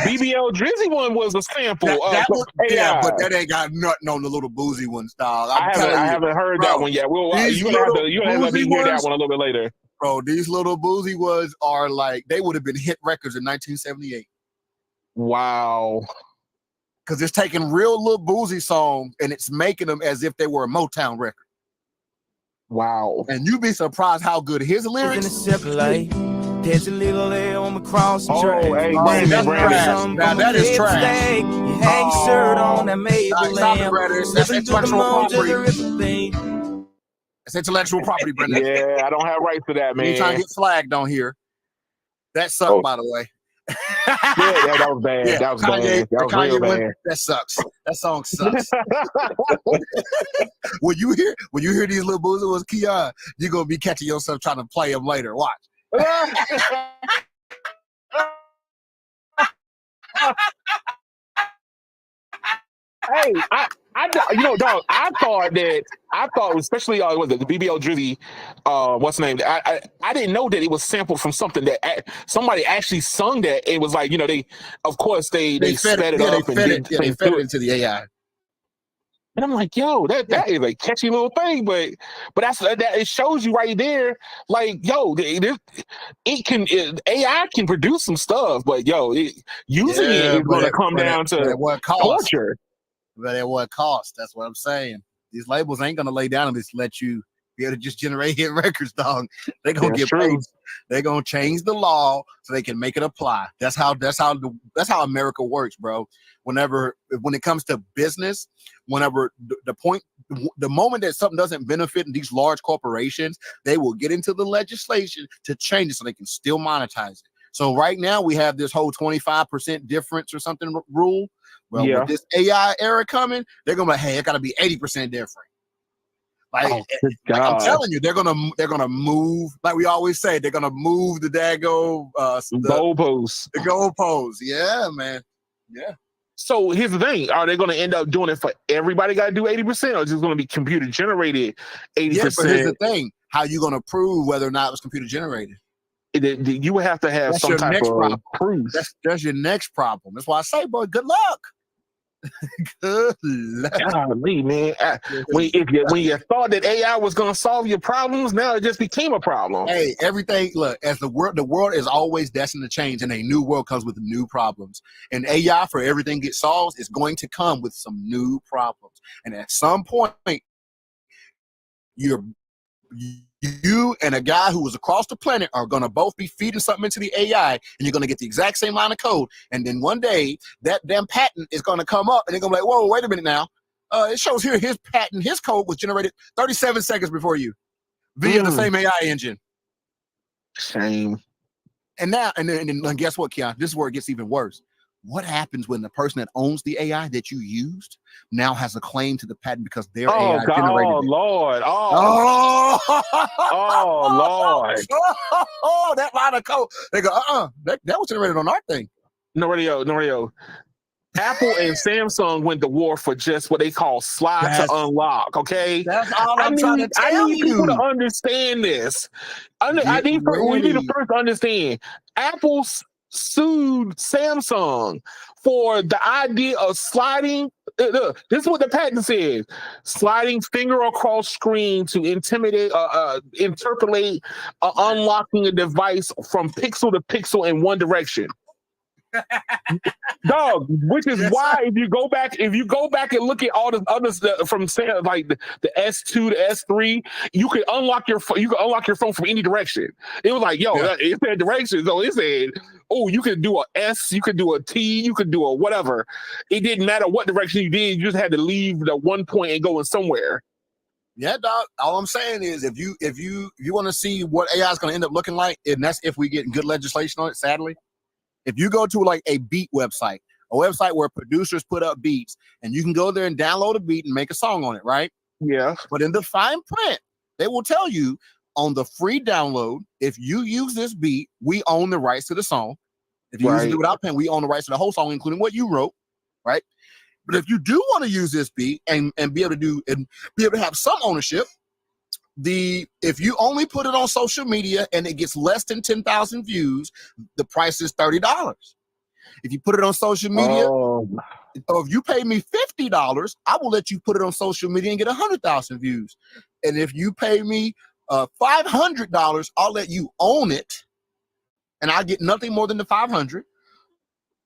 BBL Drizzy one was a sample. Yeah, but that ain't got nothing on the little boozy ones, dog. I haven't heard that one yet. You have to let me hear that one a little bit later. Bro, these little boozy ones are like, they would have been hit records in 1978. Wow. Because it's taking real little boozy songs and it's making them as if they were a Motown record. Wow. And you'd be surprised how good his lyrics. There's a little air on the cross. Hey, Brandon. Now that is trash. You hang shirt on that Maybelline. That's intellectual property. That's intellectual property, Brendan. Yeah, I don't have rights to that, man. You trying to get flagged on here. That sucked, by the way. Yeah, that was bad. Yeah, that was bad. That was real bad. That sucks. That song sucks. when you hear these little boozers was Keon, you're gonna be catching yourself trying to play them later. Watch. Hey, dog. I thought, especially was it the BBL Drizzy, what's the name? I didn't know that it was sampled from something that somebody actually sung that. It was like, they sped it up and they fed it into the AI. And I'm like, yo, that is a catchy little thing, but it shows you right there, like, yo, AI can produce some stuff, but using it is going to come down to culture. But at what cost? That's what I'm saying. These labels ain't gonna lay down and just let you be able to just generate hit records, dog. They're gonna get paid. They're gonna change the law so they can make it apply. That's how America works, bro. When it comes to business, whenever the moment that something doesn't benefit these large corporations, they will get into the legislation to change it so they can still monetize it. So right now we have this whole 25% difference or something rule. Well, with this AI era coming, they're gonna be, hey, it gotta be 80% different. Like I'm telling you, they're gonna move, like we always say, they're gonna move the dago goalposts. The goalposts. Yeah, man. Yeah. So here's the thing: are they going to end up doing it for everybody? Got to do 80%, or is it going to be computer generated 80%? Yeah, but here's the thing: how you going to prove whether or not it was computer generated? You would have to have some type of proof. That's your next problem. That's why I say, boy, good luck. Good luck. Golly, man. When you thought that AI was going to solve your problems, now it just became a problem. Hey, everything. Look, as the world is always destined to change, and a new world comes with new problems. And AI, for everything gets solved, is going to come with some new problems. And at some point, you and a guy who was across the planet are going to both be feeding something into the AI, and you're going to get the exact same line of code. And then one day, that damn patent is going to come up, and they're going to be like, whoa, wait a minute now. It shows here his patent, his code was generated 37 seconds before you via the same AI engine. Shame. And then guess what, Keon? This is where it gets even worse. What happens when the person that owns the AI that you used now has a claim to the patent because their AI generated it? Lord. Oh, Lord. Oh, that line of code. They go, that was generated on our thing. No radio. Apple and Samsung went to war for just what they call slide to unlock, okay? That's all I'm trying to tell you. I need people to understand this. We need to first understand. Apple's sued Samsung for the idea of sliding. This is what the patent says: sliding finger across screen to intimidate, interpolate, unlocking a device from pixel to pixel in one direction. Dog, which is why if you go back and look at all the other stuff from like the S2 to S3, you can unlock your phone from any direction. It was like, yo, it said direction, so it said, oh, you could do a S, you could do a T, you could do a whatever. It didn't matter what direction you did, you just had to leave the one point and go in somewhere. Yeah, dog. All I'm saying is, if you want to see what AI is going to end up looking like, and that's if we get good legislation on it, sadly. If you go to like a beat website, a website where producers put up beats, and you can go there and download a beat and make a song on it, right? Yeah. But in the fine print, they will tell you on the free download, if you use this beat, we own the rights to the song. If you use it without paying, we own the rights to the whole song, including what you wrote, right? But if you do want to use this beat and be able to have some ownership, if you only put it on social media and it gets less than 10,000 views, the price is $30. If you put it on social media, or if you pay me $50, I will let you put it on social media and get 100,000 views. And if you pay me $500, I'll let you own it, and I get nothing more than the 500,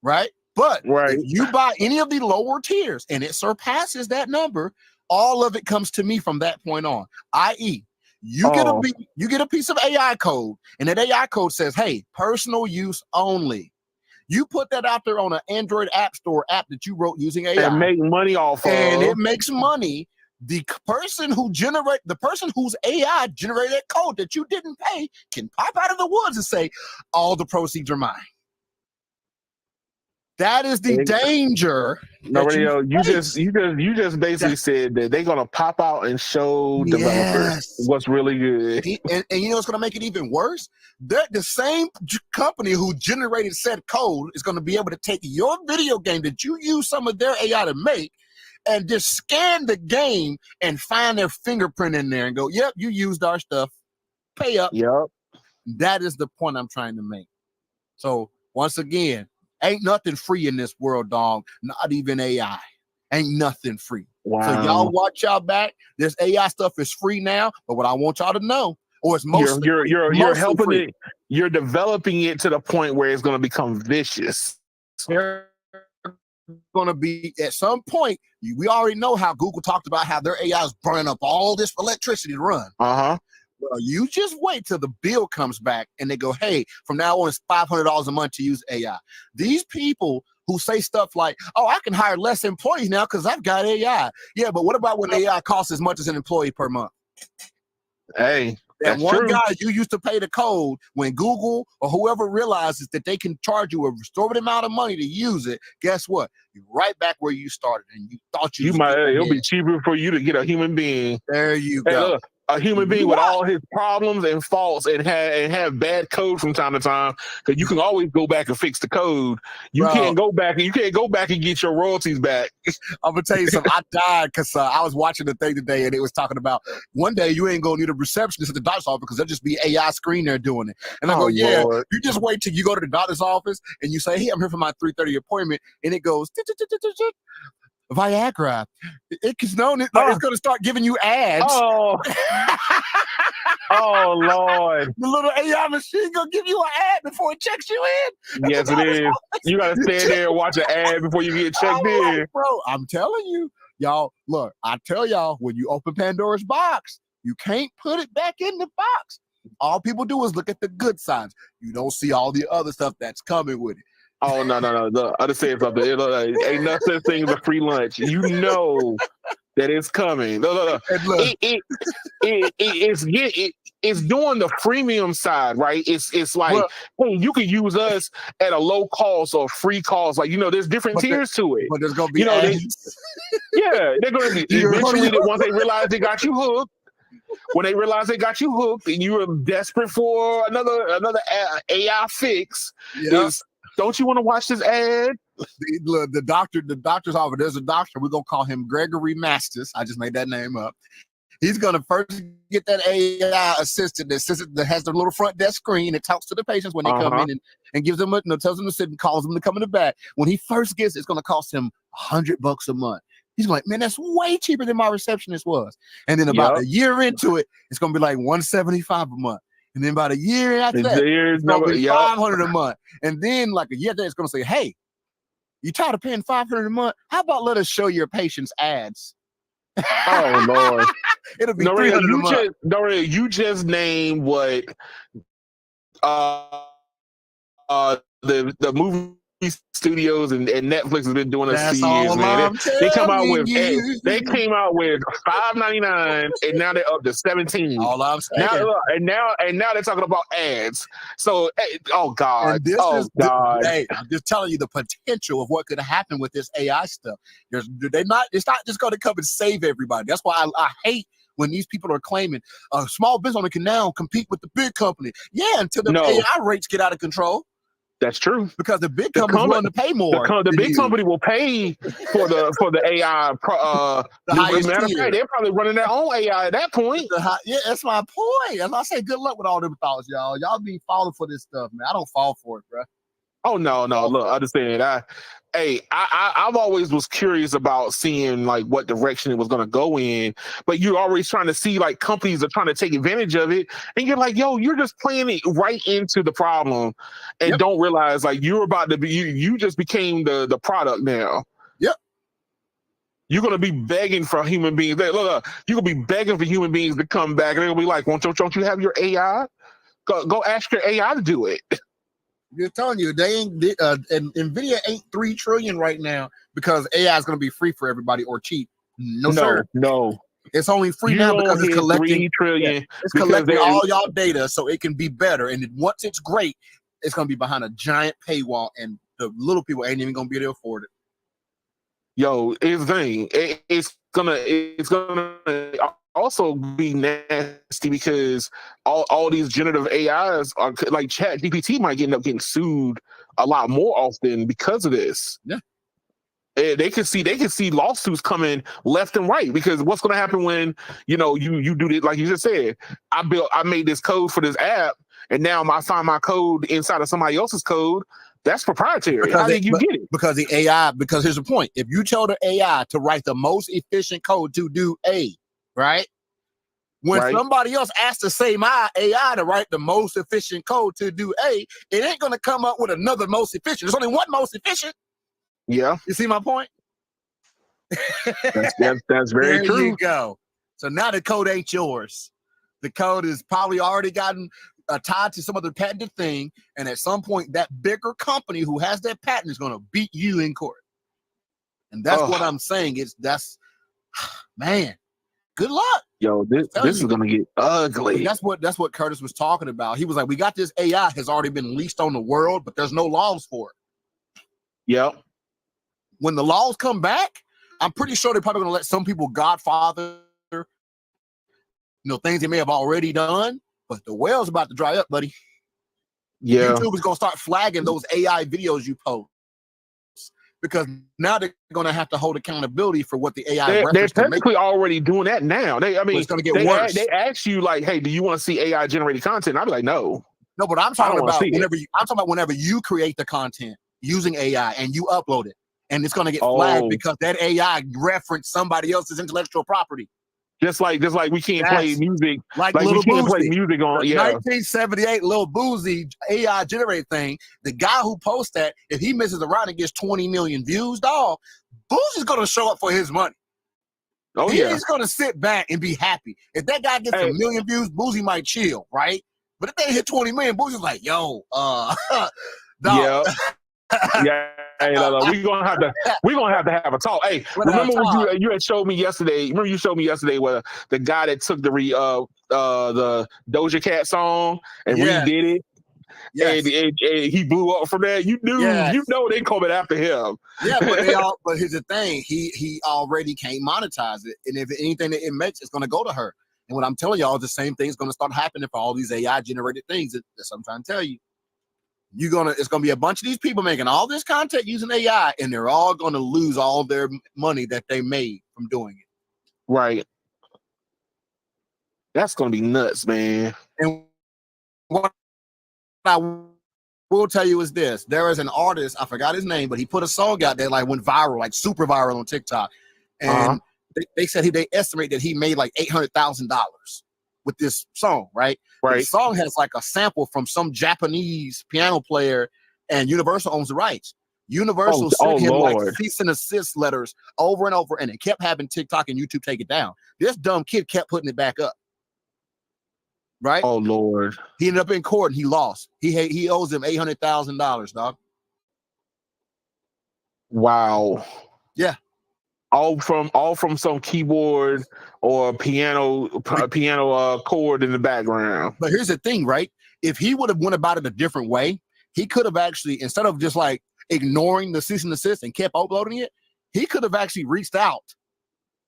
right? But if you buy any of the lower tiers and it surpasses that number, all of it comes to me from that point on. I.e., you get a piece of AI code, and that AI code says, hey, personal use only. You put that out there on an Android app store app that you wrote using AI. And make money off of. And it makes money. The person whose AI generated that code that you didn't pay can pop out of the woods and say, all the proceeds are mine. That is the danger. Nobody else. You just basically said that they're gonna pop out and show developers what's really good. And you know what's gonna make it even worse? The same company who generated said code is gonna be able to take your video game that you use some of their AI to make and just scan the game and find their fingerprint in there and go, yep, you used our stuff. Pay up. Yep. That is the point I'm trying to make. So once again, ain't nothing free in this world, dog. Not even AI. Ain't nothing free. Wow. So y'all watch y'all back. This AI stuff is free now, but what I want y'all to know, or it's mostly you're helping free. it. You're developing it to the point where it's going to become vicious. They're going to be at some point. We already know how Google talked about how their AI is burning up all this electricity to run. Well, you just wait till the bill comes back and they go, hey, from now on, it's $500 a month to use AI. These people who say stuff like, oh, I can hire less employees now because I've got AI. Yeah, but what about when AI costs as much as an employee per month? Hey, that one guy you used to pay the code, when Google or whoever realizes that they can charge you a exorbitant amount of money to use it, guess what? You're right back where you started and you thought you might. It'll be cheaper for you to get a human being. There you go. Look, a human being with all his problems and faults and have bad code from time to time, because you can always go back and fix the code. You can't go back and get your royalties back. I'm gonna tell you something. I died because I was watching the thing today and it was talking about one day you ain't gonna need a receptionist at the doctor's office because there'll just be AI screen there doing it. And I go, yeah, Lord. You just wait till you go to the doctor's office and you say, hey, I'm here for my 3:30 appointment, and it goes Viagra. It's known it's going to start giving you ads. Oh, oh Lord! The little AI machine gonna give you an ad before it checks you in. Yes, it is. You gotta stand there and watch an ad before you get checked in, bro. I'm telling you, y'all. Look, I tell y'all, when you open Pandora's box, you can't put it back in the box. All people do is look at the good signs. You don't see all the other stuff that's coming with it. Oh no! Look, I just said something. Ain't no such thing as a free lunch. You know that it's coming. Look. It's doing the freemium side, right? It's like, hey, you can use us at a low cost or free cost. Like, there's different tiers to it. But there's gonna be they're gonna be eventually once they realize they got you hooked. When they realize they got you hooked and you were desperate for another AI fix, don't you want to watch this ad? The doctor's office. There's a doctor. We're gonna call him Gregory Masters. I just made that name up. He's gonna first get that AI assistant that has the little front desk screen that talks to the patients when they come in and gives them tells them to sit and calls them to come in the back. When he first gets it's gonna cost him $100 a month. He's like, man, that's way cheaper than my receptionist was. And then about a year into it, it's gonna be like $175 a month. And then about a year after that, it's gonna be $500 a month. And then like a year after that, it's gonna say, hey, you tired of paying $500 a month? How about let us show your patients ads? Oh Lord. It'll be $300 a month. You just named what the movie studios and Netflix has been doing us for years, man. They came out with $5.99 and now they're up to $17. All I'm saying. Now they're talking about ads. So oh God. Hey, I'm just telling you the potential of what could happen with this AI stuff. It's not just gonna come and save everybody. That's why I hate when these people are claiming a small business owner can now compete with the big company. Yeah, until the AI rates get out of control. That's true. Because the big company's willing to pay more. The big company will pay for the AI. The highest matter of fact, they're probably running their own AI at that point. Yeah, that's my point. As I say, good luck with all them thoughts, y'all. Y'all be falling for this stuff, man. I don't fall for it, bro. Oh no. Look, understand. I've always was curious about seeing like what direction it was going to go in, but you're always trying to see like companies are trying to take advantage of it, and you're like, yo, you're just playing it right into the problem, and don't realize like you're about to be you just became the product now. Yep. You're gonna be begging for human beings. Look, you're gonna be begging for human beings to come back, and they're gonna be like, don't you have your AI? Go ask your AI to do it. Just telling you, they ain't and Nvidia ain't $3 trillion right now because AI is going to be free for everybody or cheap. No, sir. No. It's only free now because it's collecting $3 trillion. It's collecting all y'all data so it can be better. And once it's great, it's going to be behind a giant paywall, and the little people ain't even going to be able to afford it. Yo, it's the thing. It's gonna also be nasty because all these generative AIs are like ChatGPT might end up getting sued a lot more often because of this. Yeah. They can see lawsuits coming left and right because what's going to happen when you do it like you just said. I made this code for this app, and now I find my code inside of somebody else's code. That's proprietary. How did you get it? Because the AI. Because here's the point: if you tell the AI to write the most efficient code to do A, right? When somebody else asks the same AI to write the most efficient code to do A, it ain't going to come up with another most efficient. There's only one most efficient. Yeah. You see my point? That's very true. There you go. So now the code ain't yours. The code is probably already gotten tied to some other patented thing, and at some point, that bigger company who has that patent is going to beat you in court. And that's what I'm saying. Man, good luck. Yo, this is going to get ugly. That's what Curtis was talking about. He was like, we got this AI has already been released on the world, but there's no laws for it. Yep. When the laws come back, I'm pretty sure they're probably going to let some people godfather, things they may have already done, but the well's about to dry up, buddy. Yeah. YouTube is going to start flagging those AI videos you post because now they're going to have to hold accountability for what the AI. They're technically already doing that now. It's going to get worse. They ask you like, "Hey, do you want to see AI generated content?" I'd be like, "No." No, but I'm talking about whenever you create the content using AI and you upload it, and it's going to get flagged because that AI referenced somebody else's intellectual property. Just like we can't play music. Like Lil we can't Boozy. play music on 1978 Lil Boozy AI generated thing. The guy who posts that, if he misses around and gets 20 million views, dog, Boozy's gonna show up for his money. He's gonna sit back and be happy. If that guy gets a million views, Boozy might chill, right? But if they hit 20 million, Boozy's like, yo, dog. Yeah. Yeah. Hey, we're gonna have to have a talk. Hey, remember what you had showed me yesterday? Remember you showed me yesterday where the guy that took the Doja Cat song and redid it, and he blew up from that. You knew, they coming after him. Yeah, but here's the thing: he already can't monetize it, and if anything that it makes, it's gonna go to her. And what I'm telling y'all is the same thing is gonna start happening for all these AI generated things. That's what I'm trying to tell you. It's gonna be a bunch of these people making all this content using AI, and they're all gonna lose all their money that they made from doing it. Right. That's gonna be nuts, man. And what I will tell you is this: there is an artist, I forgot his name, but he put a song out there like went viral, like super viral on TikTok, and they said they estimate that he made like $800,000 with this song, right? Right. The song has like a sample from some Japanese piano player, and Universal owns the rights. Universal sent him like cease and desist letters over and over, and it kept having TikTok and YouTube take it down. This dumb kid kept putting it back up. Right? Oh Lord! He ended up in court and he lost. He owes him $800,000, dog. Wow. Yeah. All from some keyboard or piano chord in the background. But here's the thing, right? If he would have went about it a different way, he could have actually, instead of just like ignoring the cease and desist and kept uploading it, he could have actually reached out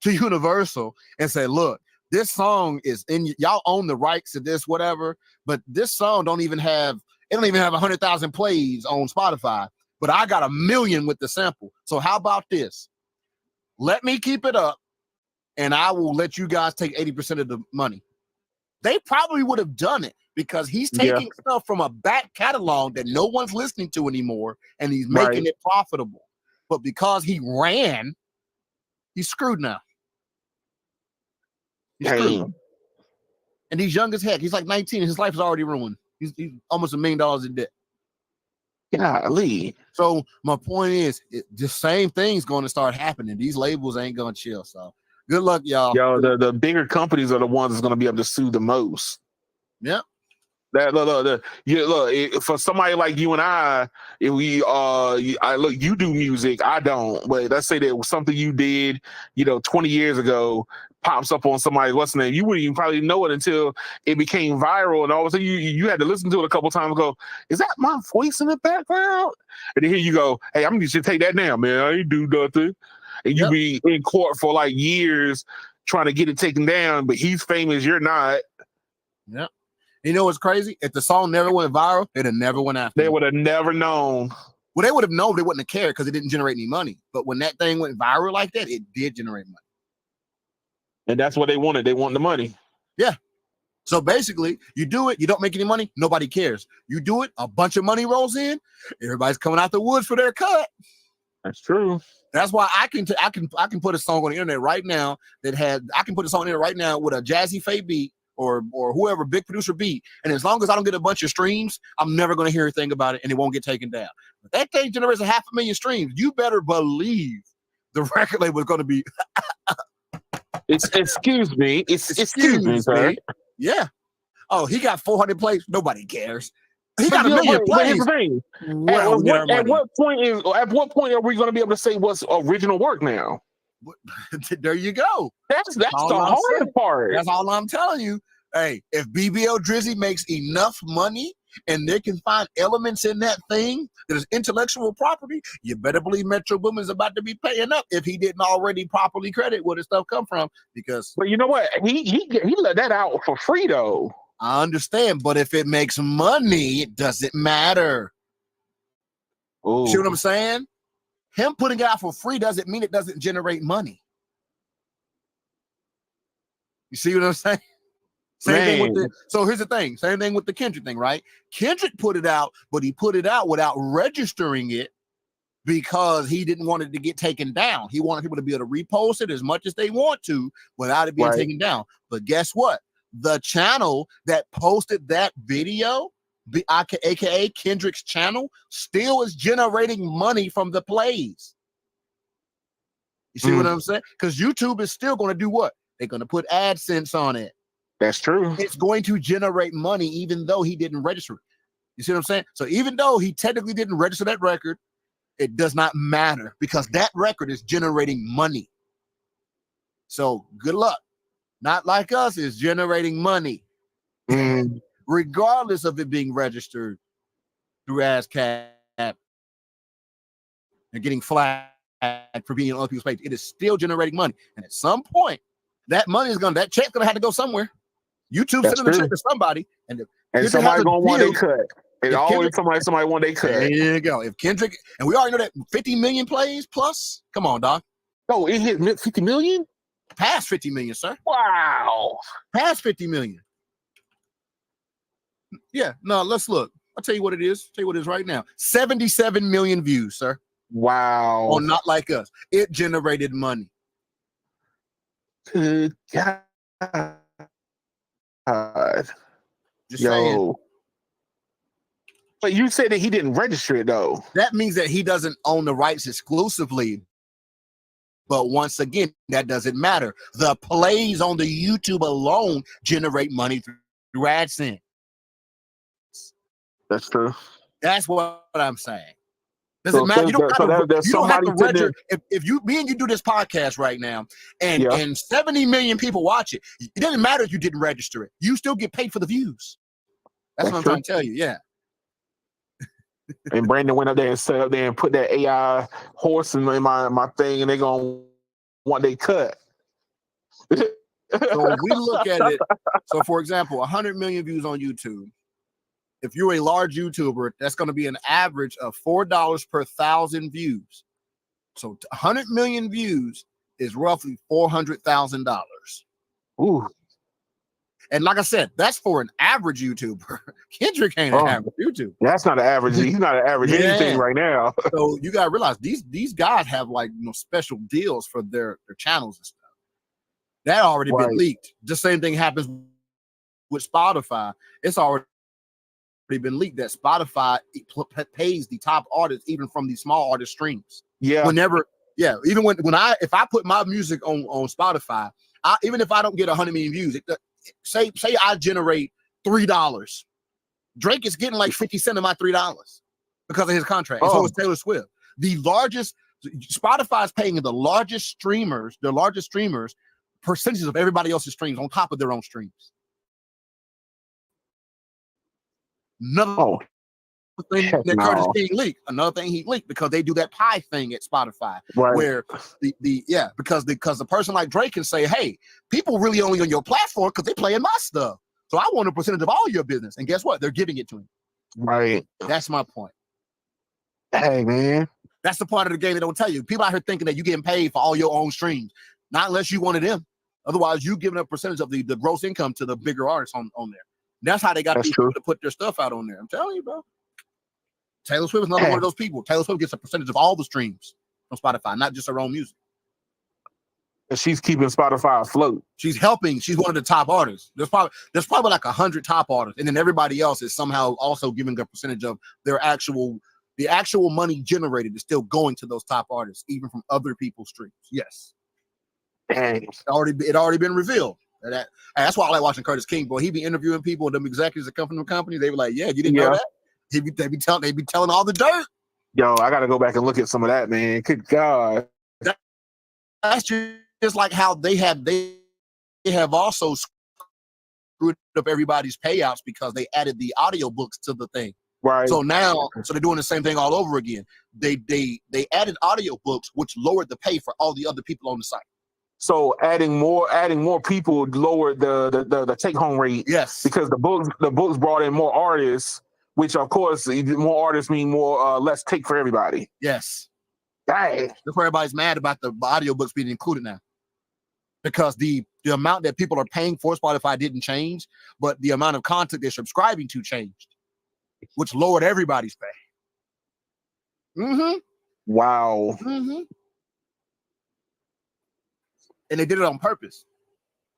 to Universal and said, look, this song is in, y'all own the rights to this, whatever, but this song don't even have 100,000 plays on Spotify, but I got 1 million with the sample. So how about this? Let me keep it up and I will let you guys take 80% of the money. They probably would have done it because he's taking stuff from a back catalog that no one's listening to anymore and he's making it profitable. But because he ran, he's screwed now. And he's young as heck. He's like 19. His life is already ruined. He's almost $1 million in debt. Golly. So my point is, the same thing's going to start happening. These labels ain't going to chill. So good luck, y'all. Yo, the bigger companies are the ones that's going to be able to sue the most. Yep. For somebody like you and I, if we you do music, I don't. But let's say that was something you did, 20 years ago, pops up on somebody's listening. You wouldn't even probably know it until it became viral, and all of a sudden you had to listen to it a couple times. Go, is that my voice in the background? And then here you go, hey, I'm just take that down, man. I ain't do nothing. And you be in court for like years trying to get it taken down, but he's famous, you're not. Yep. You know what's crazy? If the song never went viral, it'd have never went after. They would have never known. Well, they would have known, they wouldn't have cared because it didn't generate any money. But when that thing went viral like that, it did generate money. And that's what they wanted. They want the money. Yeah. So basically, you do it, you don't make any money, nobody cares. You do it, a bunch of money rolls in, everybody's coming out the woods for their cut. That's true. That's why I can put a song on the internet right now I can put a song in there right now with a Jazzy Faye beat or whoever, big producer beat. And as long as I don't get a bunch of streams, I'm never going to hear a thing about it and it won't get taken down. But that thing generates 500,000 streams. You better believe the record label is going to be. Excuse me, sir. Yeah. Oh, he got 400 plays. Nobody cares. He got 1 million plays. At what point are we going to be able to say what's original work now? There you go. That's the hard part. That's all I'm telling you. Hey, if BBL Drizzy makes enough money and they can find elements in that thing that is intellectual property, you better believe Metro Boomin is about to be paying up if he didn't already properly credit where the stuff come from. Because, but you know what? He let that out for free though. I understand, but if it makes money, it doesn't matter. Ooh. See what I'm saying? Him putting it out for free doesn't mean it doesn't generate money. You see what I'm saying? So here's the thing. Same thing with the Kendrick thing, right? Kendrick put it out, but he put it out without registering it because he didn't want it to get taken down. He wanted people to be able to repost it as much as they want to without it being taken down. But guess what? The channel that posted that video, aka Kendrick's channel, still is generating money from the plays. You see what I'm saying? Because YouTube is still going to do what? They're going to put AdSense on it. That's true. It's going to generate money even though he didn't register it. You see what I'm saying? So even though he technically didn't register that record, it does not matter because that record is generating money. So good luck. Not like us, it's generating money. Regardless of it being registered through ASCAP and getting flagged for being on other people's page, it is still generating money. And at some point, that check's gonna have to go somewhere. YouTube sending the check to somebody, and somebody gonna want their cut. It's always somebody want their cut. There you go. If Kendrick, and we already know that 50 million plays plus. Come on, dog. Oh, it hit 50 million? Past 50 million, sir. Wow. Past 50 million. Yeah, no, let's look. I'll tell you what it is. Tell you what it is right now. 77 million views, sir. Wow. On Not Like Us. It generated money. Good God. Just saying. But you said that he didn't register it though. That means that he doesn't own the rights exclusively. But once again, that doesn't matter. The plays on the YouTube alone generate money through AdSense. That's true. That's what I'm saying. Doesn't matter. You don't have to register. If me and you do this podcast right now, and 70 million people watch it, it doesn't matter if you didn't register it. You still get paid for the views. That's what I'm trying to tell you. Yeah. And Brandon went up there and set up there and put that AI horse in my thing, and they're gonna want they cut. So if we look at it, so for example, 100 million views on YouTube. If you're a large YouTuber, that's going to be an average of $4 per 1,000 views. So 100 million views is roughly $400,000. Ooh. And like I said, that's for an average YouTuber. Kendrick ain't an average YouTuber. That's not an average. He's not an average anything right now. So you got to realize these guys have like special deals for their channels and stuff. That already been leaked. The same thing happens with Spotify. It's already been leaked that Spotify pays the top artists even from the small artist streams. Yeah. Even if I put my music on Spotify, even if I don't get 100 million views, say I generate $3, Drake is getting like 50 cents of my $3 because of his contract. And so is Taylor Swift. Spotify is paying the largest streamers percentages of everybody else's streams on top of their own streams. Another thing that Curtis King leaked. Another thing he leaked because they do that pie thing at Spotify, where because the person like Drake can say, "Hey, people really only on your platform because they playing my stuff, so I want a percentage of all your business." And guess what? They're giving it to him. Right. That's my point. Hey man, that's the part of the game they don't tell you. People out here thinking that you getting paid for all your own streams, not unless you wanted them. Otherwise, you giving a percentage of the gross income to the bigger artists on there. That's how they got people to put their stuff out on there. I'm telling you, bro. Taylor Swift is another one of those people. Taylor Swift gets a percentage of all the streams on Spotify, not just her own music. And she's keeping Spotify afloat. She's helping. She's one of the top artists. There's probably like 100 top artists, and then everybody else is somehow also giving a percentage of the actual money generated is still going to those top artists, even from other people's streams. Yes. Dang. It already been revealed. That's why I like watching Curtis King, boy. He be interviewing people, them executives that come from the company. They were like, "Yeah, you didn't know that." They be telling all the dirt. Yo, I gotta go back and look at some of that, man. Good God. That's just like how they have also screwed up everybody's payouts because they added the audiobooks to the thing. Right. So now, they're doing the same thing all over again. They added audiobooks, which lowered the pay for all the other people on the site. So adding more people lowered the take home rate. Yes, because the books brought in more artists, which of course more artists mean more less take for everybody. Yes, dang. That's why everybody's mad about the audiobooks being included now, because the amount that people are paying for Spotify didn't change, but the amount of content they're subscribing to changed, which lowered everybody's pay. Mm-hmm. Wow. Mm-hmm. And they did it on purpose.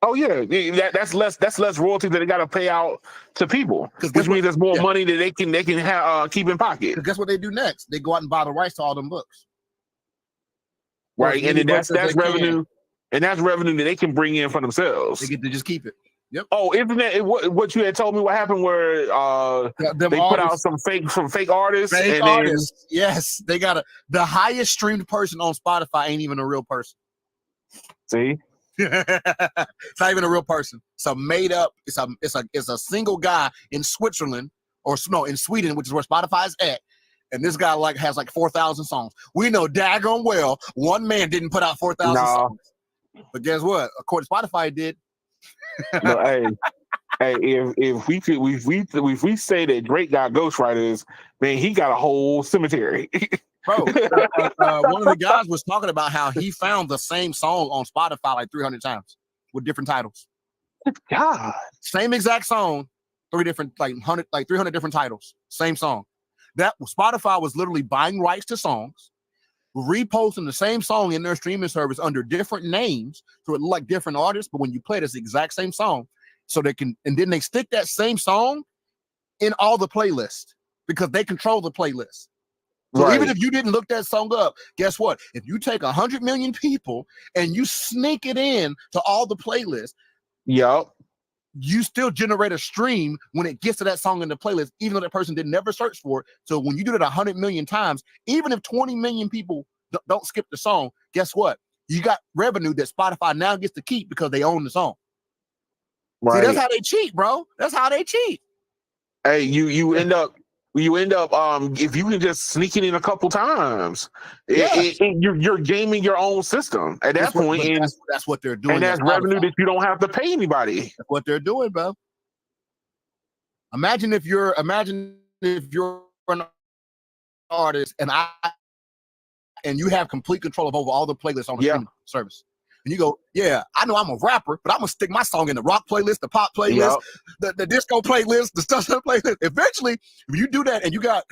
Oh yeah, that's less royalty that they got to pay out to people, which means there's more money that they can have, keep in pocket. Guess what they do next? They go out and buy the rights to all them books. Right, and then that's revenue, and that's revenue that they can bring in for themselves. They get to just keep it. Yep. Oh, isn't that what you had told me? What happened where they put out some fake artists? Yes, they got the highest streamed person on Spotify ain't even a real person. See, it's not even a real person. It's a made up. It's a single guy in Switzerland in Sweden, which is where Spotify is at. And this guy has 4,000 songs. We know daggone well one man didn't put out 4,000 songs. But guess what? According to Spotify, it did. No, hey, if we say that Drake got ghostwriters, man, he got a whole cemetery. Bro, one of the guys was talking about how he found the same song on Spotify like 300 times with different titles. God, Same exact song, 300 different titles, same song. That Spotify was literally buying rights to songs, reposting the same song in their streaming service under different names, so it looked like different artists. But when you play it, it's the exact same song, so they can, and then they stick that same song in all the playlists because they control the playlist. So even if you didn't look that song up, guess what? If you take 100 million people and you sneak it in to all the playlists, you still generate a stream when it gets to that song in the playlist, even though that person did never search for it. So when you do it 100 million times, even if 20 million people don't skip the song, guess what? You got revenue that Spotify now gets to keep because they own the song. Right. See, that's how they cheat, bro. That's how they cheat. Hey, you end up if you can just sneak it in a couple times, you're gaming your own system at that point. And that's what they're doing. And that's revenue that you don't have to pay anybody. That's what they're doing, bro. Imagine if you're an artist and you have complete control over all the playlists on the streaming service. And you go, yeah, I know I'm a rapper, but I'm gonna stick my song in the rock playlist, the pop playlist, the disco playlist, the stuff playlist. Eventually, if you do that and you got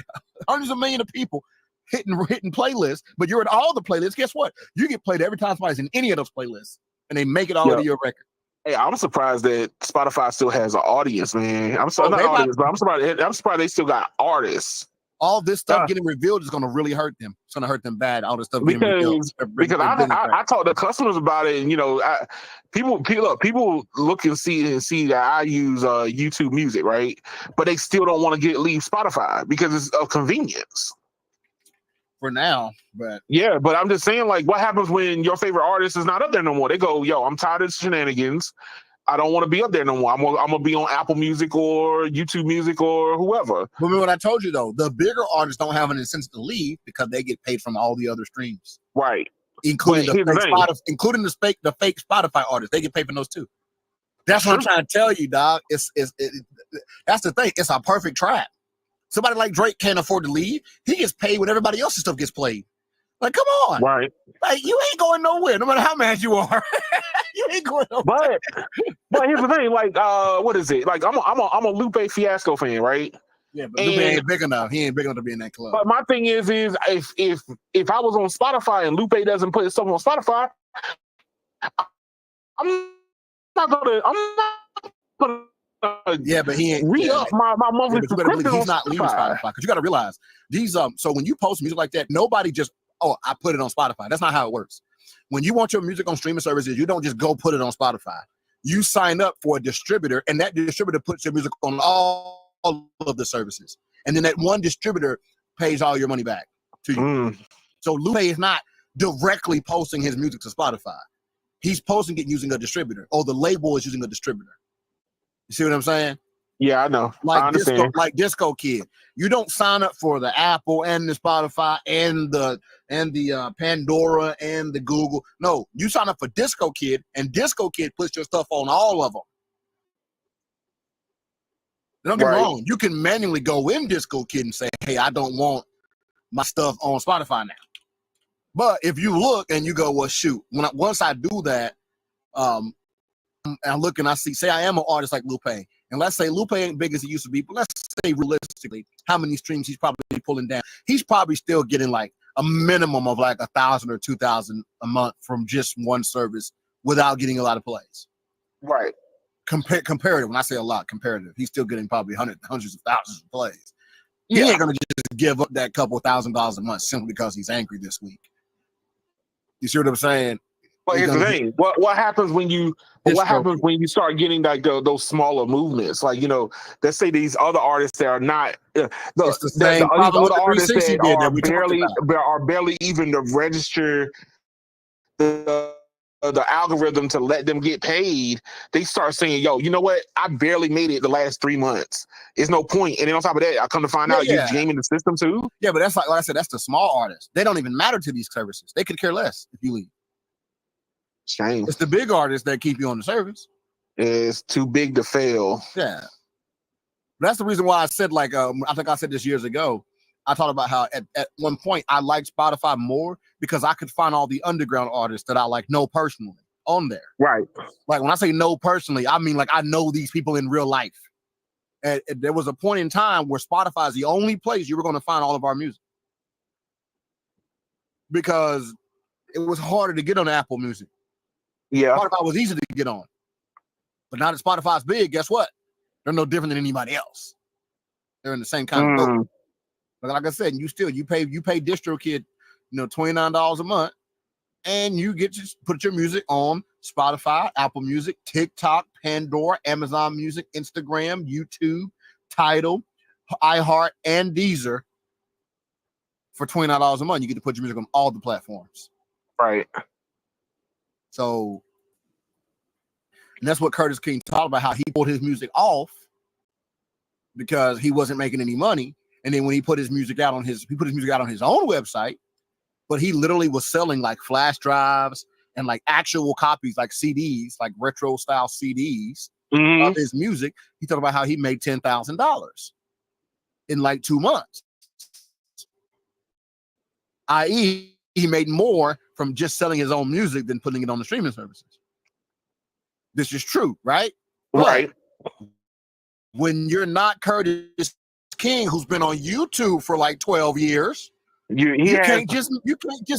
hundreds of millions of people hitting playlists, but you're in all the playlists, guess what? You get played every time somebody's in any of those playlists, and they make it all into your record. Hey, I'm surprised that Spotify still has an audience, man. I'm surprised they still got artists. All this stuff getting revealed is going to really hurt them. It's going to hurt them bad. All this stuff getting revealed. Because I talk to customers about it, and people look and see that I use YouTube Music, right? But they still don't want to leave Spotify because it's of convenience. For now, but I'm just saying, like, what happens when your favorite artist is not up there no more? They go, yo, I'm tired of shenanigans. I don't want to be up there no more. I'm gonna be on Apple Music or YouTube Music or whoever. Remember what I told you though? The bigger artists don't have an incentive to leave because they get paid from all the other streams, right? Including the fake Spotify artists. They get paid from those too. That's what I'm trying to tell you, dog. That's the thing. It's a perfect trap. Somebody like Drake can't afford to leave. He gets paid when everybody else's stuff gets played. Like, come on, right? Like, you ain't going nowhere, no matter how mad you are. You ain't going nowhere. But here's the thing, like, what is it? Like, I'm a Lupe Fiasco fan, right? Yeah, but Lupe ain't big enough. He ain't big enough to be in that club. But my thing is if I was on Spotify and Lupe doesn't put his stuff on Spotify, I'm not gonna. Yeah, but he ain't re-up my monthly subscription. He's not leaving Spotify because you got to realize these. So when you post music like that, nobody just I put it on Spotify. That's not how it works. When you want your music on streaming services, you don't just go put it on Spotify. You sign up for a distributor, and that distributor puts your music on all of the services, and then that one distributor pays all your money back to you. So Lupe is not directly posting his music to Spotify. He's posting it using a distributor, or the label is using a distributor. You see what I'm saying? Yeah, I know. Like I understand. Disco Kid. You don't sign up for the Apple and the Spotify and the Pandora and the Google. No, you sign up for Disco Kid, and Disco Kid puts your stuff on all of them. Don't get me wrong. You can manually go in Disco Kid and say, hey, I don't want my stuff on Spotify now. But if you look and you go, well, shoot, once I do that, and I look and I say I am an artist like Lupe, and let's say Lupe ain't big as he used to be, but let's say realistically, how many streams he's probably pulling down? He's probably still getting like a minimum of like 1,000 or 2,000 a month from just one service without getting a lot of plays. Right. Comparative. When I say a lot, comparative, he's still getting probably hundreds of thousands of plays. He ain't gonna just give up that couple $1,000 a month simply because he's angry this week. You see what I'm saying? But here's the thing: what happens when you start getting like those smaller movements? Like, let's say these other artists that are not the other artists that are barely even to register the algorithm to let them get paid. They start saying, "Yo, you know what? I barely made it the last 3 months. There's no point." And then on top of that, I come to find out you're gaming the system too. Yeah, but that's like I said, that's the small artists. They don't even matter to these services. They could care less if you leave. Shame. It's the big artists that keep you on the service. It's too big to fail. Yeah. That's the reason why I said, like, I think I said this years ago. I talked about how at one point I liked Spotify more because I could find all the underground artists that I like know personally on there. Right. Like when I say know personally, I mean like I know these people in real life. And there was a point in time where Spotify is the only place you were going to find all of our music because it was harder to get on Apple Music. Yeah. Spotify was easy to get on. But now that Spotify's big, guess what? They're no different than anybody else. They're in the same kind of boat. But like I said, you pay DistroKid, $29 a month, and you get to put your music on Spotify, Apple Music, TikTok, Pandora, Amazon Music, Instagram, YouTube, Tidal, iHeart, and Deezer for $29 a month. You get to put your music on all the platforms. Right. So, and that's what Curtis King talked about, how he pulled his music off because he wasn't making any money. And then when he put his music out on his own website, but he literally was selling like flash drives and like actual copies, like CDs, like retro style CDs of his music. He talked about how he made $10,000 in like 2 months. I.e., he made more from just selling his own music than putting it on the streaming services. This is true, right? Right. But when you're not Curtis King, who's been on YouTube for like 12 years, you can't just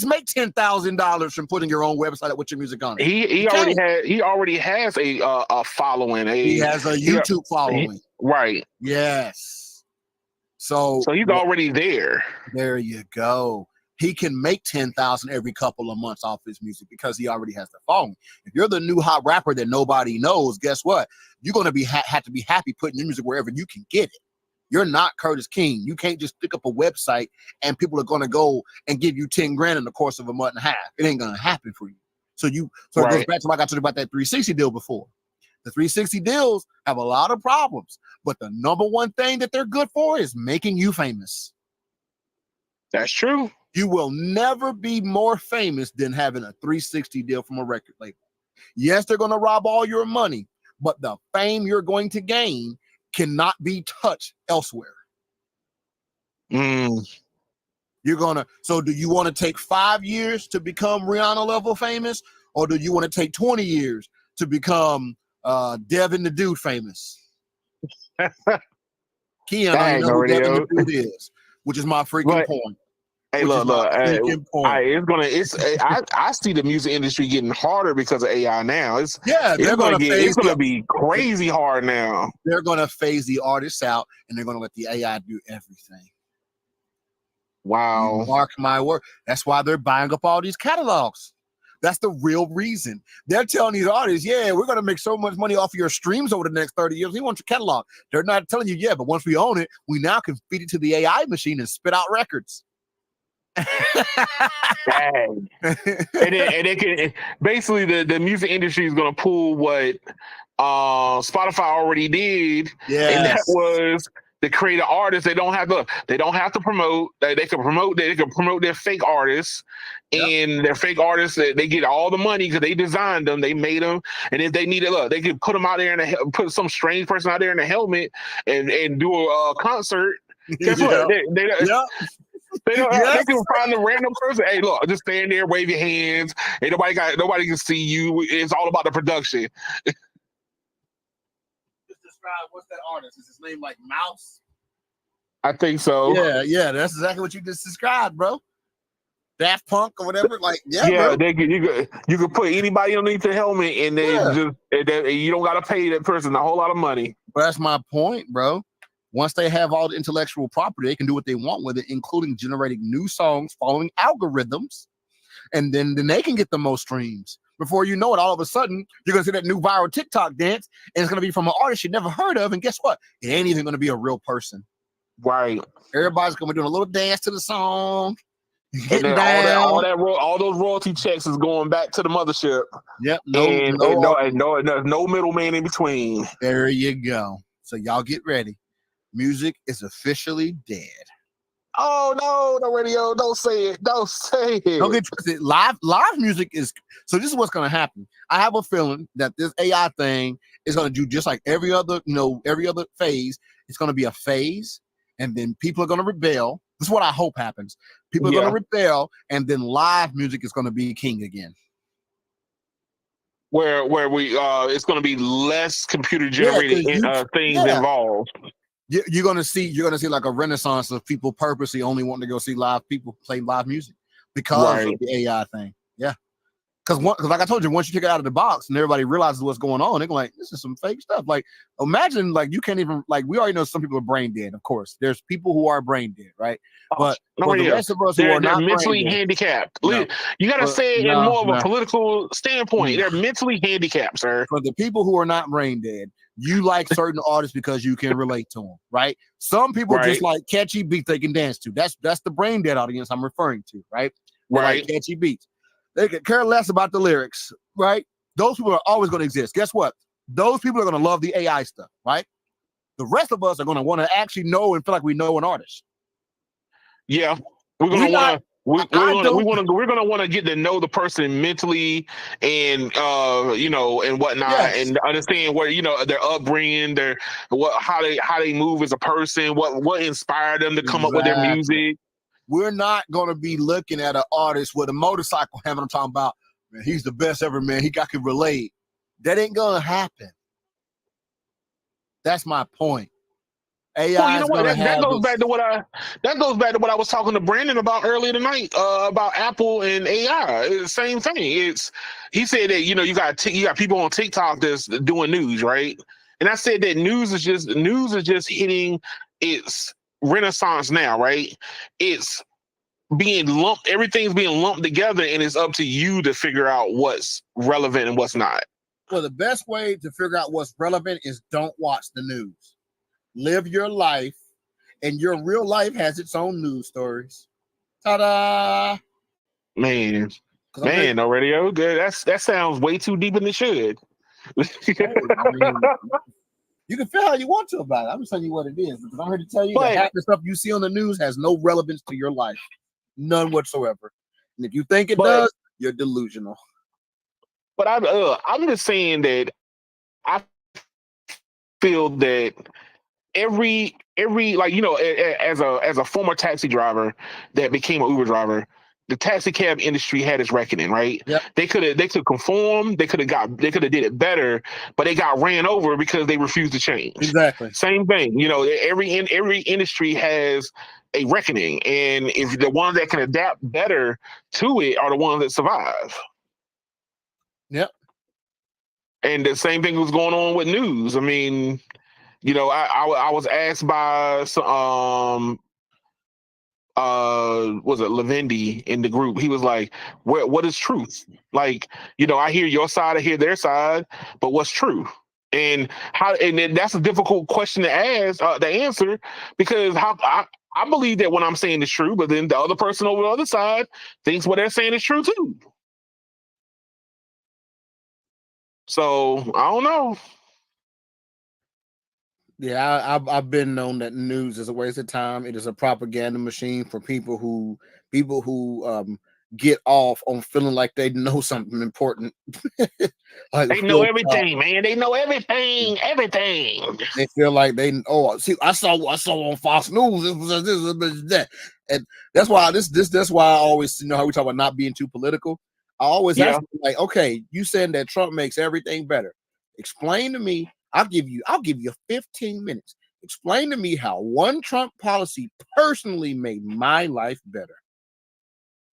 make $10,000 from putting your own website up with your music on it. He already has a following. He has a YouTube following. Right. Yes. So he's already there. There you go. He can make $10,000 every couple of months off his music because he already has the following. If you're the new hot rapper that nobody knows, guess what? You're going to have to be happy putting your music wherever you can get it. You're not Curtis King. You can't just stick up a website and people are going to go and give you 10 grand in the course of a month and a half. It ain't going to happen for you. So it goes back to like I told you about that 360 deal before. The 360 deals have a lot of problems, but the number one thing that they're good for is making you famous. That's true. You will never be more famous than having a 360 deal from a record label. Yes, they're going to rob all your money, but the fame you're going to gain cannot be touched elsewhere. So do you want to take 5 years to become Rihanna level famous, or do you want to take 20 years to become Devin the Dude famous? Keon, I know who Devin the Dude is, which is my freaking point. Hey, look. I see the music industry getting harder because of AI now. It's going to be crazy hard now. They're going to phase the artists out, and they're going to let the AI do everything. Wow. You mark my word. That's why they're buying up all these catalogs. That's the real reason. They're telling these artists, yeah, we're going to make so much money off of your streams over the next 30 years. We want your catalog. They're not telling you, yeah, but once we own it, we now can feed it to the AI machine and spit out records. Dang. and it can basically the music industry is going to pull what Spotify already did, and that was to create an artist. They don't have to promote. They can promote their fake artists, and their fake artists they get all the money because they designed them, they made them, and if they need it, they can put them out there and put some strange person out there in a helmet and do a concert. Guess what? They can find a random person. Hey, look, just stand there, wave your hands. Hey, nobody can see you. It's all about the production. Just describe what's that artist? Is his name like Mouse? I think so. Yeah, that's exactly what you just described, bro. Daft Punk or whatever. Like, bro. You could put anybody underneath the helmet, and you don't got to pay that person a whole lot of money. But that's my point, bro. Once they have all the intellectual property, they can do what they want with it, including generating new songs following algorithms. And then they can get the most streams. Before you know it, all of a sudden, you're going to see that new viral TikTok dance, and it's going to be from an artist you never heard of. And guess what? It ain't even going to be a real person. Right. Everybody's going to be doing a little dance to the song. Getting down. All those royalty checks is going back to the mothership. Yep. No middleman in between. There you go. So y'all get ready. Music is officially dead. Oh no, radio! Don't say it. Don't say it. Don't get twisted. Live music is. So this is what's going to happen. I have a feeling that this AI thing is going to do just like every other phase. It's going to be a phase, and then people are going to rebel. This is what I hope happens. People are going to rebel, and then live music is going to be king again. Where we it's going to be less computer generated things involved. You're going to see like a renaissance of people purposely only wanting to go see people play live music because of the AI thing. Yeah. Because like I told you, once you take it out of the box and everybody realizes what's going on, they're like, this is some fake stuff. Like, imagine, like, you can't even, like, we already know some people are brain dead, of course. There's people who are brain dead, right? But the rest of us who are not mentally handicapped. No. You got to say it in more of a political standpoint. They're mentally handicapped, sir. For the people who are not brain dead, you like certain artists because you can relate to them, right? Some people just like catchy beats they can dance to. That's the brain dead audience I'm referring to, right? They like catchy beats. They could care less about the lyrics, right? Those people are always going to exist. Guess what? Those people are going to love the AI stuff, right? The rest of us are going to want to actually know and feel like we know an artist. Yeah, we're going to want to. We're gonna want to get to know the person mentally and and whatnot, and understand where their upbringing, how they move as a person, what inspired them to come up with their music. We're not gonna be looking at an artist with a motorcycle helmet. I'm talking about, man, he's the best ever, man. I can relate. That ain't gonna happen. That's my point. AI that goes back to what I was talking to Brandon about earlier tonight about Apple and AI. It's the same thing. He said that you got people on TikTok that's doing news, right? And I said that news is just hitting its renaissance now, right? It's being lumped. Everything's being lumped together, and it's up to you to figure out what's relevant and what's not. Well, the best way to figure out what's relevant is don't watch the news. Live your life, and your real life has its own news stories. Ta-da! Man, no radio. Good. That sounds way too deep than it should. You can feel how you want to about it. I'm just telling you what it is. Because I'm here to tell you that half the stuff you see on the news has no relevance to your life. None whatsoever. And if you think it does, you're delusional. But I'm just saying that I feel that every as a former taxi driver that became an Uber driver, the taxi cab industry had its reckoning, right? Yep. They could conform, they could have did it better, but they got ran over because they refused to change. Exactly. Same thing. Every industry has a reckoning, and if the ones that can adapt better to it are the ones that survive. Yep. And the same thing was going on with news. I mean, I was asked by was it Lavendi in the group? He was like, what is truth? Like, I hear your side, I hear their side, but what's true? And that's a difficult question to answer, because I believe that what I'm saying is true, but then the other person over the other side thinks what they're saying is true too. So I don't know. Yeah, I've been known that news is a waste of time. It is a propaganda machine for people who get off on feeling like they know something important. Like they know everything, man. They know everything. They feel like see, I saw on Fox News. It was this, that, and that's why that's why I always how we talk about not being too political. I always ask them, like, okay, you saying that Trump makes everything better? Explain to me. I'll give you 15 minutes. Explain to me how one Trump policy personally made my life better.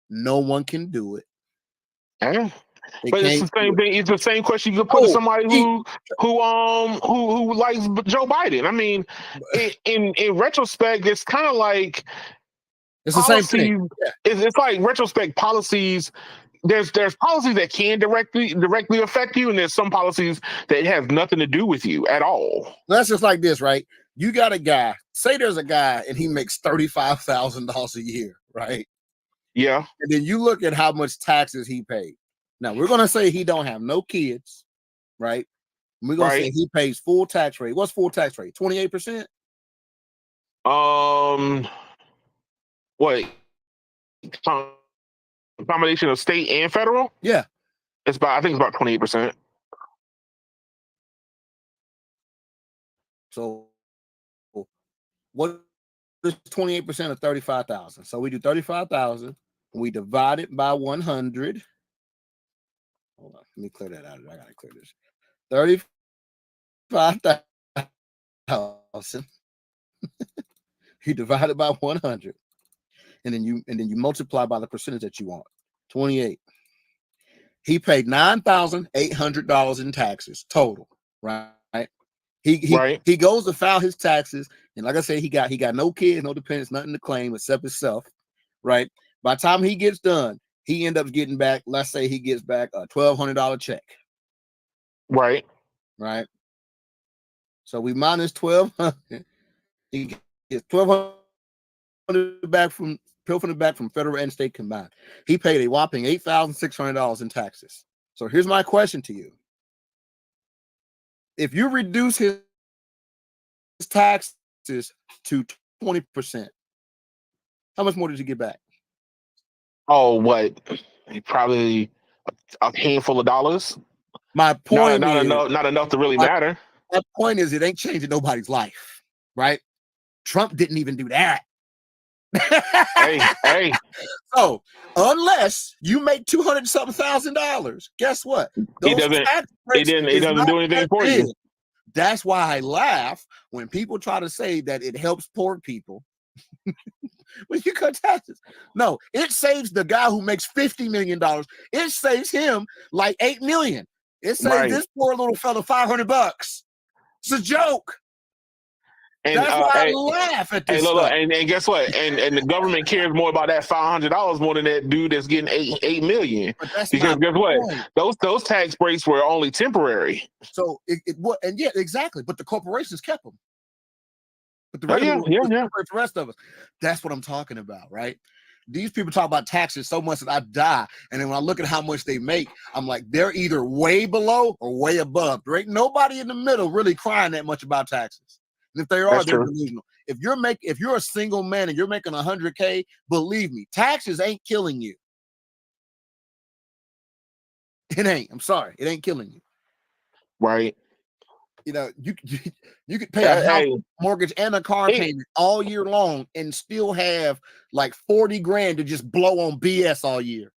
No one can do it. But it's the same thing. It's the same question you can put to somebody who likes Joe Biden. I mean, in retrospect, it's kind of like it's the same thing. Yeah. It's like retrospect policies. There's policies that can directly affect you, and there's some policies that have nothing to do with you at all. That's just like this, right? You got a guy. Say there's a guy and he makes $35,000 a year, right? Yeah. And then you look at how much taxes he paid. Now we're gonna say he don't have no kids, right? We're gonna say he pays full tax rate. What's full tax rate? 28%. What? Combination of state and federal? Yeah. I think it's about 28%. So what This 28% of 35,000. So we do 35,000. We divide it by 100. Hold on, let me clear that out. I gotta clear this. 35,000. You divide it by 100, and then you multiply by the percentage that you want. 28. He paid $9,800 in taxes total, right? He goes to file his taxes, and like I said, he got no kids, no dependents, nothing to claim except himself, right? By the time he gets done, he ends up getting back. Let's say he gets back a $1,200 check, Right. So we minus 1,200. He gets 1,200 back from federal and state combined. He paid a whopping $8,600 in taxes. So here's my question to you: if you reduce his taxes to 20%, how much more did you get back? Oh, what? Probably a handful of dollars. My point not is not enough to really matter. My point is, it ain't changing nobody's life, right? Trump didn't even do that. Hey. So unless you make $200,000, guess what? It doesn't do anything for you. That's why I laugh when people try to say that it helps poor people. When you cut taxes, no, it saves the guy who makes $50 million. It saves him like $8 million. It saves this poor little fella $500. It's a joke. And that's why I laugh at this. Look, and guess what? And the government cares more about that $500 more than that dude that's getting $8 million. Because guess what? Those tax breaks were only temporary. So and yeah, exactly. But the corporations kept them. But the rest of us. That's what I'm talking about, right? These people talk about taxes so much that I die. And then when I look at how much they make, I'm like, they're either way below or way above. There ain't nobody in the middle really crying that much about taxes. And if they are, they're delusional. If you're a single man and you're making $100K, believe me, taxes ain't killing you. It ain't. I'm sorry, it ain't killing you. Right. You know, you could pay a house mortgage and a car payment all year long and still have like 40 grand to just blow on BS all year.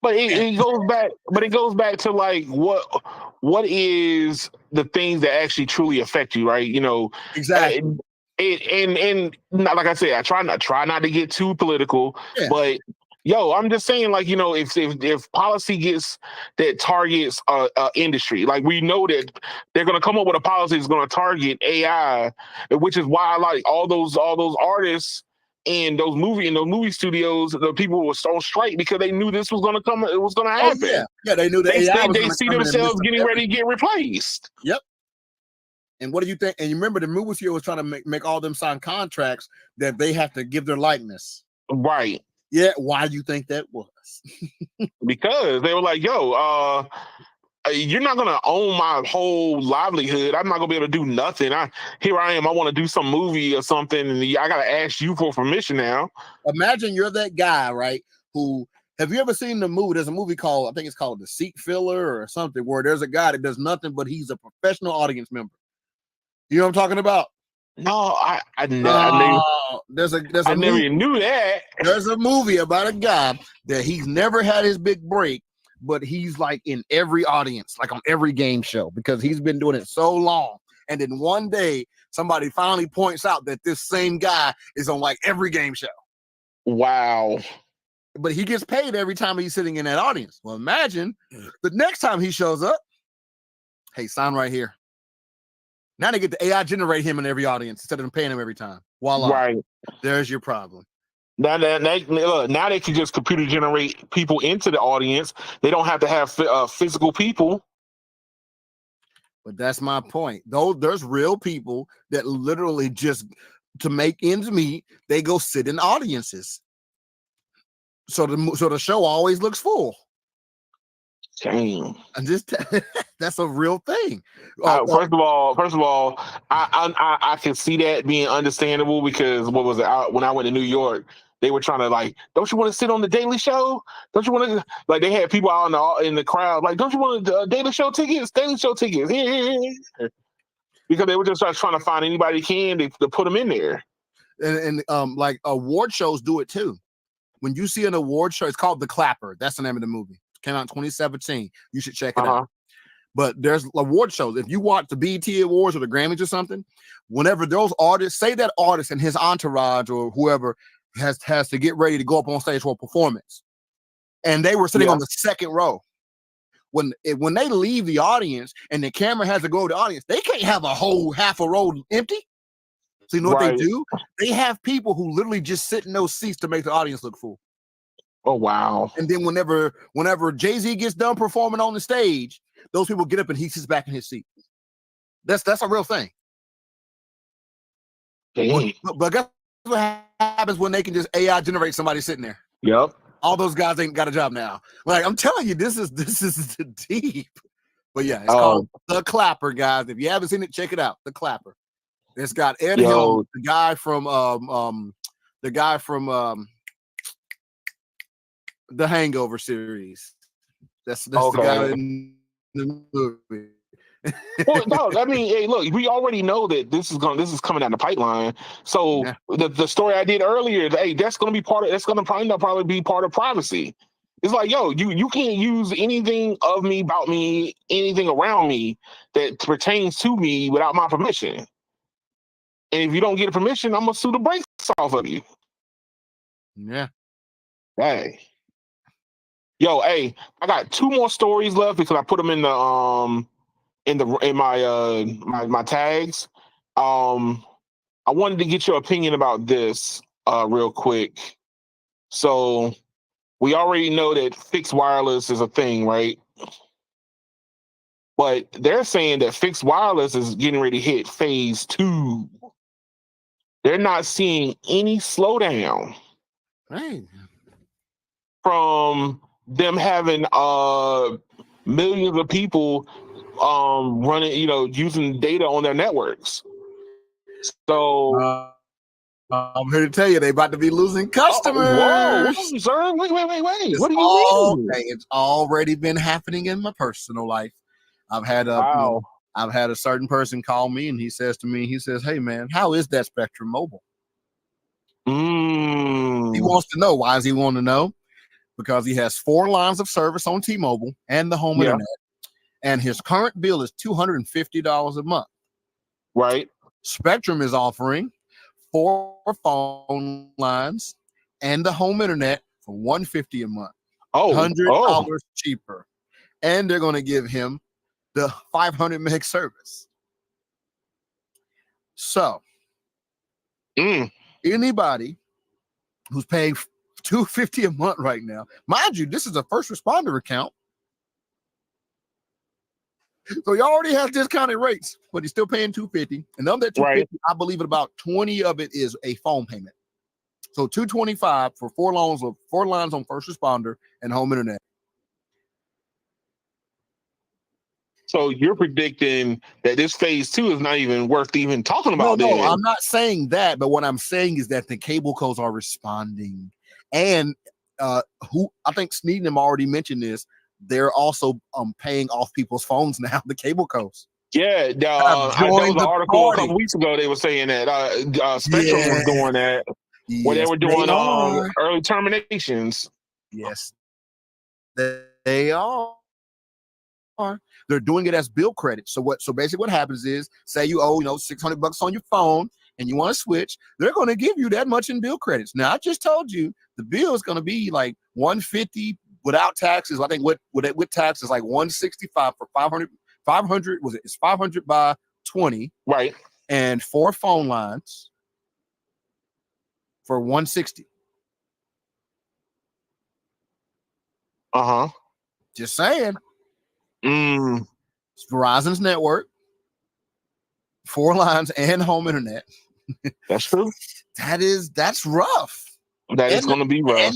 But it goes back to like what is the things that actually truly affect you, right? You know, exactly. And like I said, I try not to get too political, but I'm just saying, like, you know, if policy gets that targets industry, like we know that they're going to come up with a policy that's going to target AI, which is why like all those artists and those movie studios, the people were on strike because they knew this was going to come. It was going to happen. Yeah, they knew that AI was they see themselves getting ready to get replaced. Yep. And what do you think? And you remember the movie studio was trying to make all them sign contracts that they have to give their likeness. Right. Yeah. Why do you think that was? Because they were like, yo, you're not going to own my whole livelihood. I'm not going to be able to do nothing. Here I am. I want to do some movie or something, and I got to ask you for permission now. Imagine you're that guy, right? Have you ever seen the movie? There's a movie called, I think it's called The Seat Filler or something, where there's a guy that does nothing, but he's a professional audience member. You know what I'm talking about? No, I never movie. Knew that. There's a movie about a guy that he's never had his big break, but he's like in every audience, like on every game show, because he's been doing it so long. And then one day, somebody finally points out that this same guy is on like every game show. Wow. But he gets paid every time he's sitting in that audience. Well, imagine the next time he shows up, hey, sign right here. Now they get the AI generate him in every audience instead of them paying him every time. Voila. Right. There's your problem. Now they can just computer generate people into the audience. They don't have to have physical people. But that's my point. Though there's real people that literally just to make ends meet, they go sit in audiences. So the show always looks full. Dang. And that's a real thing. First of all, I can see that being understandable because what was it? When I went to New York, they were trying to like, don't you want to sit on the Daily Show? Don't you want to like? They had people out in the crowd like, don't you want Daily Show tickets? Daily Show tickets, because they were just trying to find anybody to put them in there. and like award shows do it too. When you see an award show, it's called The Clapper. That's the name of the movie. It came out in 2017. You should check it out. But there's award shows. If you watch the BET Awards or the Grammys or something, whenever those artists, say that artist and his entourage or whoever has to get ready to go up on stage for a performance, and they were sitting on the second row. When they leave the audience and the camera has to go to the audience, they can't have a whole half a row empty. So you know what they do? They have people who literally just sit in those seats to make the audience look full. Oh wow! And then whenever Jay-Z gets done performing on the stage, those people get up and he sits back in his seat. That's a real thing. But guess what happens when they can just AI generate somebody sitting there? Yep. All those guys ain't got a job now. Like I'm telling you, this is deep. But yeah, it's called The Clapper, guys. If you haven't seen it, check it out. The Clapper. It's got Ed Helms, the guy from the Hangover series. That's the guy in the movie. Well, no, I mean, hey, look, we already know that this is coming down the pipeline. So the story I did earlier, hey, that's going to probably be part of privacy. It's like, yo, you can't use anything of me, about me, anything around me that pertains to me without my permission. And if you don't get a permission, I'm gonna sue the brakes off of you. Yeah. Hey. Yo, hey, I got 2 more stories left because I put them in my tags. I wanted to get your opinion about this real quick. So we already know that fixed wireless is a thing, right? But they're saying that fixed wireless is getting ready to hit phase 2. They're not seeing any slowdown from them having millions of people running, using data on their networks. So I'm here to tell you, they about to be losing customers. Whoa, sir! Wait! What do you mean? It's already been happening in my personal life. I've had a certain person call me, and he says, "Hey man, how is that Spectrum Mobile?" He wants to know. Why does he want to know? Because he has 4 lines of service on T-Mobile and the home internet, and his current bill is $250 a month. Right. Spectrum is offering 4 phone lines and the home internet for $150 a month. $100 cheaper, and they're going to give him the 500 meg service. So, anybody who's paying $250 a month right now, mind you, this is a first responder account, so he already has discounted rates, but he's still paying $250. And of that $250, I believe about 20 of it is a phone payment. So $225 for 4 lines on first responder and home internet. So you're predicting that this phase 2 is not even worth even talking about? No, I'm not saying that, but what I'm saying is that the cable cos are responding, and who I think Sneedham already mentioned this. They're also paying off people's phones now. The cable cos. Yeah, there was an article a couple weeks ago. They were saying that Spectrum was doing that, where they were doing early terminations. Yes, they are. They're doing it as bill credit. So basically what happens is, say you owe $600 on your phone and you want to switch, they're going to give you that much in bill credits. Now I just told you the bill is going to be like $150 without taxes. I think with taxes like $165 for 500. 500 it's 500 by 20, right? And 4 phone lines for $160. Just saying. It's Verizon's network, 4 lines and home internet. That's true. That's rough. That is going to be rough.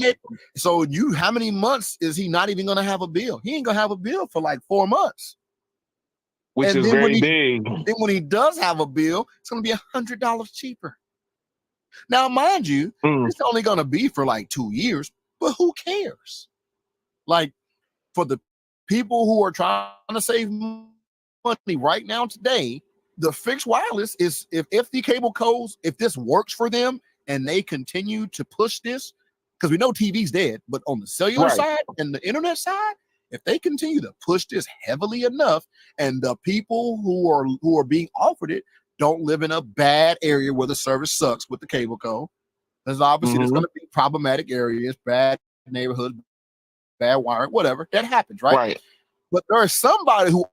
So how many months is he not even going to have a bill? He ain't going to have a bill for like 4 months. Which is very big. Then when he does have a bill, it's going to be $100 cheaper. Now, mind you, it's only going to be for like 2 years, but who cares? Like, for the people who are trying to save money right now today, the fixed wireless is, if the cable cos, if this works for them, and they continue to push this, because we know TV's dead, but on the cellular side and the internet side, if they continue to push this heavily enough, and the people who are being offered it don't live in a bad area where the service sucks with the cable co, because obviously there's going to be problematic areas, bad neighborhoods, bad wiring, whatever that happens, right? But there is somebody who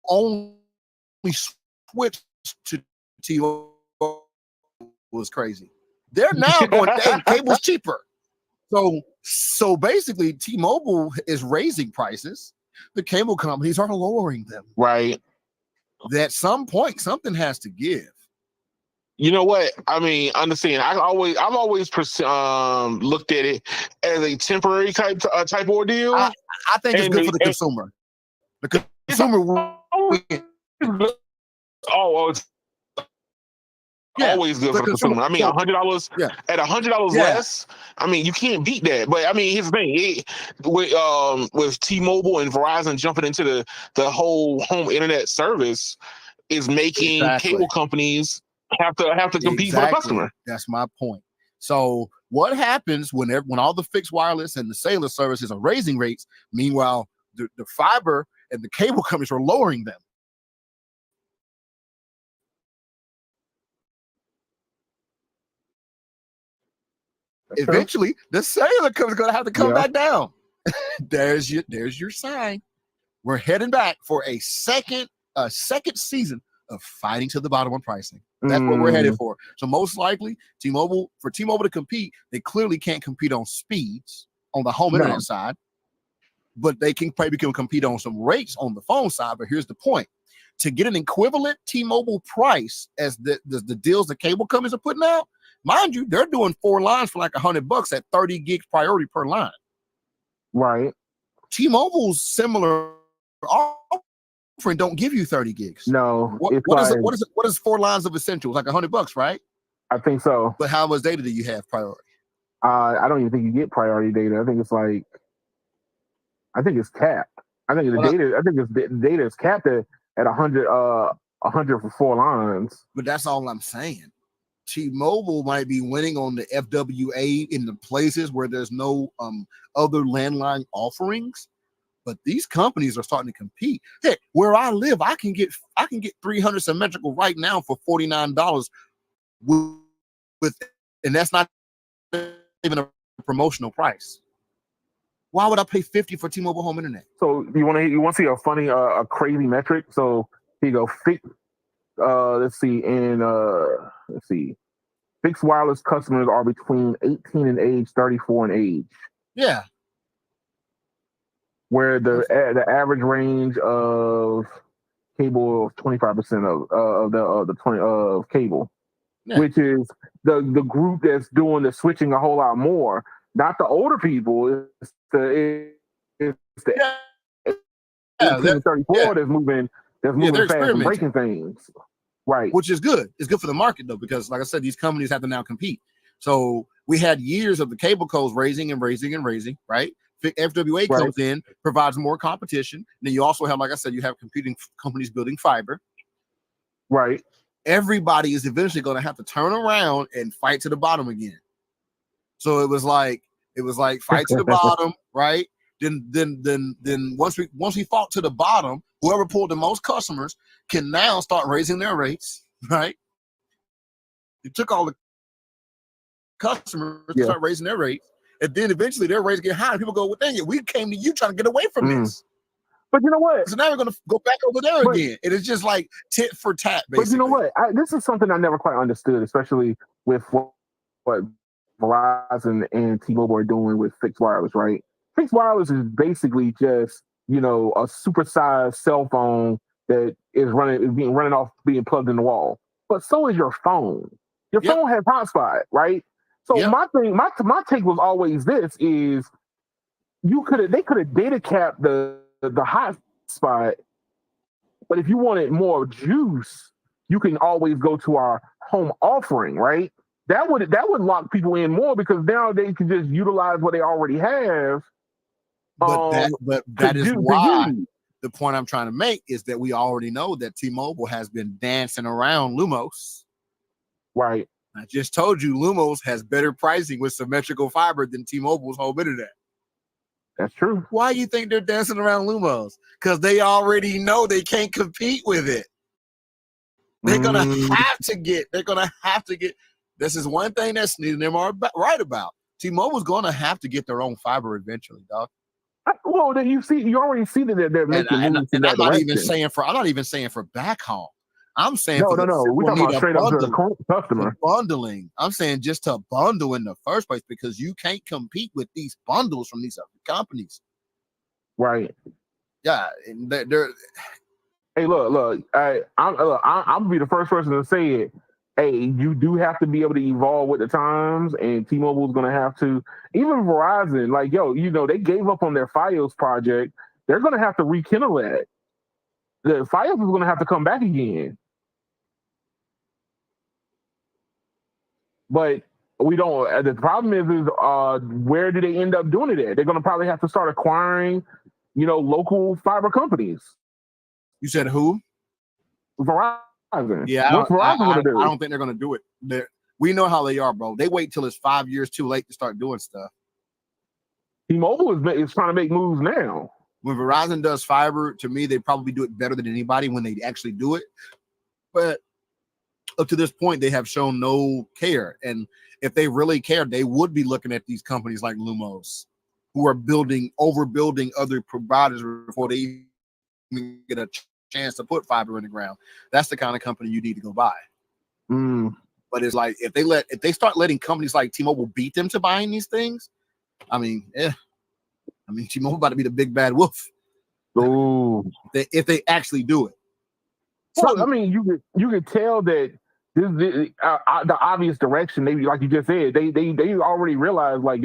only switched to T-Mobile was crazy. They're now going, dang, cable's cheaper. So basically, T-Mobile is raising prices. The cable companies are lowering them. Right. At some point, something has to give. You know what? I mean, understand. I've always looked at it as a temporary type ordeal. I think it's good for the consumer. The consumer will win. It's always good for the consumer. I mean, $100 at $100 less. I mean, you can't beat that. But I mean, here's the thing: with T-Mobile and Verizon jumping into the whole home internet service, is making cable companies have to compete for the customer. That's my point. So what happens when all the fixed wireless and the cellular services are raising rates? Meanwhile, the fiber and the cable companies are lowering them. Eventually, the cellular company is going to have to come back down. There's your sign. We're heading back for a second season of fighting to the bottom on pricing. That's what we're headed for. So most likely, T-Mobile to compete, they clearly can't compete on speeds on the home internet side, but they can compete on some rates on the phone side. But here's the point: to get an equivalent T-Mobile price as the deals the cable companies are putting out, mind you, they're doing 4 lines for like $100 at 30 gigs priority per line. Right. T-Mobile's similar offering don't give you 30 gigs. No. What is 4 lines of essentials? Like $100, right? I think so. But how much data do you have priority? I don't even think you get priority data. I think it's capped. I think the data is capped at 100 for 4 lines. But that's all I'm saying. T-Mobile might be winning on the FWA in the places where there's no other landline offerings, but these companies are starting to compete. Hey, where I live, I can get 300 symmetrical right now for $49 and that's not even a promotional price. Why would I pay $50 for T-Mobile home internet? So you want to see a funny, a crazy metric? So here you go. Let's see. Fixed wireless customers are between 18 and age 34 in age. Yeah. Where the average range of cable is 25% of cable, which is the group that's doing the switching a whole lot more. Not the older people. It's the 18 to 34 that's moving fast and breaking things. Right. Which is good. It's good for the market, though, because, like I said, these companies have to now compete. So we had years of the cable codes raising, right? FWA comes in, provides more competition. Then you also have, like I said, you have competing companies building fiber. Right. Everybody is eventually going to have to turn around and fight to the bottom again. So it was like fight to the bottom, right? Then once we fought to the bottom, whoever pulled the most customers can now start raising their rates, right? You took all the customers to start raising their rates, and then eventually their rates get high. People go, well, dang it, we came to you trying to get away from this. But you know what? So now we're going to go back over there again. And it's just like tit for tat, basically. But you know what? This is something I never quite understood, especially with what Verizon and T-Mobile are doing with fixed wireless, right? Fixed wireless is basically just, a supersized cell phone that is being plugged in the wall. But so is your phone. Your phone has hotspot, right? So my take was always this: is they could have data capped the hotspot, but if you wanted more juice, you can always go to our home offering, right? That would lock people in more, because now they can just utilize what they already have. But that is why the point I'm trying to make is that we already know that T-Mobile has been dancing around Lumos. Right. I just told you Lumos has better pricing with symmetrical fiber than T-Mobile's home internet. That's true. Why do you think they're dancing around Lumos? Because they already know they can't compete with it. They're gonna have to get. This is one thing that's neither them are right about. T-Mobile's gonna have to get their own fiber eventually, dog. Well, then you already see that they're making moves in that I'm not direction. even saying for backhaul. I'm saying no. We're talking about straight up to the customer. Bundling. I'm saying just to bundle in the first place because you can't compete with these bundles from these other companies. Right. Yeah, and they're. Hey, look. I'm gonna be the first person to say it. Hey, you do have to be able to evolve with the times, and T-Mobile's gonna have to. Even Verizon, like they gave up on their FiOS project. They're gonna have to rekindle that. The FiOS is gonna have to come back again. But we don't. The problem is where do they end up doing it at? They're gonna probably have to start acquiring, local fiber companies. You said who? Verizon. Yeah, what's Verizon gonna do? I don't think they're gonna do it. We know how they are, bro. They wait till it's 5 years too late to start doing stuff. T-Mobile is trying to make moves now. When Verizon does fiber, to me, they probably do it better than anybody when they actually do it. But up to this point, they have shown no care. And if they really cared, they would be looking at these companies like Lumos, who are overbuilding other providers before they even get a chance to put fiber in the ground. That's the kind of company you need to go buy. But it's like if they start letting companies like T-Mobile beat them to buying these things, T-Mobile about to be the big bad wolf. Ooh. If they actually do it. Well, you could tell that this the obvious direction. Maybe like you just said, they already realized like,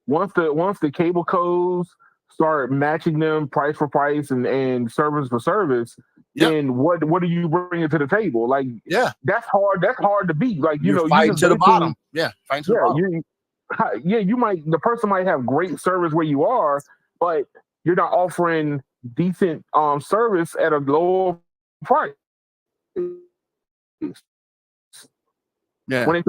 once the cable codes start matching them price for price and service for service, then what do you bring it to the table? Like, that's hard. That's hard to beat. Like, you're fighting to the bottom. Yeah, fighting to the bottom. The person might have great service where you are, but you're not offering decent service at a lower price. Yeah. When it's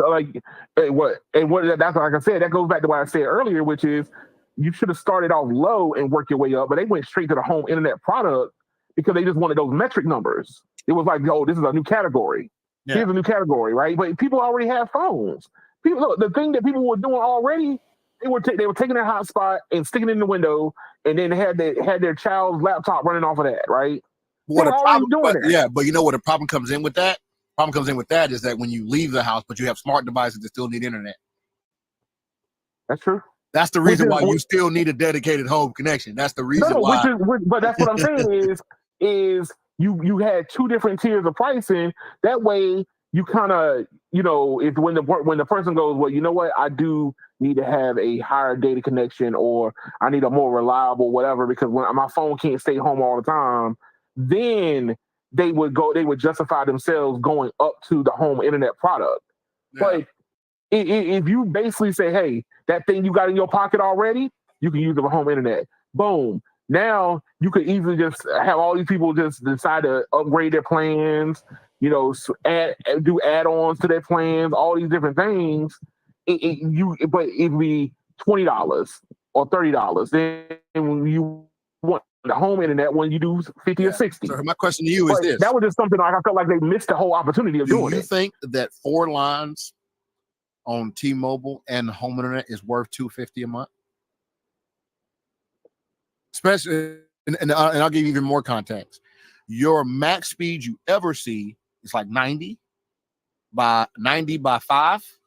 that's like I said, that goes back to what I said earlier, which is you should have started off low and worked your way up, but they went straight to the home internet product because they just wanted those metric numbers. It was like, this is a new category. Yeah. Here's a new category, right? But people already have phones. The thing that people were doing already, they were taking their hotspot and sticking it in the window, and then had their child's laptop running off of that, right? But you know what the problem comes in with that? Problem comes in with that is that when you leave the house, but you have smart devices that still need internet. That's true. That's the reason why you still need a dedicated home connection. That's the reason why. But that's what I'm saying is you had two different tiers of pricing. That way you kind of, if when the person goes, well, you know what, I do need to have a higher data connection, or I need a more reliable whatever, because when my phone can't stay home all the time, then they would justify themselves going up to the home internet product. Yeah. But if you basically say, hey, that thing you got in your pocket already, you can use the home internet. Boom. Now you could easily just have all these people just decide to upgrade their plans, do add-ons to their plans, all these different things. But it'd be $20 or $30. Then when you want the home internet, when you do 50 or 60. So my question to you is this. That was just something like I felt like they missed the whole opportunity of doing it. Do you think that 4 lines on T-Mobile and home internet is worth $250 a month? Especially, and I'll give you even more context. Your max speed you ever see is like 90 by 5,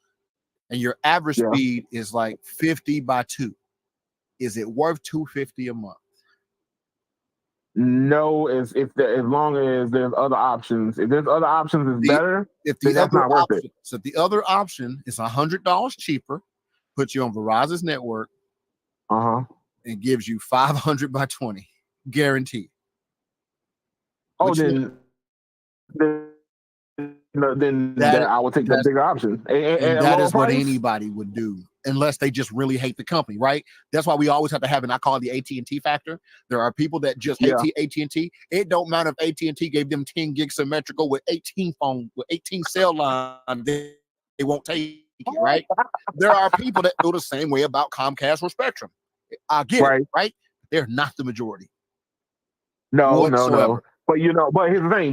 and your average speed is like 50 by 2. Is it worth $250 a month? No, as long as there's other options. If there's other options, it's better. That's not worth it. So if the other option is $100 cheaper, puts you on Verizon's network, and gives you 500 by 20, guaranteed. Oh, then I would take the bigger option. And that is what anybody would do, unless they just really hate the company, right? That's why we always have to have, and I call it the AT&T factor. There are people that just hate AT&T. It don't matter if AT&T gave them 10 gig symmetrical with 18 cell lines. They won't take it, right? There are people that feel the same way about Comcast or Spectrum. I get it, right? They're not the majority. No. Whatsoever. But here's the thing.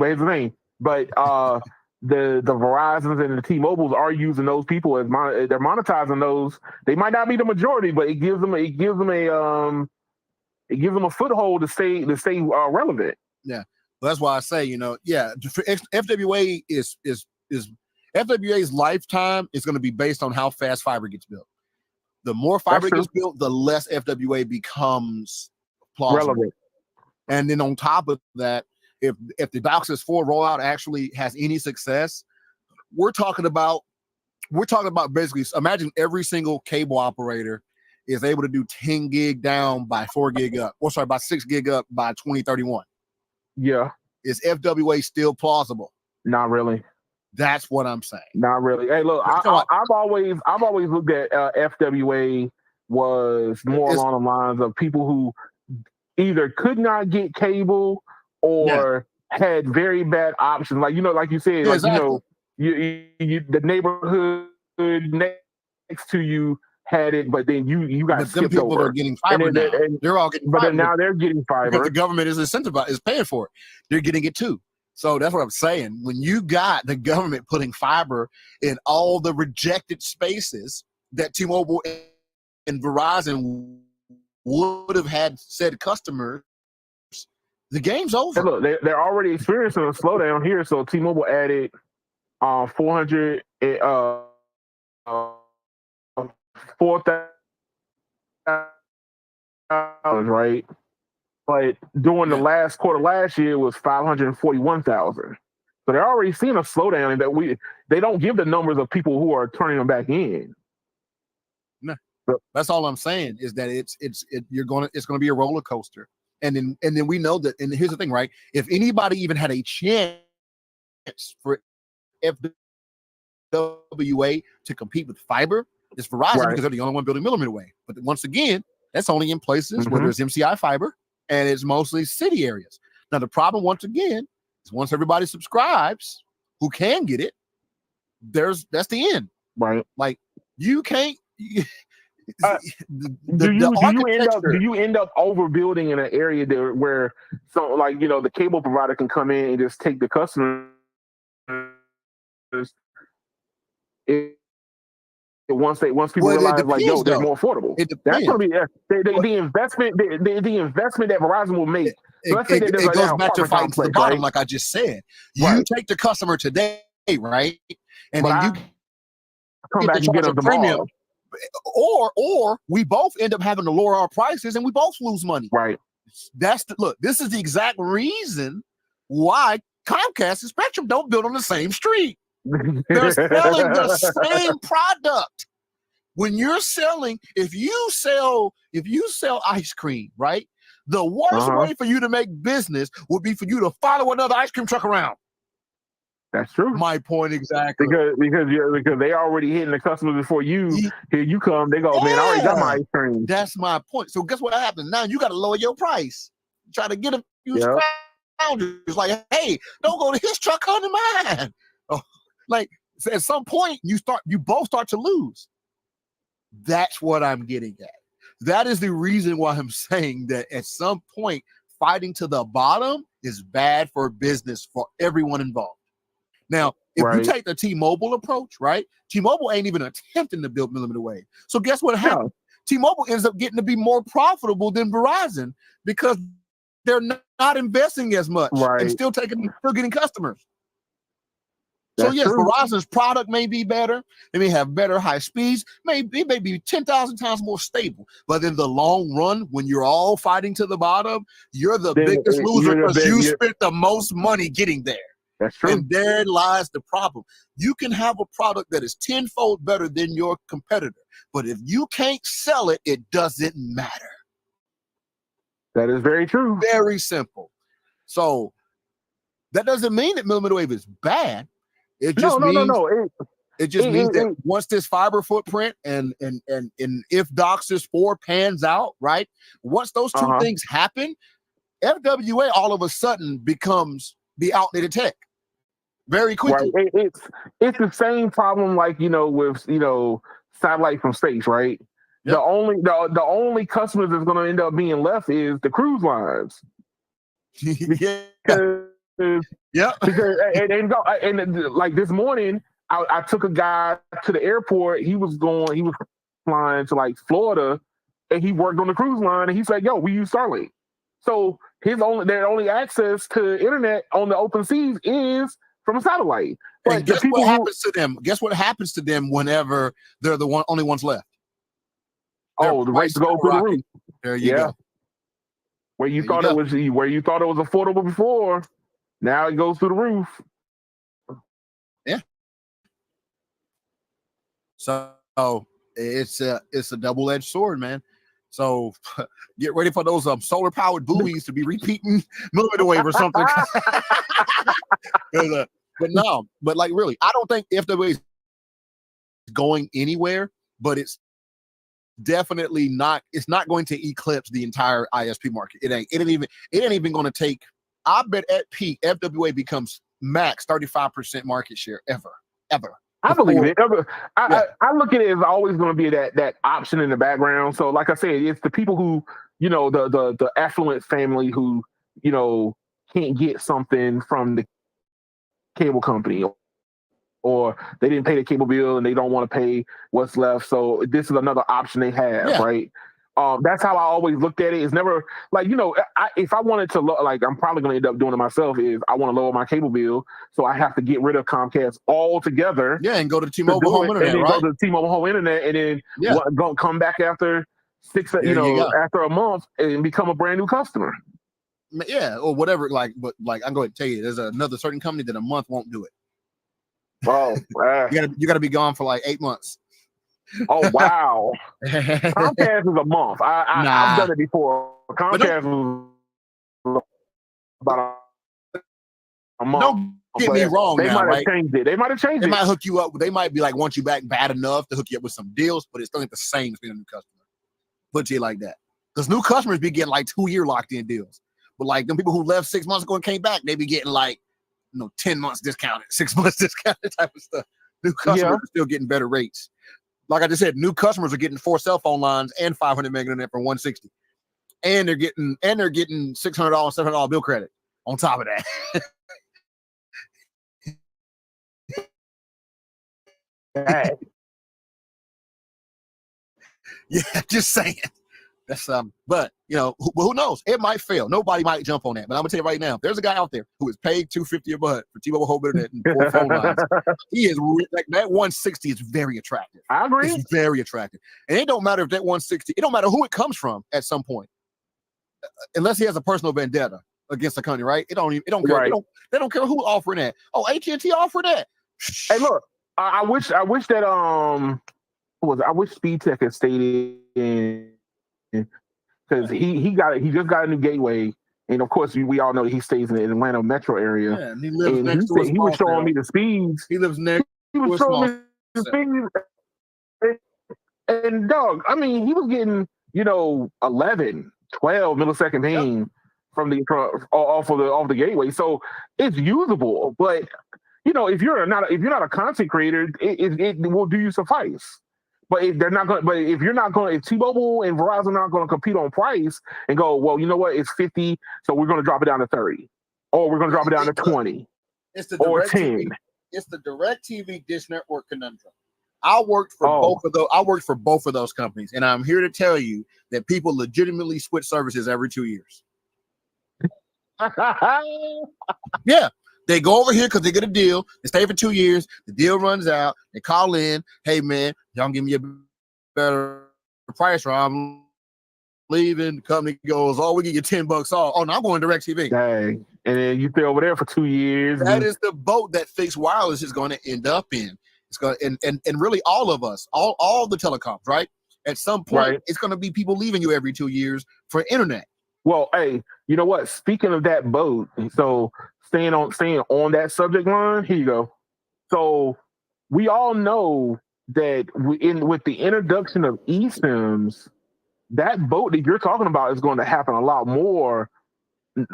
But the Verizons and the T-Mobiles are using those people as they're monetizing those. They might not be the majority, but it gives them a foothold to stay relevant. Yeah, well, that's why I say, FWA is FWA's lifetime is going to be based on how fast fiber gets built. The more fiber gets built, the less FWA becomes plausible. Relevant. And then on top of that, if the DOCSIS 4 rollout actually has any success, we're talking about basically, imagine every single cable operator is able to do 10 gig down by 4 gig up, by 6 gig up by 2031. Yeah. Is FWA still plausible? Not really. That's what I'm saying. Not really. Hey, look, I've always looked at FWA was more along the lines of people who either could not get cable or had very bad options. Like you said, exactly. The neighborhood next to you had it, but then you got skipped people over. Are getting fiber now. They're all getting fiber. But now they're getting fiber. Because the government is incentivized, is paying for it. They're getting it too. So that's what I'm saying. When you got the government putting fiber in all the rejected spaces that T-Mobile and Verizon would have had said customers, the game's over. Hey, look, they're already experiencing a slowdown here. So T-Mobile added $4,000, right? But during the last quarter last year, it was 541,000. So they're already seeing a slowdown, and that they don't give the numbers of people who are turning them back in. No, that's all I'm saying is that it's going to be a roller coaster, and then we know that. And here's the thing, right? If anybody even had a chance for FWA to compete with fiber, it's Verizon because they're the only one building millimeter wave. But once again, that's only in places where there's MCI fiber. And it's mostly city areas. Now, the problem, once again, is once everybody subscribes who can get it, that's the end. Right. Like, you can't. Do you end up overbuilding in an area there where the cable provider can come in and just take the customers once people realize they're more affordable. That's going to be the investment. The investment that Verizon will make. So it goes back to fighting to the bottom, like I just said. You take the customer today, right, and then you come back and get them tomorrow. Or we both end up having to lower our prices, and we both lose money. Right. This is the exact reason why Comcast and Spectrum don't build on the same street. They're selling the same product. When you're selling, if you sell ice cream, right? The worst way for you to make business would be for you to follow another ice cream truck around. That's true. My point exactly. Because they already hitting the customers before you. Here you come. They go, man, I already got my ice cream. That's my point. So guess what happens? Now you got to lower your price. Try to get a few scroungers. Like, hey, don't go to his truck, come to mine. Oh. Like at some point you both start to lose. That's what I'm getting at. That is the reason why I'm saying that at some point fighting to the bottom is bad for business for everyone involved. Now, if you take the T-Mobile approach, right? T-Mobile ain't even attempting to build millimeter wave. So guess what happens? T-Mobile ends up getting to be more profitable than Verizon because they're not investing as much and still getting customers. So yes, true. Verizon's product may be better. They may have better high speeds. It may be 10,000 times more stable. But in the long run, when you're all fighting to the bottom, you're the biggest loser because you spent the most money getting there. That's true. And there lies the problem. You can have a product that is tenfold better than your competitor. But if you can't sell it, it doesn't matter. That is very true. Very simple. So that doesn't mean that millimeter wave is bad. It just means that once this fiber footprint and if DOCSIS 4 pans out, right? Once those two things happen, FWA all of a sudden becomes the outdated tech. very quickly. Right. It's the same problem like with satellite from space, right? Yep. The only customers that's going to end up being left is the cruise lines. Yeah. Because Yep. and like this morning, I took a guy to the airport. He was flying to like Florida, and he worked on the cruise line. And he said, "Yo, we use Starlink." So their only access to internet on the open seas is from a satellite. But And guess what happens to them? Guess what happens to them whenever they're the only ones left? The rates go through the roof. There you go. Where you thought it was affordable before, now it goes through the roof. Yeah. So it's a double-edged sword, man. So get ready for those solar powered buoys to be repeating millimeter wave or something. But like really, I don't think FWA is going anywhere, but it's definitely not. It's not going to eclipse the entire ISP market. It ain't even going to take. I bet at peak FWA becomes max 35% market share ever. I believe it. I look at it as always going to be that option in the background. So, like I said, it's the people who, the affluent family who, can't get something from the cable company, or they didn't pay the cable bill and they don't want to pay what's left. So this is another option they have, right? That's how I always looked at it. It's never like, if I wanted to, I'm probably going to end up doing it myself, is I want to lower my cable bill. So I have to get rid of Comcast altogether. Yeah, and go to T-Mobile Home Internet, and then right? go to T-Mobile Home Internet, and then come back after after a month and become a brand new customer. Yeah, or whatever. But I'm going to tell you, there's another certain company that a month won't do it. Oh, you got to be gone for like 8 months. Oh wow! Comcast is a month. I've done it before. Comcast was about a month. Don't get me wrong. They might have changed it. They might have changed it. They might hook you up. They might be like want you back bad enough to hook you up with some deals, but it's still ain't the same as being a new customer. Put you like that, because new customers be getting like 2-year locked in deals, but like them people who left 6 months ago and came back, they be getting like 10 months discounted, 6 months discounted type of stuff. New customers are still getting better rates. Like I just said, new customers are getting 4 cell phone lines and 500 meg internet for $160, and they're getting $600, $700 bill credit on top of that. Yeah, just saying. That's but who knows? It might fail. Nobody might jump on that. But I'm gonna tell you right now, there's a guy out there who is paid $250 a month for T-Mobile Home Internet and 4 phone lines. He is like that 160 is very attractive. I agree. It's very attractive, and it don't matter if that 160. It don't matter who it comes from at some point, unless he has a personal vendetta against the company, right? It don't care. Right. They don't care who's offering that. Oh, AT&T offered that. Hey, look, I wish that I wish SpeedTech had stayed in. Because he just got a new gateway, and of course we all know he stays in the Atlanta metro area. Yeah, and he lives next to. He was showing me the speeds. He lives next. He was showing me the speeds, and dog. I mean, he was getting 11, 12 millisecond ping from the off of the gateway, so it's usable. But if you're not a content creator, it will do you suffice. But if they're not going, if T-Mobile and Verizon are not going to compete on price and go, well, you know what, it's 50, so we're going to drop it down to 30, or we're going to drop it down to 20, or 10. It's the DirecTV Dish Network conundrum. I worked for both of those. I worked for both of those companies, and I'm here to tell you that people legitimately switch services every 2 years. Yeah. They go over here because they get a deal. They stay for 2 years. The deal runs out. They call in. Hey, man, y'all give me a better price or I'm leaving. The company goes, we give you $10 off. Oh, no, I'm going DirecTV. Dang. And then you stay over there for 2 years. That is the boat that fixed wireless is going to end up in. It's going and really all of us, all the telecoms, right? At some point, it's going to be people leaving you every 2 years for internet. Well, hey, you know what? Speaking of that boat, so staying on that subject line, here you go. So we all know that with the introduction of eSIMs, that boat that you're talking about is going to happen a lot more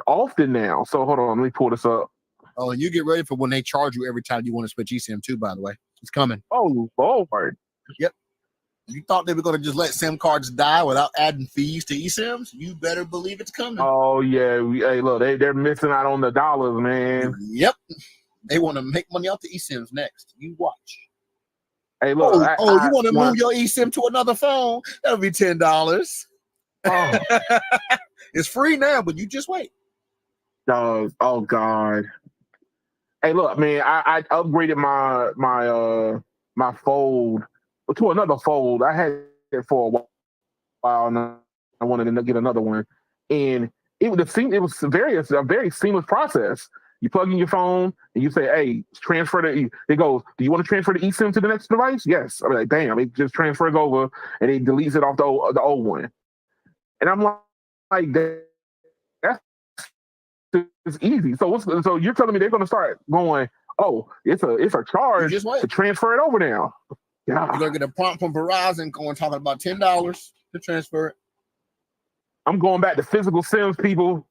often now. So hold on, let me pull this up. Oh, and you get ready for when they charge you every time you want to switch eSIM too, by the way. It's coming. Oh, Lord. Yep. You thought they were going to just let SIM cards die without adding fees to eSIMs? You better believe it's coming. Oh, yeah. Hey, look, they're missing out on the dollars, man. Yep. They want to make money off the eSIMs next. You watch. Hey, look. You want to move your eSIM to another phone? That'll be $10. Oh. It's free now, but you just wait. Oh, God. Hey, look, man. I upgraded my fold to another fold. I had it for a while, and I wanted to get another one. And it was a very seamless process. You plug in your phone and you say, "Hey, transfer the." It goes, "Do you want to transfer the eSIM to the next device?" Yes. I'm like, "Bam!" It just transfers over and it deletes it off the old one. And I'm like, that's easy. So you're telling me they're going to start going? Oh, it's a charge to transfer it over now. Yeah. You're going to get a prompt from Verizon talking about $10 to transfer it. I'm going back to physical SIMs, people.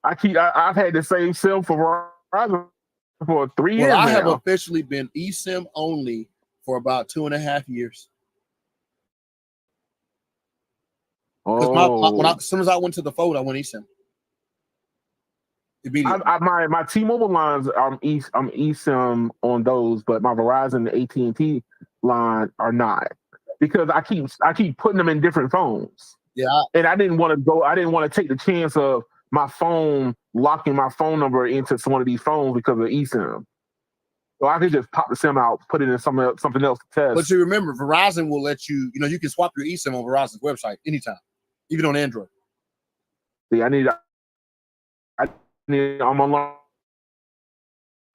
I've had the same SIM for Verizon for 3 years. I have officially been eSIM only for about 2.5 years. Because as soon as I went to the fold, I went eSIM. My T-Mobile lines, I'm eSIM on those, but my Verizon and AT&T line are not, because I keep putting them in different phones. Yeah, and I didn't want to take the chance of my phone locking my phone number into one of these phones because of eSIM. So I could just pop the SIM out, put it in something else to test. But you remember, Verizon will let you you can swap your eSIM on Verizon's website anytime, even on Android. See, I'm gonna learn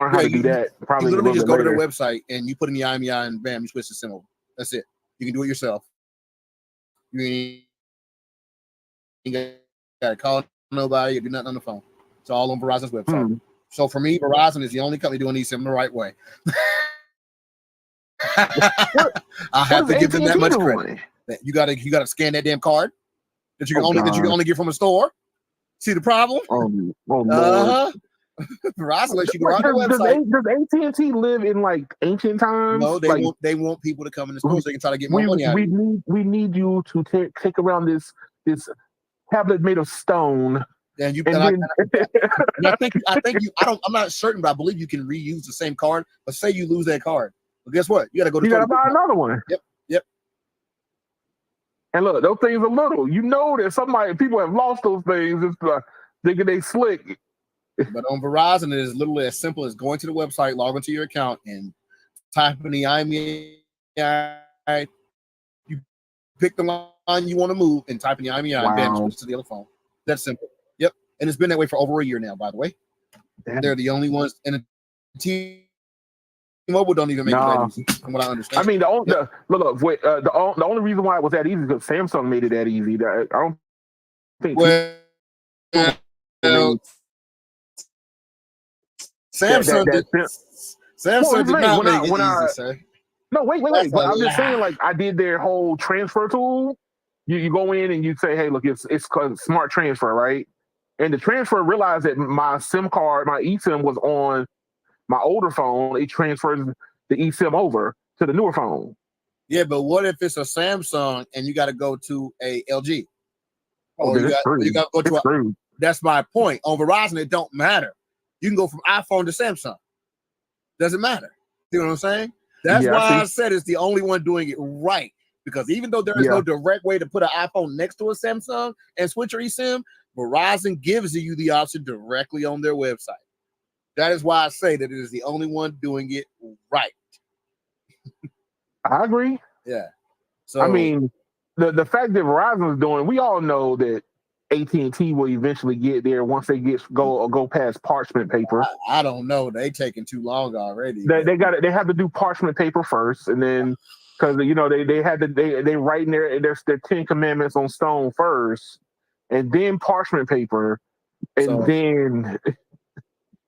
how to do that. Probably you literally just go to their later. website and you put in the IMEI and bam, you switch the SIM over. That's it. You can do it yourself. You ain't got to call nobody or do nothing on the phone. It's all on Verizon's website. So for me, Verizon is the only company doing eSIM the right way. I have to give them that much credit. You gotta scan that damn card that you can only get from a store. See the problem? Oh Lord. Verizon lets you go on the website. Does AT&T live in like ancient times? No, they want people to come in the store so they can try to get more money out of you. We need you to take around this tablet made of stone. And I'm not certain, but I believe you can reuse the same card. But say you lose that card, well, guess what? You got to buy another one. Yep. And look, those things are little. You know that people have lost those things. It's like thinking they slick. But on Verizon, it is literally as simple as going to the website, log into your account, and typing the IMEI. You pick the line you want to move and type in the IMEI and bam, switch to the other phone. That's simple. Yep. And it's been that way for over a year now, by the way. Damn. They're the only ones. And T-Mobile don't even make it that easy, from what I understand. I mean, the only reason why it was that easy is because Samsung made it that easy. I don't think. Samsung did not make it easy, sir. No, wait. But I'm just saying, like, I did their whole transfer tool. You go in and you say, hey, look, it's called smart transfer, right? And the transfer realized that my SIM card, my eSIM was on my older phone. It transfers the eSIM over to the newer phone. Yeah, but what if it's a Samsung and you got to go to a LG? You got to go to That's my point. On Verizon, it don't matter. You can go from iPhone to Samsung. Doesn't matter. You know what I'm saying? That's why I said it's the only one doing it right. Because even though there is no direct way to put an iPhone next to a Samsung and switch your eSIM, Verizon gives you the option directly on their website. That is why I say that it is the only one doing it right. I agree. Yeah. So I mean, the fact that Verizon is doing, we all know that AT&T will eventually get there once they go past parchment paper. I don't know. They taking too long already. They have to do parchment paper first, and then because they writing their 10 commandments on stone first, and then parchment paper, and then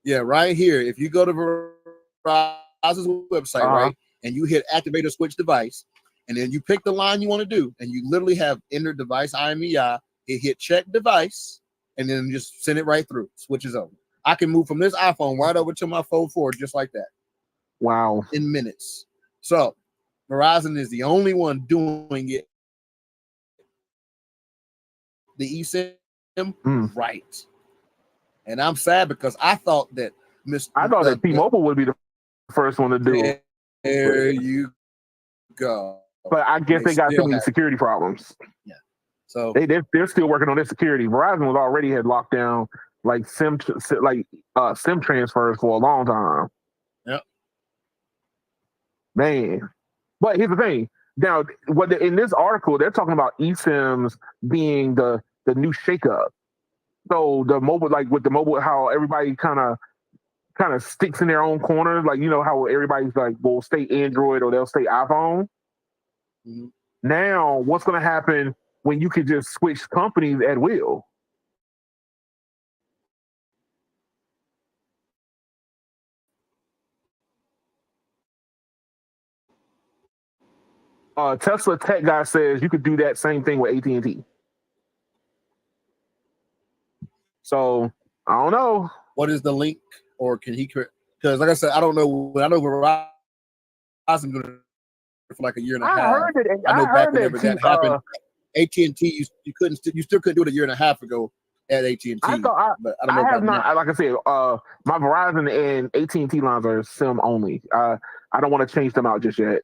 right here. If you go to Verizon's website, right, and you hit activate or switch device, and then you pick the line you want to do, and you literally have enter device IMEI. It hit check device, and then just send it right through. Switches over. I can move from this iPhone right over to my Fold 4 just like that. Wow. In minutes. So Verizon is the only one doing it. The eSIM right. And I'm sad because I thought that I thought that T-Mobile would be the first one to do it. There you go. But I guess they got too many security problems. Yeah. So they're still working on their security. Verizon was already had locked down like SIM transfers for a long time. Yep. Man. But here's the thing. Now, in this article, they're talking about eSIMs being the new shakeup. So the mobile, like with the mobile, how everybody kind of sticks in their own corner. Like, you know how everybody's like, will stay Android or they'll stay iPhone. Mm-hmm. Now, what's going to happen when you can just switch companies at will? Tesla tech guy says you could do that same thing with AT&T. So I don't know. What is the link, or can he? Because like I said, I don't know. I know Verizon doing it for like a year and a half. I know back whenever that happened, AT&T you still couldn't do it a year and a half ago at AT&T. But I don't know. I have not. Like I said, my Verizon and AT&T lines are SIM only. I don't want to change them out just yet.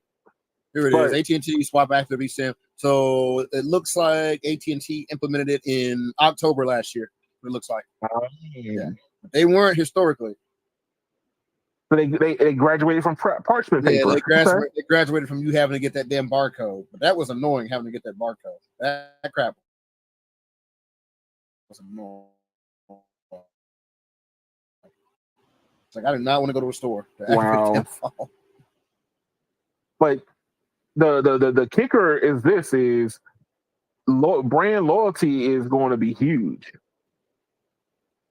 Here it is. AT&T swap active eSIM. So it looks like AT&T implemented it in October last year. It looks like. Yeah. They weren't historically. So they graduated from parchment paper. Yeah, they graduated from you having to get that damn barcode. But that was annoying, having to get that barcode. That crap was annoying. It's like I did not want to go to a store to activate that phone. But the kicker is brand loyalty is going to be huge.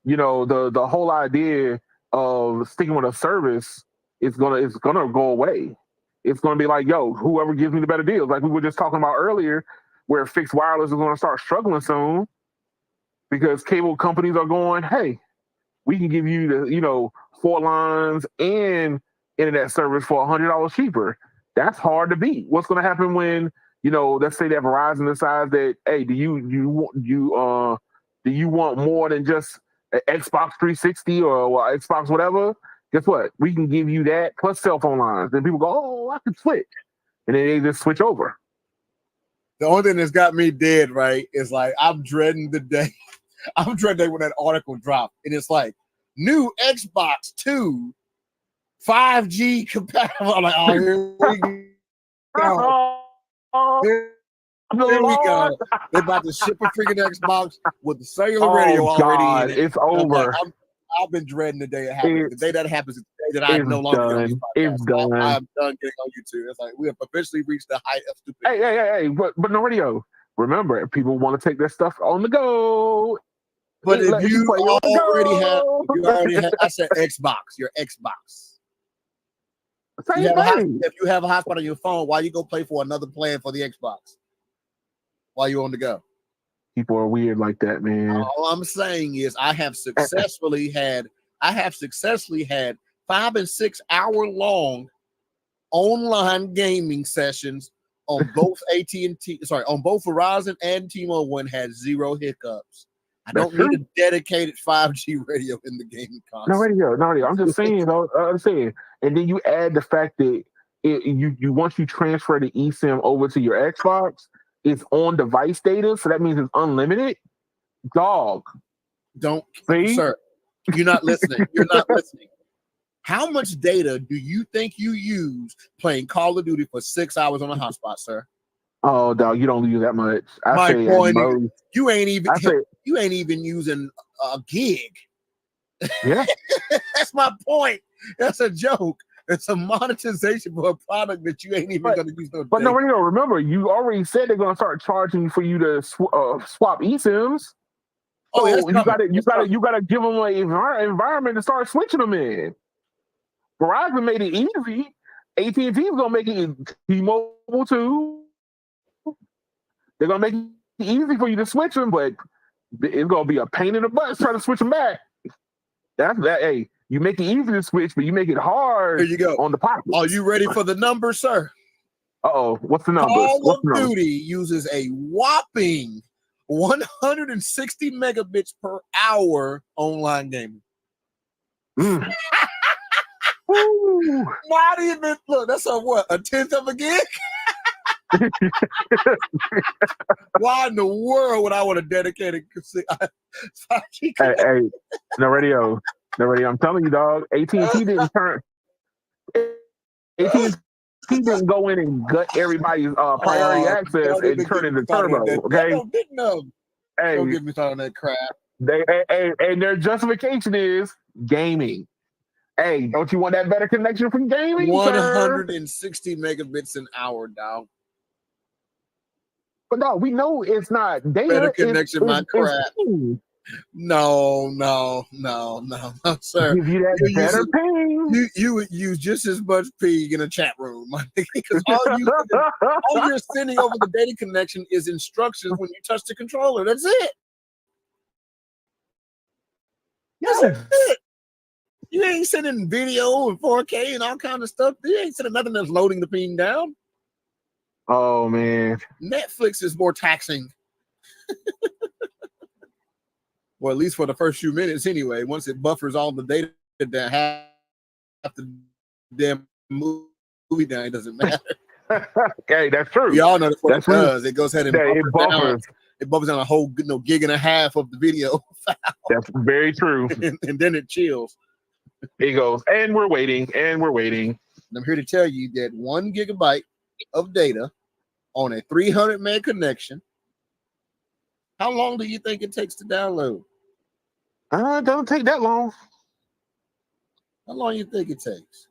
You know, the whole idea of sticking with a service is gonna go away. It's gonna be like, yo, whoever gives me the better deals, like we were just talking about earlier, where fixed wireless is gonna start struggling soon because cable companies are going, hey, we can give you the 4 lines and internet service for $100 cheaper. That's hard to beat. What's gonna happen when, let's say that Verizon decides that, hey, do you want more than just Xbox 360 or Xbox whatever? Guess what? We can give you that plus cell phone lines. Then people go, oh, I can switch. And then they just switch over. The only thing that's got me dead, right, is like I'm dreading the day. I'm dreading when that article dropped. And it's like, new Xbox 2 5G compatible. I'm like, oh, here we go. Here we go. They're about to ship a freaking Xbox with the cellular radio already in it. It's over. I've been dreading the day it happens. The day that happens is the day that I no longer get on these podcasts. It's done. I'm done getting on YouTube. It's like we have officially reached the height of stupidity. Hey, but no radio. Remember, people want to take their stuff on the go. But if you already have, I said Xbox, your Xbox. If you have a hotspot on your phone, why you go play for another plan for the Xbox? While you're on the go. People are weird like that, man. All I'm saying is I have successfully had 5 and 6 hour long online gaming sessions on both on both Verizon and T-Mobile and had 0 hiccups. I don't need a dedicated 5G radio in the gaming console. No radio. I'm just saying, and then you add the fact that you once you transfer the eSIM over to your Xbox, it's on device data, so that means it's unlimited. Dog. Don't see, sir. You're not listening. You're not listening. How much data do you think you use playing Call of Duty for 6 hours on a hotspot, sir? Oh, dog, you don't use that much. My point is, you ain't even using a gig. Yeah. That's my point. That's a joke. It's a monetization for a product that you ain't even going to use. But no, remember, you already said they're going to start charging for you to swap eSIMs. Oh, so you got to give them an environment to start switching them in. Verizon made it easy. AT&T is going to make it T-Mobile too. They're going to make it easy for you to switch them, but it's going to be a pain in the butt trying to switch them back. That's that. Hey, you make it easy to switch, but you make it hard. Here you go. On the pocket. Are you ready for the numbers, sir? What's the numbers? Call of Duty uses a whopping 160 megabits per hour online gaming. Mm. Not even, look, that's a tenth of a gig? Why in the world would I want a dedicated hey, no radio. I'm telling you, dog. AT&T didn't turn. AT&T didn't go in and gut everybody's priority access and turn it into turbo. Okay. Don't get me started on that crap. And their justification is gaming. Hey, don't you want that better connection from gaming? 160 megabits an hour, dog. But no, we know it's not data. Better connection, my crap. No, sir. Give you that better ping. You would use just as much ping in a chat room, because all you're sending over the data connection is instructions when you touch the controller. That's it. That's it. You ain't sending video and 4K and all kind of stuff. You ain't sending nothing that's loading the ping down. Oh man, Netflix is more taxing. Well, at least for the first few minutes anyway. Once it buffers all the data that half the damn movie down, it doesn't matter. Okay, that's true. We all know that's what it does. It goes ahead and buffers. It buffers down a whole gig and a half of the video file. That's very true. and then it chills. It goes, and we're waiting. And I'm here to tell you that 1 gigabyte of data on a 300 meg connection. How long do you think it takes to download? It doesn't take that long. How long do you think it takes?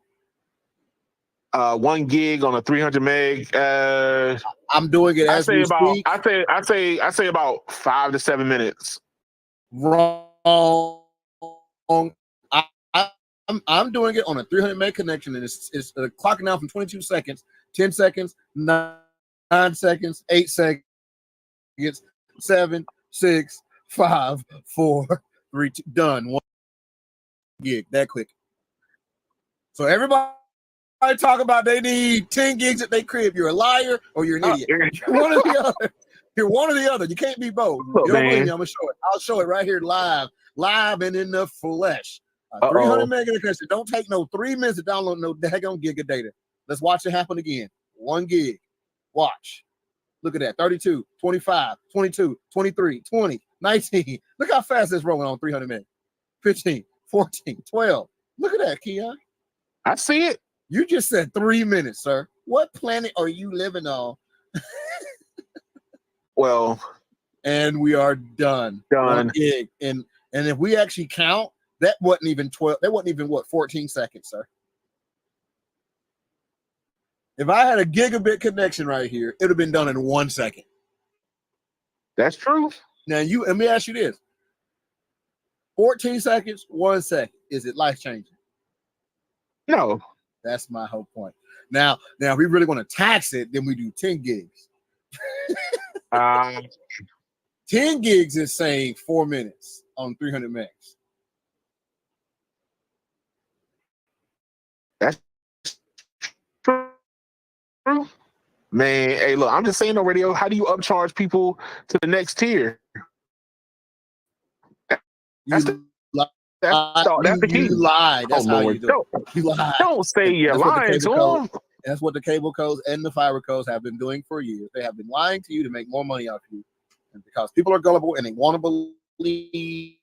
1 gig on a 300 meg. I'm doing it as we speak. I say about 5 to 7 minutes. Wrong. I'm doing it on a 300 meg connection, and it's clocking out from 22 seconds, 10 seconds, 9 seconds, 8 seconds, 7, 6, 5, 4, 3, 2, done. 1 gig, that quick. So everybody talk about they need 10 gigs at their crib. You're a liar or you're an idiot. You're one or the other. You're one or the other. You can't be both. You don't believe me? I'm gonna show it. I'll show it right here live and in the flesh. 300 meg connection. Don't take no 3 minutes to download no daggone gig of data. Let's watch it happen again. 1 gig. Watch. Look at that. 32, 25, 22, 23, 20, 19. Look how fast it's rolling on 300 meg. 15, 14, 12. Look at that, Keon. I see it. You just said 3 minutes, sir. What planet are you living on? Well, and we are done. 1 gig. And if we actually count, that wasn't even 12. That wasn't even 14 seconds, sir. If I had a gigabit connection right here, it would have been done in 1 second. That's true. Now let me ask you this: 14 seconds, 1 second. Is it life changing? No. That's my whole point. Now, if we really want to tax it, then we do 10 gigs. 10 gigs is saying 4 minutes on 300 megs. That's true. Man, hey, look, I'm just saying on radio, how do you upcharge people to the next tier? That's the key. You lied. That's how you do it. You lied. Don't say you're lying to them. That's what the cable codes and the fiber codes have been doing for years. They have been lying to you to make more money off you. And because people are gullible and they want to believe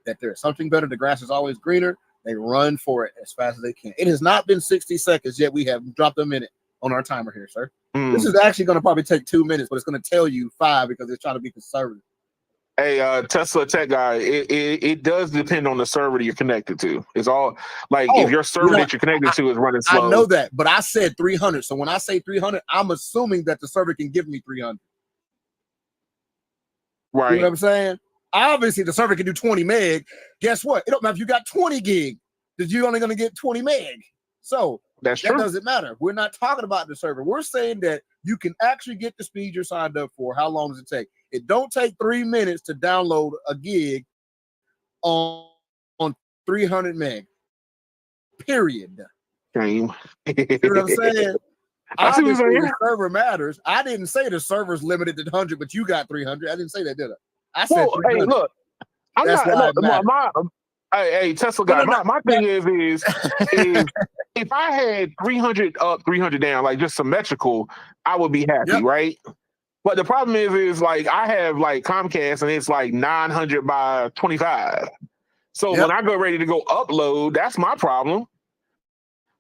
that there's something better, the grass is always greener, they run for it as fast as they can. It has not been 60 seconds yet. We have dropped a minute on our timer here, sir. This is actually going to probably take 2 minutes, but it's going to tell you 5 because it's trying to be conservative. Hey, Tesla tech guy, it does depend on the server that you're connected to. It's all like if your server that you're connected to is running slow. I know that, but I said 300. So when I say 300, I'm assuming that the server can give me 300. Right. You know what I'm saying? Obviously, the server can do 20 meg. Guess what? It don't matter if you got 20 gig, because you're only going to get 20 meg. So that doesn't matter. We're not talking about the server. We're saying that you can actually get the speed you're signed up for. How long does it take? It don't take 3 minutes to download a gig on 300 meg. Period. Same. You know what I'm saying? I see what you're Obviously, saying. the server matters. I didn't say the server's limited to 100, but you got 300. I didn't say that, did I? I said Well, hey, 300. look, I'm That's not. why Look, it matters. hey, Tesla guy. My thing is if I had 300 up, 300 down, like just symmetrical, I would be happy, Yep. right? But the problem is like I have like Comcast and it's like 900 by 25. So when I go ready to go upload, that's my problem.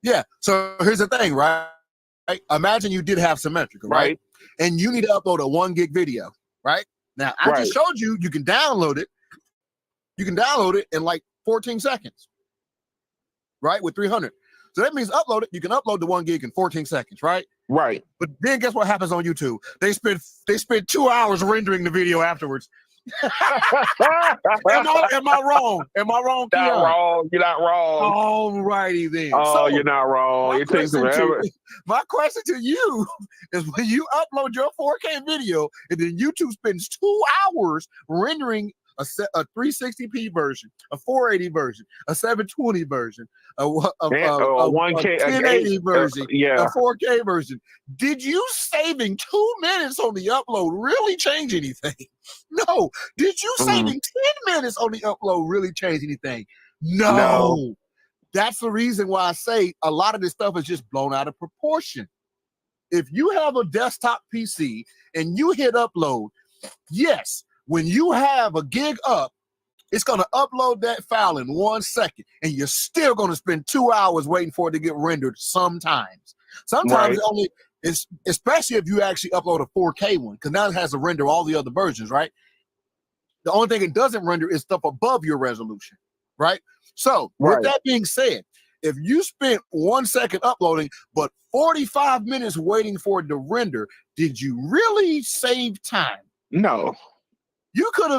Yeah. So here's the thing, right? Imagine you did have symmetrical, right? And you need to upload a 1 gig video, right? Now I just showed you can download it. You can download it in like 14 seconds, right? With 300. So that means upload it. You can upload the 1 gig in 14 seconds, right? Right. But then guess what happens on YouTube? They spend 2 hours rendering the video afterwards. Am I wrong? Am I wrong, Keon? Not wrong. You're not wrong. All righty then. Oh, So, you're not wrong. It takes forever. My question to you is when you upload your 4K video and then YouTube spends 2 hours rendering a 360p version, a 480 version, a 720 version, a 1K, 1080 version, a 4K version. Did you saving 2 minutes on the upload really change anything? No. Did you saving 10 minutes on the upload really change anything? No. That's the reason why I say a lot of this stuff is just blown out of proportion. If you have a desktop PC and you hit upload, yes, when you have a gig up, it's going to upload that file in 1 second, and you're still going to spend 2 hours waiting for it to get rendered sometimes. Sometimes especially if you actually upload a 4K one, because now it has to render all the other versions, right? The only thing it doesn't render is stuff above your resolution, right? So with that being said, if you spent 1 second uploading, but 45 minutes waiting for it to render, did you really save time? No. You could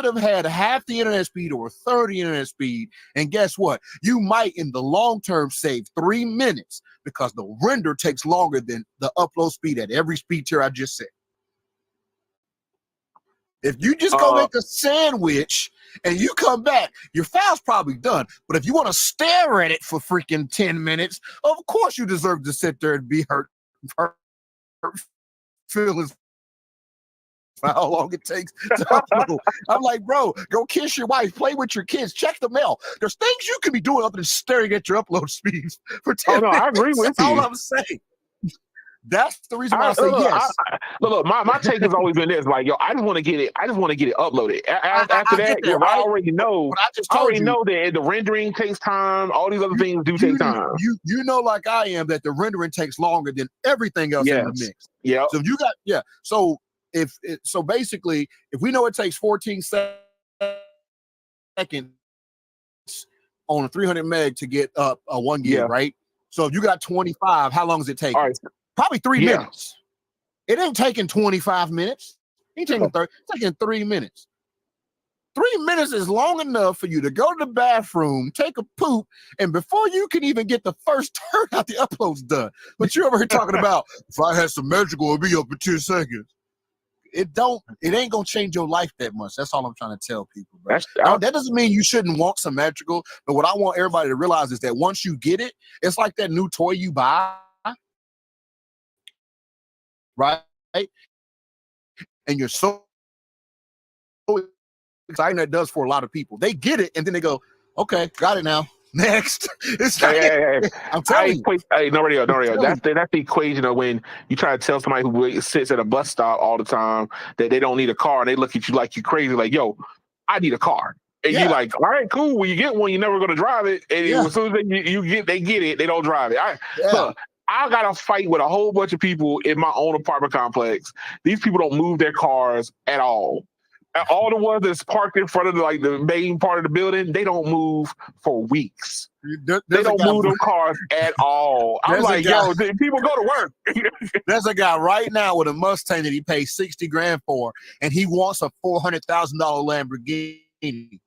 have had half the internet speed or 30 internet speed, and guess what? You might in the long term save 3 minutes because the render takes longer than the upload speed at every speed tier I just said. If you just go make a sandwich and you come back, your file's probably done. But if you want to stare at it for freaking 10 minutes, of course you deserve to sit there and be hurt feelings. How long it takes to upload. I'm like, bro, go kiss your wife, play with your kids, check the mail. There's things you can be doing other than staring at your upload speeds for 10 minutes. I agree with That's you. all I'm saying. That's the reason why I say yes. Look, my take has always been this: like, yo, I just want to get it uploaded. After that, I already know. I already know that the rendering takes time. All these other things do take time. You know, like I am, that the rendering takes longer than everything else in the mix. Yeah. So you got So basically, if we know it takes 14 seconds on a 300 meg to get up a 1 gig, right? So if you got 25, how long does it take? Probably 3 minutes. It ain't taking 25 minutes. It ain't taking 30. It's taking 3 minutes. 3 minutes is long enough for you to go to the bathroom, take a poop, and before you can even get the first turn out, the upload's done. But you're over here talking about, if I had symmetrical, it'd be up in 10 seconds. It ain't gonna change your life that much. That's all I'm trying to tell people, bro. That doesn't mean you shouldn't want symmetrical, but what I want everybody to realize is that once you get it, it's like that new toy you buy, right? And you're so exciting that does for a lot of people. They get it and then they go, okay, got it now. Next. It's like, I'm telling you. Hey, no radio. That's the equation of when you try to tell somebody who sits at a bus stop all the time that they don't need a car, and they look at you like you crazy, like, yo, I need a car. And you're like, all right, cool. When you get one, you're never going to drive it. And as soon as they get it, they don't drive it. Look, I got to fight with a whole bunch of people in my own apartment complex. These people don't move their cars at all. All the ones that's parked in front of the main part of the building, they don't move for weeks. They don't move their cars at all. I'm like, yo, people go to work. There's a guy right now with a Mustang that he pays $60 grand for, and he wants a $400,000 Lamborghini.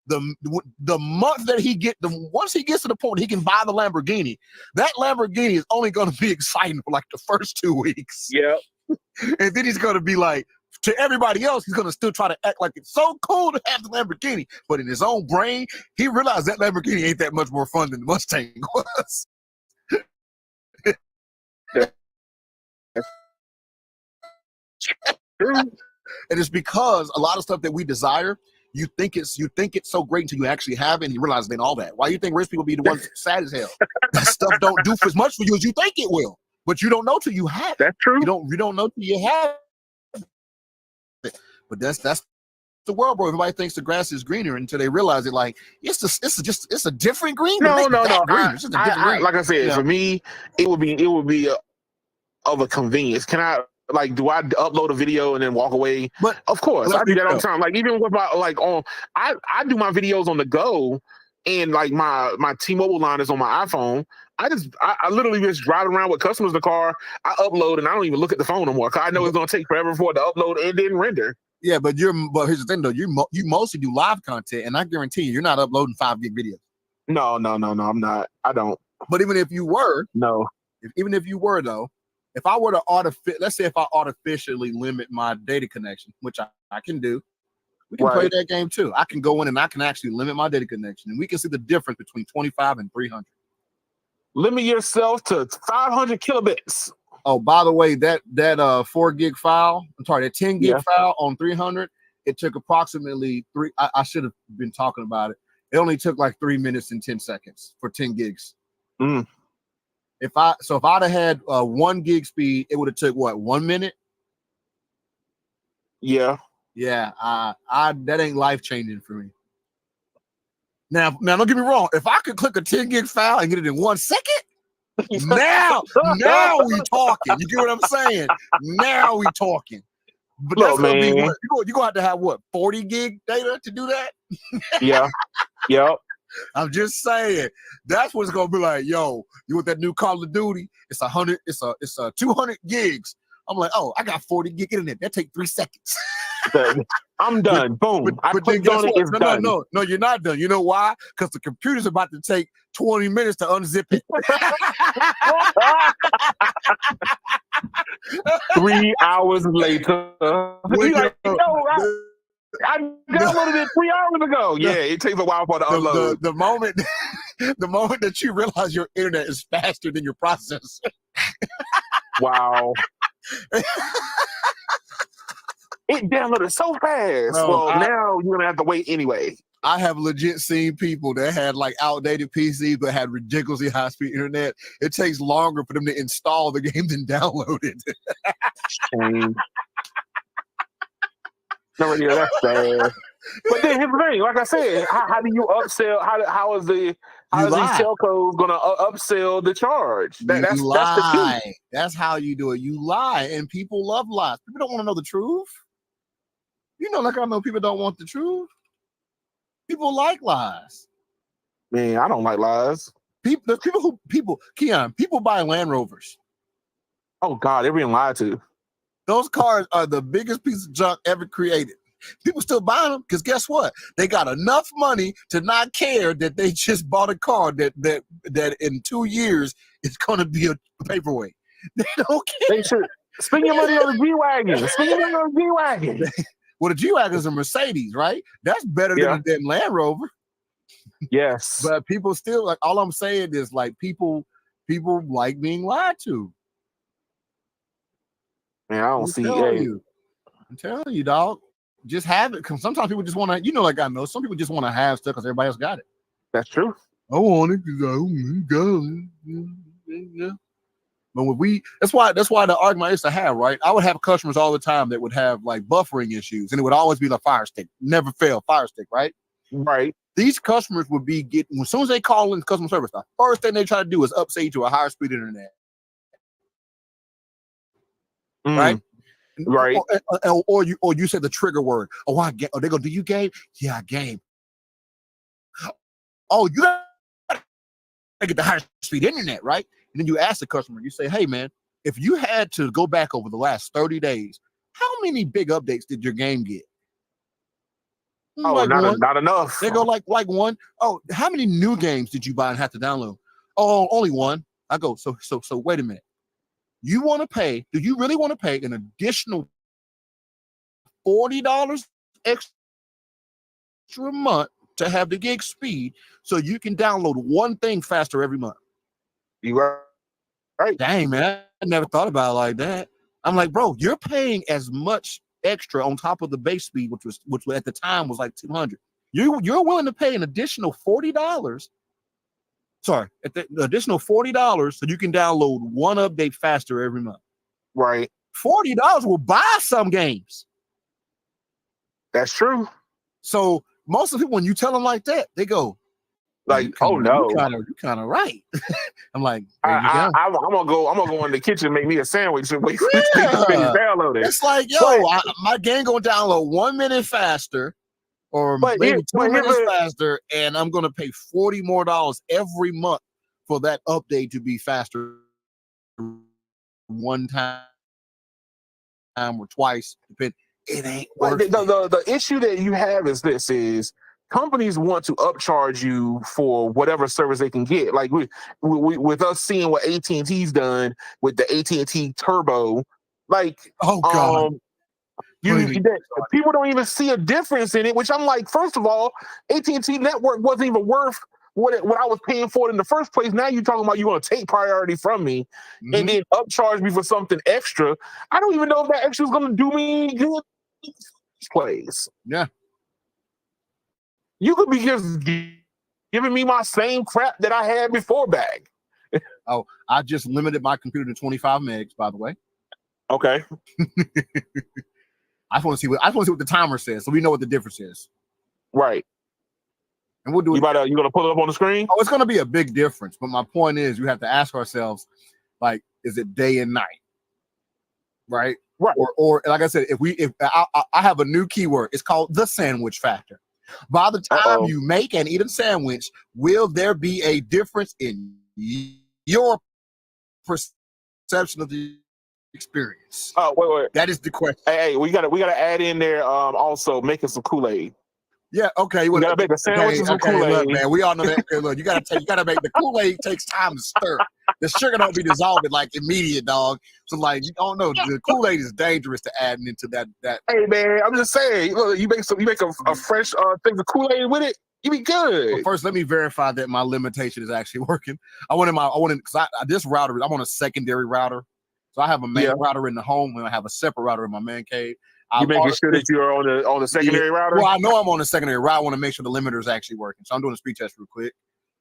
The month that once he gets to the point he can buy the Lamborghini, that Lamborghini is only going to be exciting for like the first 2 weeks. Yeah. And then he's going to be like, to everybody else, he's gonna still try to act like it's so cool to have the Lamborghini. But in his own brain, he realized that Lamborghini ain't that much more fun than the Mustang was. And it's because a lot of stuff that we desire, you think it's so great until you actually have it and you realize it ain't all that. Why you think rich people be the ones sad as hell? That stuff don't do as much for you as you think it will. But you don't know till you have it. That's true. You don't know till you have it. But that's the world, bro. Everybody thinks the grass is greener until they realize it. Like it's a different green. No. Green. It's just a different green. Like I said, Yeah. for me, it would be of a convenience. Can I do I upload a video and then walk away? But of course, I do that all the time. Like even with my I do my videos on the go, and like my T-Mobile line is on my iPhone. I literally just drive around with customers in the car. I upload and I don't even look at the phone no more because I know it's gonna take forever for it to upload and then render. Yeah, but here's the thing though. You mostly do live content, and I guarantee you're not uploading 5 gig videos. No, I'm not. I don't. But even if you were, even if you were though, if I were to let's say if I artificially limit my data connection, which I can do, we can play that game too. I can go in and I can actually limit my data connection, and we can see the difference between 25 and 300. Limit yourself to 500 kilobits. Oh, by the way, that 4 gig file, that 10 gig file on 300, it took approximately I should have been talking about it. It only took like 3 minutes and 10 seconds for 10 gigs. Mm. If I'd have had 1 gig speed, it would have took what, 1 minute? Yeah. Yeah. That ain't life changing for me. Now, don't get me wrong. If I could click a 10 gig file and get it in 1 second, now we talking. You get what I'm saying? Now we talking. But that's gonna be what you're gonna have to have 40 gig data to do that? Yeah. Yep. I'm just saying that's what it's gonna be like. Yo, you want that new Call of Duty? It's 100. It's 200 gigs. I'm like, oh, I got 40 gig internet. That take 3 seconds. I'm done. Boom. But I clicked on it. It's done. No, you're not done. You know why? Because the computer's about to take 20 minutes to unzip it. 3 hours later. I downloaded it 3 hours ago. Yeah, it takes a while for it to upload. The moment that you realize your internet is faster than your processor. Wow. It downloaded so fast. Bro, now you're gonna have to wait anyway. I have legit seen people that had like outdated PCs but had ridiculously high-speed internet. It takes longer for them to install the game than download it. Shame. No, yeah, that's bad. But then here's the thing, like I said, how do you upsell? How is these telcos gonna upsell the charge? That's the key. That's how you do it. You lie, and people love lies. People don't want to know the truth. You know, like I know people don't want the truth. People like lies. Man, I don't like lies. People buy Land Rovers. Oh God, they're being lied to. Those cars are the biggest piece of junk ever created. People still buying them because guess what? They got enough money to not care that they just bought a car that in 2 years is going to be a paperweight. They don't care. They should spend your money on the G-Wagon. Spend your money on the G-Wagon. Well, the G-Wagon is a Mercedes, right? That's better than Land Rover. Yes. But people still, like, all I'm saying is, like, people like being lied to. Man, I don't see you. I'm telling you, dog. Just have it. Because sometimes people just want to, like I know, some people just want to have stuff because everybody else got it. That's true. I want it because I got it. But that's why the argument I used to have, right? I would have customers all the time that would have like buffering issues, and it would always be the Fire Stick. Never fail, Fire Stick, right? Right. These customers would be getting, as soon as they call in customer service, the first thing they try to do is upsell you to a higher speed internet. Right? Right. Or you said the trigger word. Oh, they go, do you game? Yeah, I game. Oh, you gotta get the higher speed internet, right? And then you ask the customer, you say, hey man, if you had to go back over the last 30 days, how many big updates did your game get? Oh, like not enough. They go like one. Oh, how many new games did you buy and have to download? Oh, only one. I go, so wait a minute. You want to pay? Do you really want to pay an additional $40 extra a month to have the gig speed, so you can download one thing faster every month. You are right. Dang, man, I never thought about it like that. I'm like, bro, you're paying as much extra on top of the base speed, which at the time was like 200. You're willing to pay an additional $40. Sorry, the additional $40 so you can download one update faster every month. Right. $40 will buy some games. That's true. So most of the people, when you tell them like that, they go, like, oh no, you're kind of right. I'm like, I'm gonna go in the kitchen and make me a sandwich and wait for this thing to finish downloading. It's like, yo, my game gonna download 1 minute faster, or maybe 2 minutes faster, and I'm gonna pay $40 more every month for that update to be faster one time or twice. It ain't worth it. The issue that you have is companies want to upcharge you for whatever service they can get. Like with us seeing what AT&T's done with the AT&T Turbo, like, oh god. People don't even see a difference in it, which I'm like, first of all, AT&T network wasn't even worth what I was paying for it in the first place. Now you're talking about you want to take priority from me and then upcharge me for something extra. I don't even know if that extra is going to do me good in this place. Yeah. You could be just giving me my same crap that I had before back. Oh, I just limited my computer to 25 megs, by the way. Okay. I just want to see what the timer says, so we know what the difference is. Right. And we'll do it. You gonna pull it up on the screen? Oh, it's gonna be a big difference. But my point is, you have to ask ourselves, like, is it day and night? Right. Right. Or like I said, if I have a new keyword, it's called the sandwich factor. By the time you make and eat a sandwich, will there be a difference in your perception of the experience? Oh, wait. That is the question. Hey, we gotta add in there also making some Kool-Aid. Yeah, okay. We gotta make a sandwich and some Kool-Aid. Look, man, we all know that. Okay, look, you gotta make the Kool-Aid takes time to stir. The sugar don't be dissolved like immediate, dog. So like, you don't know, the Kool-Aid is dangerous to add into that. Hey man, I'm just saying, look, you make a fresh thing of Kool-Aid with it, you be good. Well, first, let me verify that my limitation is actually working. This router, I'm on a secondary router. So I have a main router in the home and I have a separate router in my man cave. You making sure that you're on the secondary router? Well, I know I'm on the secondary router. I want to make sure the limiter is actually working. So I'm doing a speed test real quick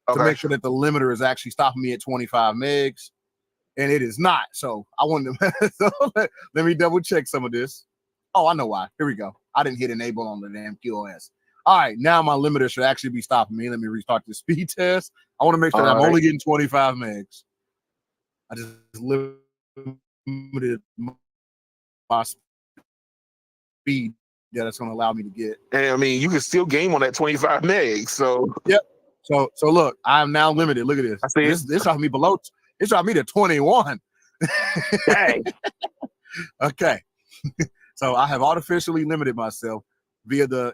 to make sure that the limiter is actually stopping me at 25 megs. And it is not. So I wanted to so let me double check some of this. Oh, I know why. Here we go. I didn't hit enable on the damn QoS. All right, now my limiter should actually be stopping me. Let me restart the speed test. I want to make sure that I'm only getting 25 megs. I just limited my speed that it's going to allow me to get. And I mean, you can still game on that 25 megs. So yep. So look, I'm now limited. Look at this. I see this dropped me below. It dropped me to 21. Dang. Okay. So I have artificially limited myself via the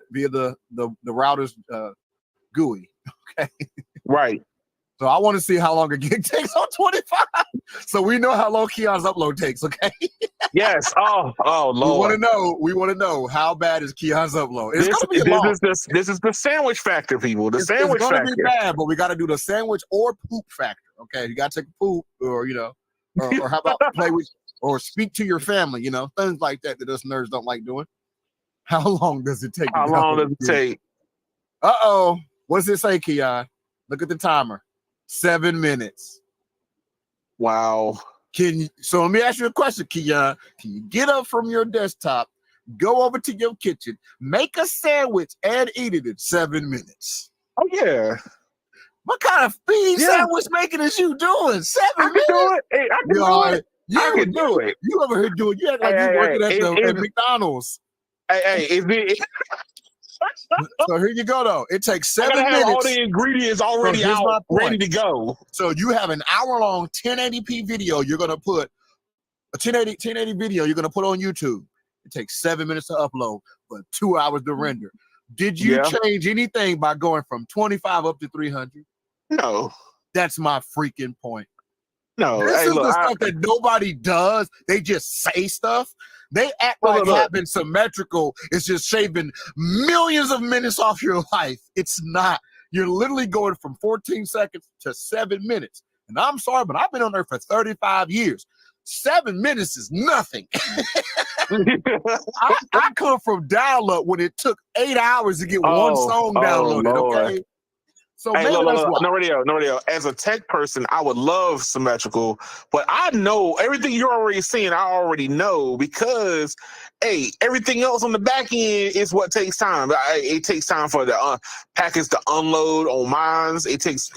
router's GUI. Okay. Right. So I want to see how long a gig takes on 25. So we know how long Keon's upload takes, okay? Yes. Oh Lord. We want to know how bad is Keon's upload. It's gonna be long. This is the sandwich factor, people. The sandwich factor. It's gonna be bad, but we gotta do the sandwich or poop factor. Okay. You gotta take a poop, or or how about play with or speak to your family, things like that us nerds don't like doing. How long does it take? How long does it take? Uh-oh. What does it say, Keon? Look at the timer. 7 minutes. Wow. So let me ask you a question, Keon. Can you get up from your desktop, go over to your kitchen, make a sandwich, and eat it in 7 minutes? Oh yeah. What kind of speed sandwich making is you doing? 7 minutes? Do it. Hey, I can do it. I can do it. You over here doing? You act like you're working at McDonald's. Hey, So here you go, though. It takes 7 minutes. Have all the ingredients already out, ready to go. So you have an hour-long 1080p video. You're gonna put a 1080 video. You're gonna put on YouTube. It takes 7 minutes to upload, but 2 hours to render. Did you change anything by going from 25 up to 300? No. That's my freaking point. No. This is the stuff that nobody does. They just say stuff. They act like having symmetrical is just shaving millions of minutes off your life. It's not. You're literally going from 14 seconds to 7 minutes. And I'm sorry, but I've been on there for 35 years. 7 minutes is nothing. I come from dial-up when it took 8 hours to get one song downloaded. Lord. Okay. So hey, maybe that's why. No radio. As a tech person, I would love symmetrical, but I know everything you're already saying. I already know because, hey, everything else on the back end is what takes time. It takes time for the packets to unload on mine. It takes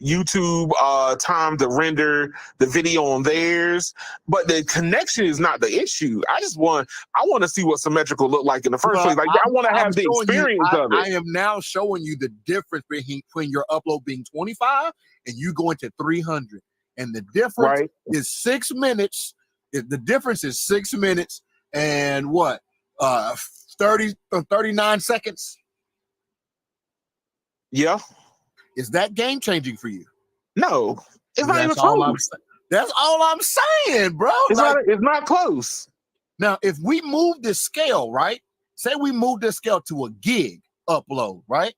YouTube time to render the video on theirs, but the connection is not the issue. I want to see what symmetrical look like in the first place. Like I want to have the experience of it. I am now showing you the difference between your upload being 25 and you going to 300, and the difference is 6 minutes. The difference is 6 minutes and what 39 seconds. Yeah. Is that game changing for you? No, it's not even close. That's all I'm saying, bro. It's not close. Now, if we move this scale, right? Say we move this scale to a gig upload, right?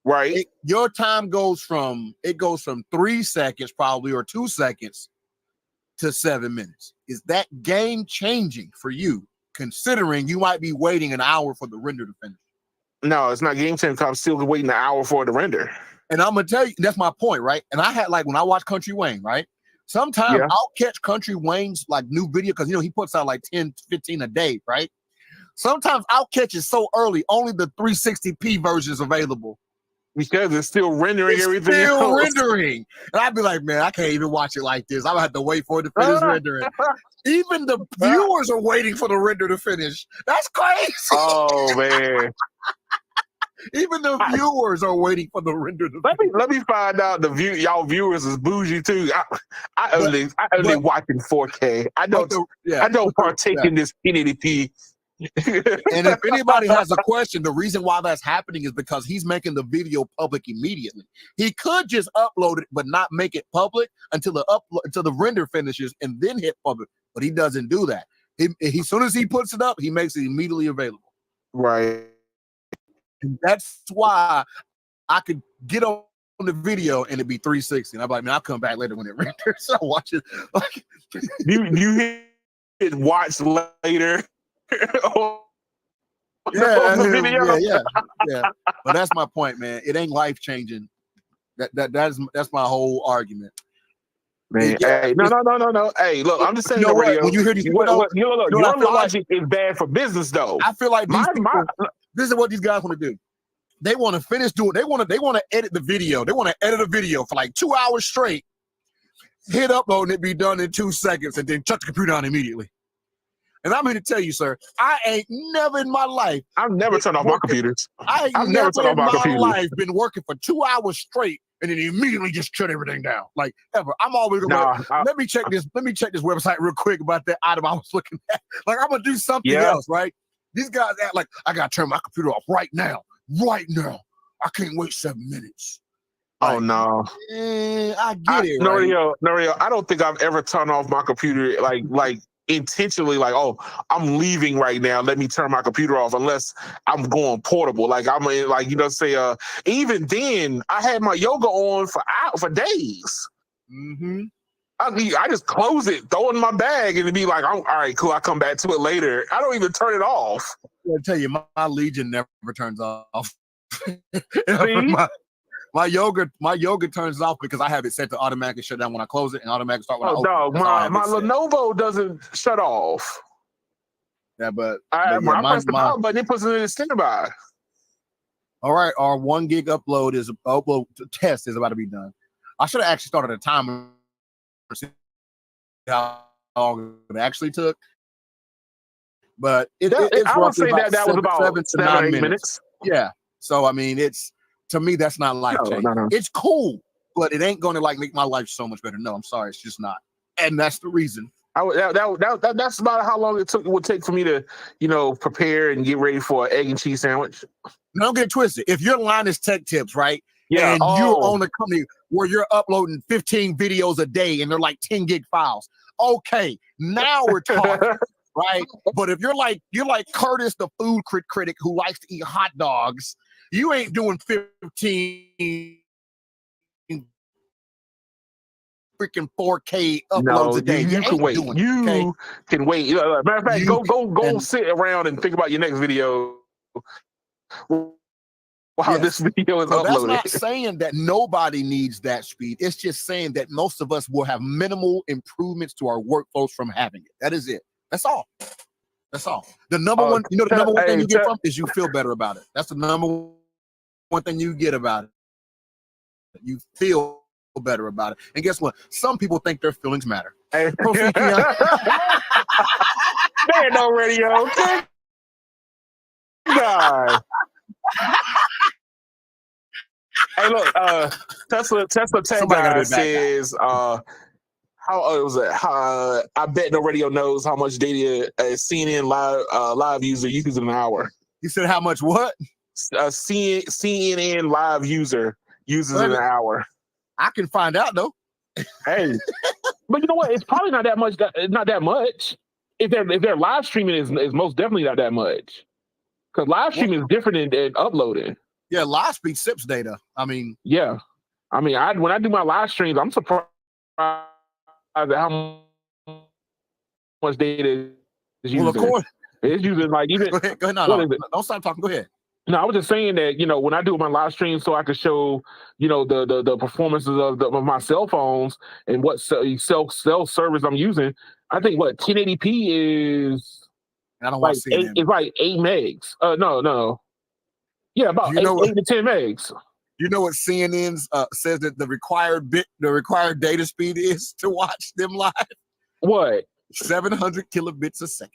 Right. Your time goes from 3 seconds probably or 2 seconds to 7 minutes. Is that game changing for you, considering you might be waiting an hour for the render to finish? No, it's not game changing because I'm still waiting an hour for it to render. And I'm gonna tell you, that's my point, right? And I had when I watch Country Wayne, right? Sometimes I'll catch Country Wayne's new video because he puts out 10, 15 a day, right? Sometimes I'll catch it so early, only the 360p version is available. Because it's still rendering everything. Still rendering. And I'd be like, man, I can't even watch it like this. I'm gonna have to wait for it to finish rendering. Even the viewers are waiting for the render to finish. That's crazy. Oh man. Even the viewers are waiting for the render to finish. Let me find out y'all viewers is bougie too. I only watch in 4K. I don't partake in this 1080p. And if anybody has a question, the reason why that's happening is because he's making the video public immediately. He could just upload it but not make it public until the render finishes and then hit public, but he doesn't do that. As soon as he puts it up, he makes it immediately available. Right. And that's why I could get on the video and it'd be 360. And I'm like, man, I'll come back later when it renders. So I'll watch it. You hit watch later. Yeah. But that's my point, man. It ain't life changing. That's my whole argument. Man, hey, no. Hey, look, I'm just saying. When you hear these people, your logic is bad for business, though. I feel like this is what these guys want to do. They want to finish doing. They want to edit the video. They want to edit a video for 2 hours straight. Hit upload and it be done in 2 seconds, and then shut the computer on immediately. And I'm here to tell you, sir, I ain't never in my life. I've never turned off my computers. I've never in my life been working for 2 hours straight and then immediately just shut everything down. Ever. I'm always gonna let me check this. Let me check this website real quick about that item I was looking at. I'm gonna do something else, right? These guys act like I gotta turn my computer off right now. Right now. I can't wait 7 minutes. Oh no. I get it. Norio, I don't think I've ever turned off my computer like intentionally, I'm leaving right now, let me turn my computer off, unless I'm going portable. Even then I had my yoga on for days. Mm-hmm. I just close it, throw it in my bag, and it'd be like, all right, cool, I'll come back to it later. I don't even turn it off. I'll tell you, my Legion never turns off. My yoga turns off because I have it set to automatically shut down when I close it and automatically start when I open it. My Lenovo doesn't shut off. Yeah, but I press the power button, it puts it in standby. All right, our 1 gig upload test is about to be done. I should have actually started a timer to see how long it actually took. But I would say that was about 7 to 9 minutes. Yeah. So to me, that's not life changing. No. It's cool, but it ain't going to make my life so much better. No, I'm sorry, it's just not, and that's the reason. That's about how long it would take for me to, prepare and get ready for an egg and cheese sandwich. Don't get twisted. If your line is tech tips, right? Yeah. And you're on a company where you're uploading 15 videos a day and they're 10 gig files. Okay, now we're talking. right? But if you're like Curtis, the food critic who likes to eat hot dogs, you ain't doing 15 freaking 4K uploads No, a day. you can wait. You can wait. Matter of fact, go sit around and think about your next video. Wow, this video is uploaded. That's not saying that nobody needs that speed. It's just saying that most of us will have minimal improvements to our workflows from having it. That is it. That's all. That's all. The number one, the number one thing you get from is you feel better about it. That's the number one thing you get about it. You feel better about it. And guess what? Some people think their feelings matter. Hey. There ain't no radio. God. Hey, look, Tesla Takedown says, how was it? I bet no radio knows how much data a CNN live user uses in an hour. You said how much what? CNN live user uses in an hour. I can find out though. Hey, but you know what? It's probably not that much. Not that much. If they're live streaming, is most definitely not that much. Because live streaming is different than uploading. Yeah, live speed sips data. I mean, yeah. I mean, when I do my live streams, I'm surprised at how much data is using. Well, of course, it's using like even. Go ahead. No, don't stop talking. Go ahead. No, I was just saying that, when I do my live stream, so I can show, the performances of my cell phones and what cell service I'm using. I think 1080p is. I don't want to see it. It's like 8 megs. No. Yeah, about 8 to 10 megs. You know what CNN's says that the required data speed is to watch them live? What? 700 kilobits a second.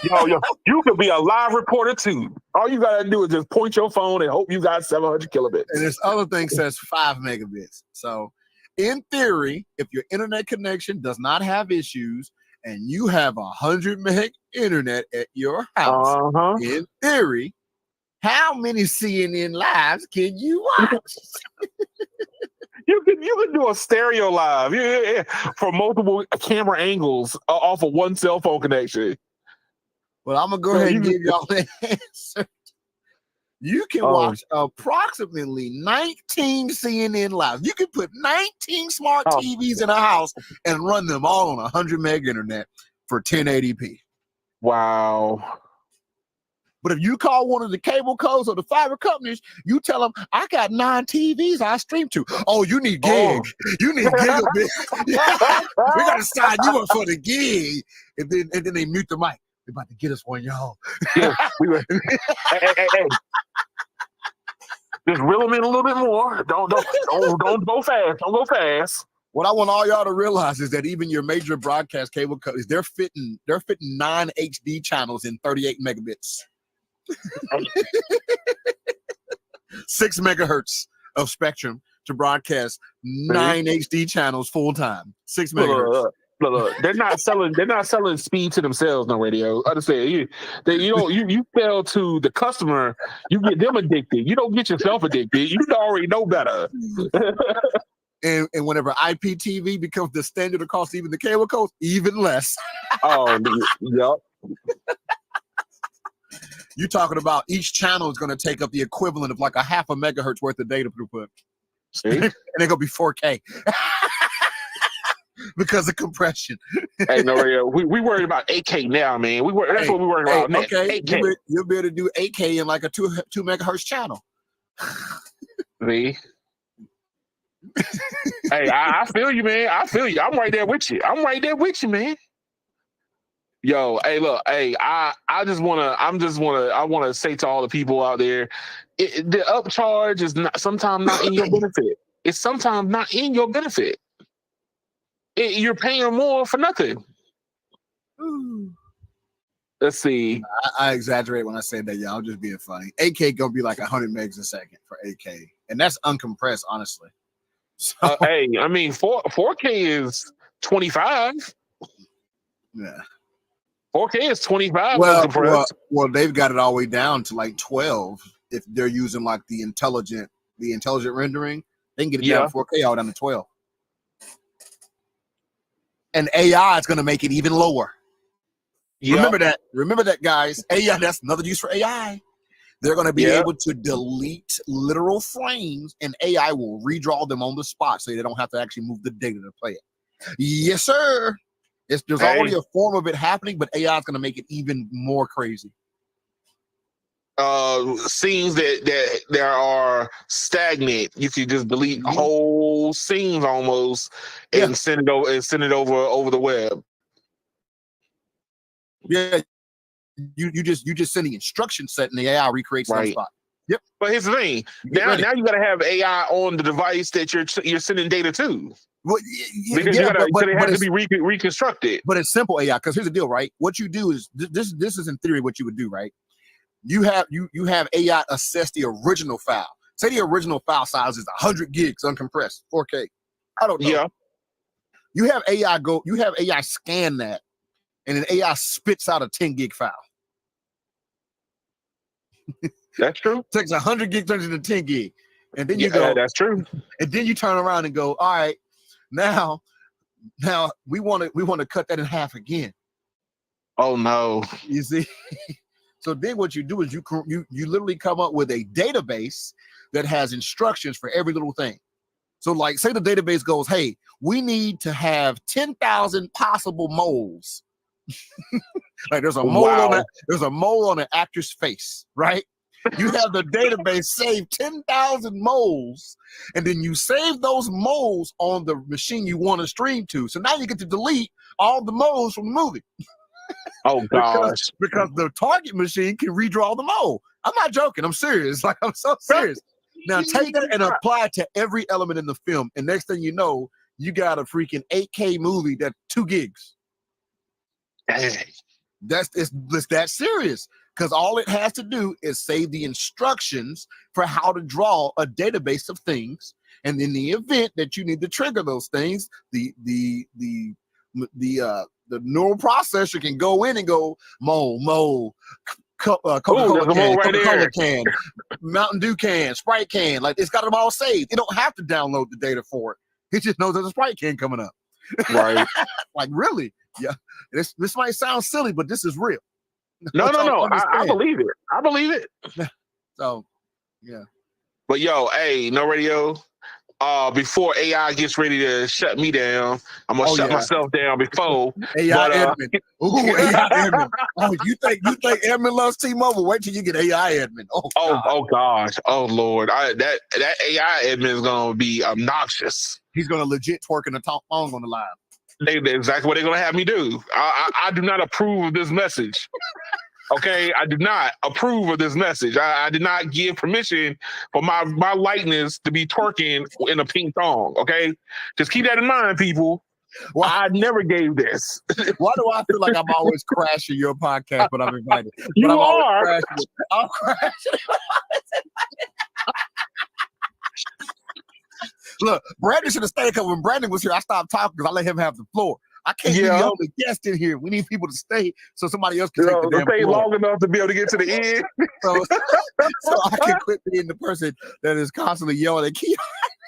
Yo, you could be a live reporter too. All you gotta do is just point your phone and hope you got 700 kilobits. And this other thing says 5 megabits. So, in theory, if your internet connection does not have issues and you have 100 meg internet at your house, in theory, how many CNN lives can you watch? You can do a stereo live for multiple camera angles off of one cell phone connection. Well, I'm gonna go ahead and give y'all the answer. You can watch approximately 19 CNN lives. You can put 19 smart TVs in a house and run them all on 100 meg internet for 1080p. Wow. But if you call one of the cable codes or the fiber companies, you tell them, I got 9 TVs I stream to. Oh, you need gig. You need gigabit. We got to sign you up for the gig. And then they mute the mic. They're about to get us one, y'all. Yeah, we were. Hey. Just reel them in a little bit more. Don't go fast. Don't go fast. What I want all y'all to realize is that even your major broadcast cable companies, they're fitting 9 HD channels in 38 megabits. 6 megahertz of spectrum to broadcast 9 HD channels full time. 6 megahertz. Look, they're not selling speed to themselves, no radio. Understand? You sell to the customer, you get them addicted. You don't get yourself addicted. You already know better. And whenever IPTV becomes the standard across even the cable codes, even less. Yep. You're talking about each channel is going to take up the equivalent of like a half a megahertz worth of data throughput. See? And they're going to be 4K. Because of compression. Hey, no, radio. We worried about 8K now, man. That's what we worried about. Okay, you'll be able to do 8K in like a 2 megahertz channel. See? Hey, I feel you, man. I feel you. I'm right there with you. Man. Yo, hey, look, hey, I want to say to all the people out there, the upcharge is sometimes not in your benefit. It's sometimes not in your benefit. You're paying more for nothing. Let's see. I exaggerate when I say that, y'all. I'm just being funny. 8K gonna be like 100 megs a second for 8K, and that's uncompressed, honestly. So, hey, I mean, 4K is 25. Yeah. 4K is 25. Well, they've got it all the way down to like 12 if they're using like the intelligent rendering. They can get it down to 4K all down to 12. And AI is going to make it even lower. Remember that, guys. AI, that's another use for AI. They're going to be able to delete literal frames, and AI will redraw them on the spot so they don't have to actually move the data to play it. Yes, sir. There's already a form of it happening, but AI is going to make it even more crazy. Scenes that are stagnant, you can just delete whole scenes almost and send it over the web. Yeah, you just send the instruction set and the AI recreates on the spot. Yep. But here's the thing: now you got to have AI on the device that you're sending data to. Well, because it has to be reconstructed. But it's simple AI, because here's the deal, right? What you do is this is in theory what you would do, right? You have AI assess the original file. Say the original file size is 100 gigs uncompressed, 4K. I don't know. Yeah. You have AI scan that, and then AI spits out a 10 gig file. That's true. Takes 100 gig, turns into 10 gig. And then you go, that's true. And then you turn around and go, all right, now we want to cut that in half again. Oh no. You see? So then what you do is you literally come up with a database that has instructions for every little thing. So like, say the database goes, hey, we need to have 10,000 possible moles. Like there's a mole on an actor's face, right? You have the database save 10,000 moles, and then you save those moles on the machine you want to stream to. So now you get to delete all the moles from the movie. Oh gosh! Because the target machine can redraw the mole. I'm not joking. I'm serious. Like, I'm so serious. Now take that and apply it to every element in the film, and next thing you know, you got a freaking 8K movie that's 2 gigs. It's that serious, because all it has to do is save the instructions for how to draw a database of things, and in the event that you need to trigger those things, the neural processor can go in and go mole, Coca-Cola can, Mountain Dew can, Sprite can. Like, it's got them all saved. You don't have to download the data for it. It just knows there's a Sprite can coming up. Right. Like, really? Yeah. This might sound silly, but this is real. No. I believe it. I believe it. So, yeah. But yo, hey, No Radio. Before AI gets ready to shut me down, I'm gonna shut myself down before. AI admin. Ooh, AI admin. Oh, you think admin loves T-Mobile? Wait till you get AI admin. Oh gosh. Oh Lord. That AI admin is gonna be obnoxious. He's gonna legit twerk in the phone on the live. That's exactly what they're gonna have me do. I do not approve of this message. Okay, I do not approve of this message. I did not give permission for my likeness to be twerking in a pink thong. Okay, just keep that in mind, people. Well, I never gave this. Why do I feel like I'm always crashing your podcast, but I'm invited? You are. I'm crashing. Look, Brandon should have stayed, because when Brandon was here, I stopped talking because I let him have the floor. I can't be the only guest in here. We need people to stay so somebody else can take the damn stay floor. long enough to be able to get to the end. so I can quit being the person that is constantly yelling at Keith.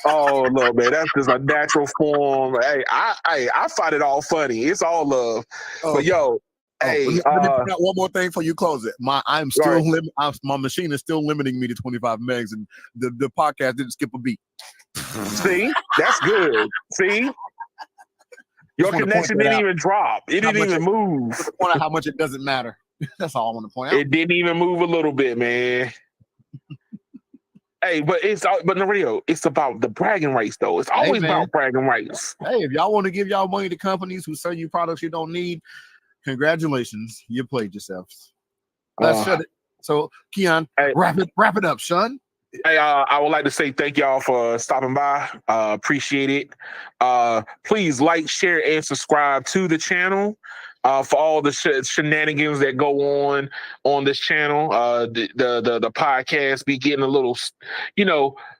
Oh no, man, that's just a natural form. Hey, I find it all funny. It's all love. But yo, hey, let me point out one more thing before you close it. My machine is still limiting me to 25 megs, and the podcast didn't skip a beat. See, that's good. See. Your connection didn't even drop. It didn't even move. Point out how much it doesn't matter. That's all I want to point out. It didn't even move a little bit, man. Hey, but no radio. It's about the bragging rights, though. It's always about bragging rights. Hey, if y'all want to give y'all money to companies who sell you products you don't need, congratulations, you played yourselves. Let's shut it. So, Keon, wrap it up, son. Hey, I would like to say thank y'all for stopping by. Appreciate it. Please like, share, and subscribe to the channel for all the shenanigans that go on this channel. The podcast be getting a little,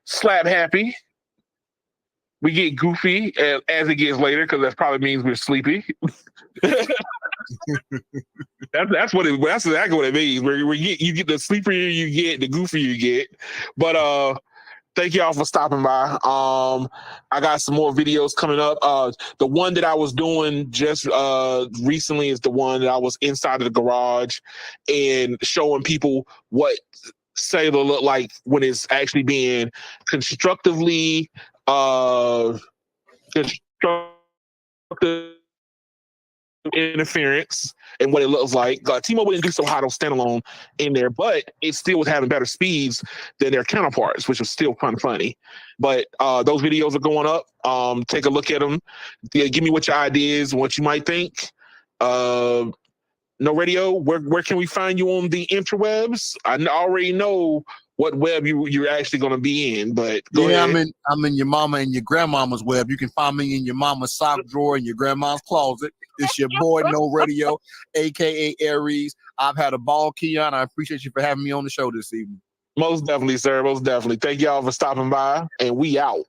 slap happy. We get goofy as it gets later, because that probably means we're sleepy. That's exactly what it means. You get the sleepier you get, the goofier you get. But Thank y'all for stopping by. I got some more videos coming up. The one that I was doing just recently is the one that I was inside of the garage and showing people what cellular look like when it's actually being constructively constructive interference and what it looks like. T-Mobile didn't do so hot on standalone in there, but it still was having better speeds than their counterparts, which was still kind of funny. But those videos are going up. Take a look at them. Give me what your ideas, what you might think. No Radio, where can we find you on the interwebs? I already know what web you're actually going to be in, but go ahead. I'm in your mama and your grandmama's web. You can find me in your mama's sock drawer and your grandma's closet. It's your boy No Radio, aka Aries. I've had a ball, Keon. I appreciate you for having me on the show this evening. Most definitely, sir. Most definitely. Thank y'all for stopping by, and we out.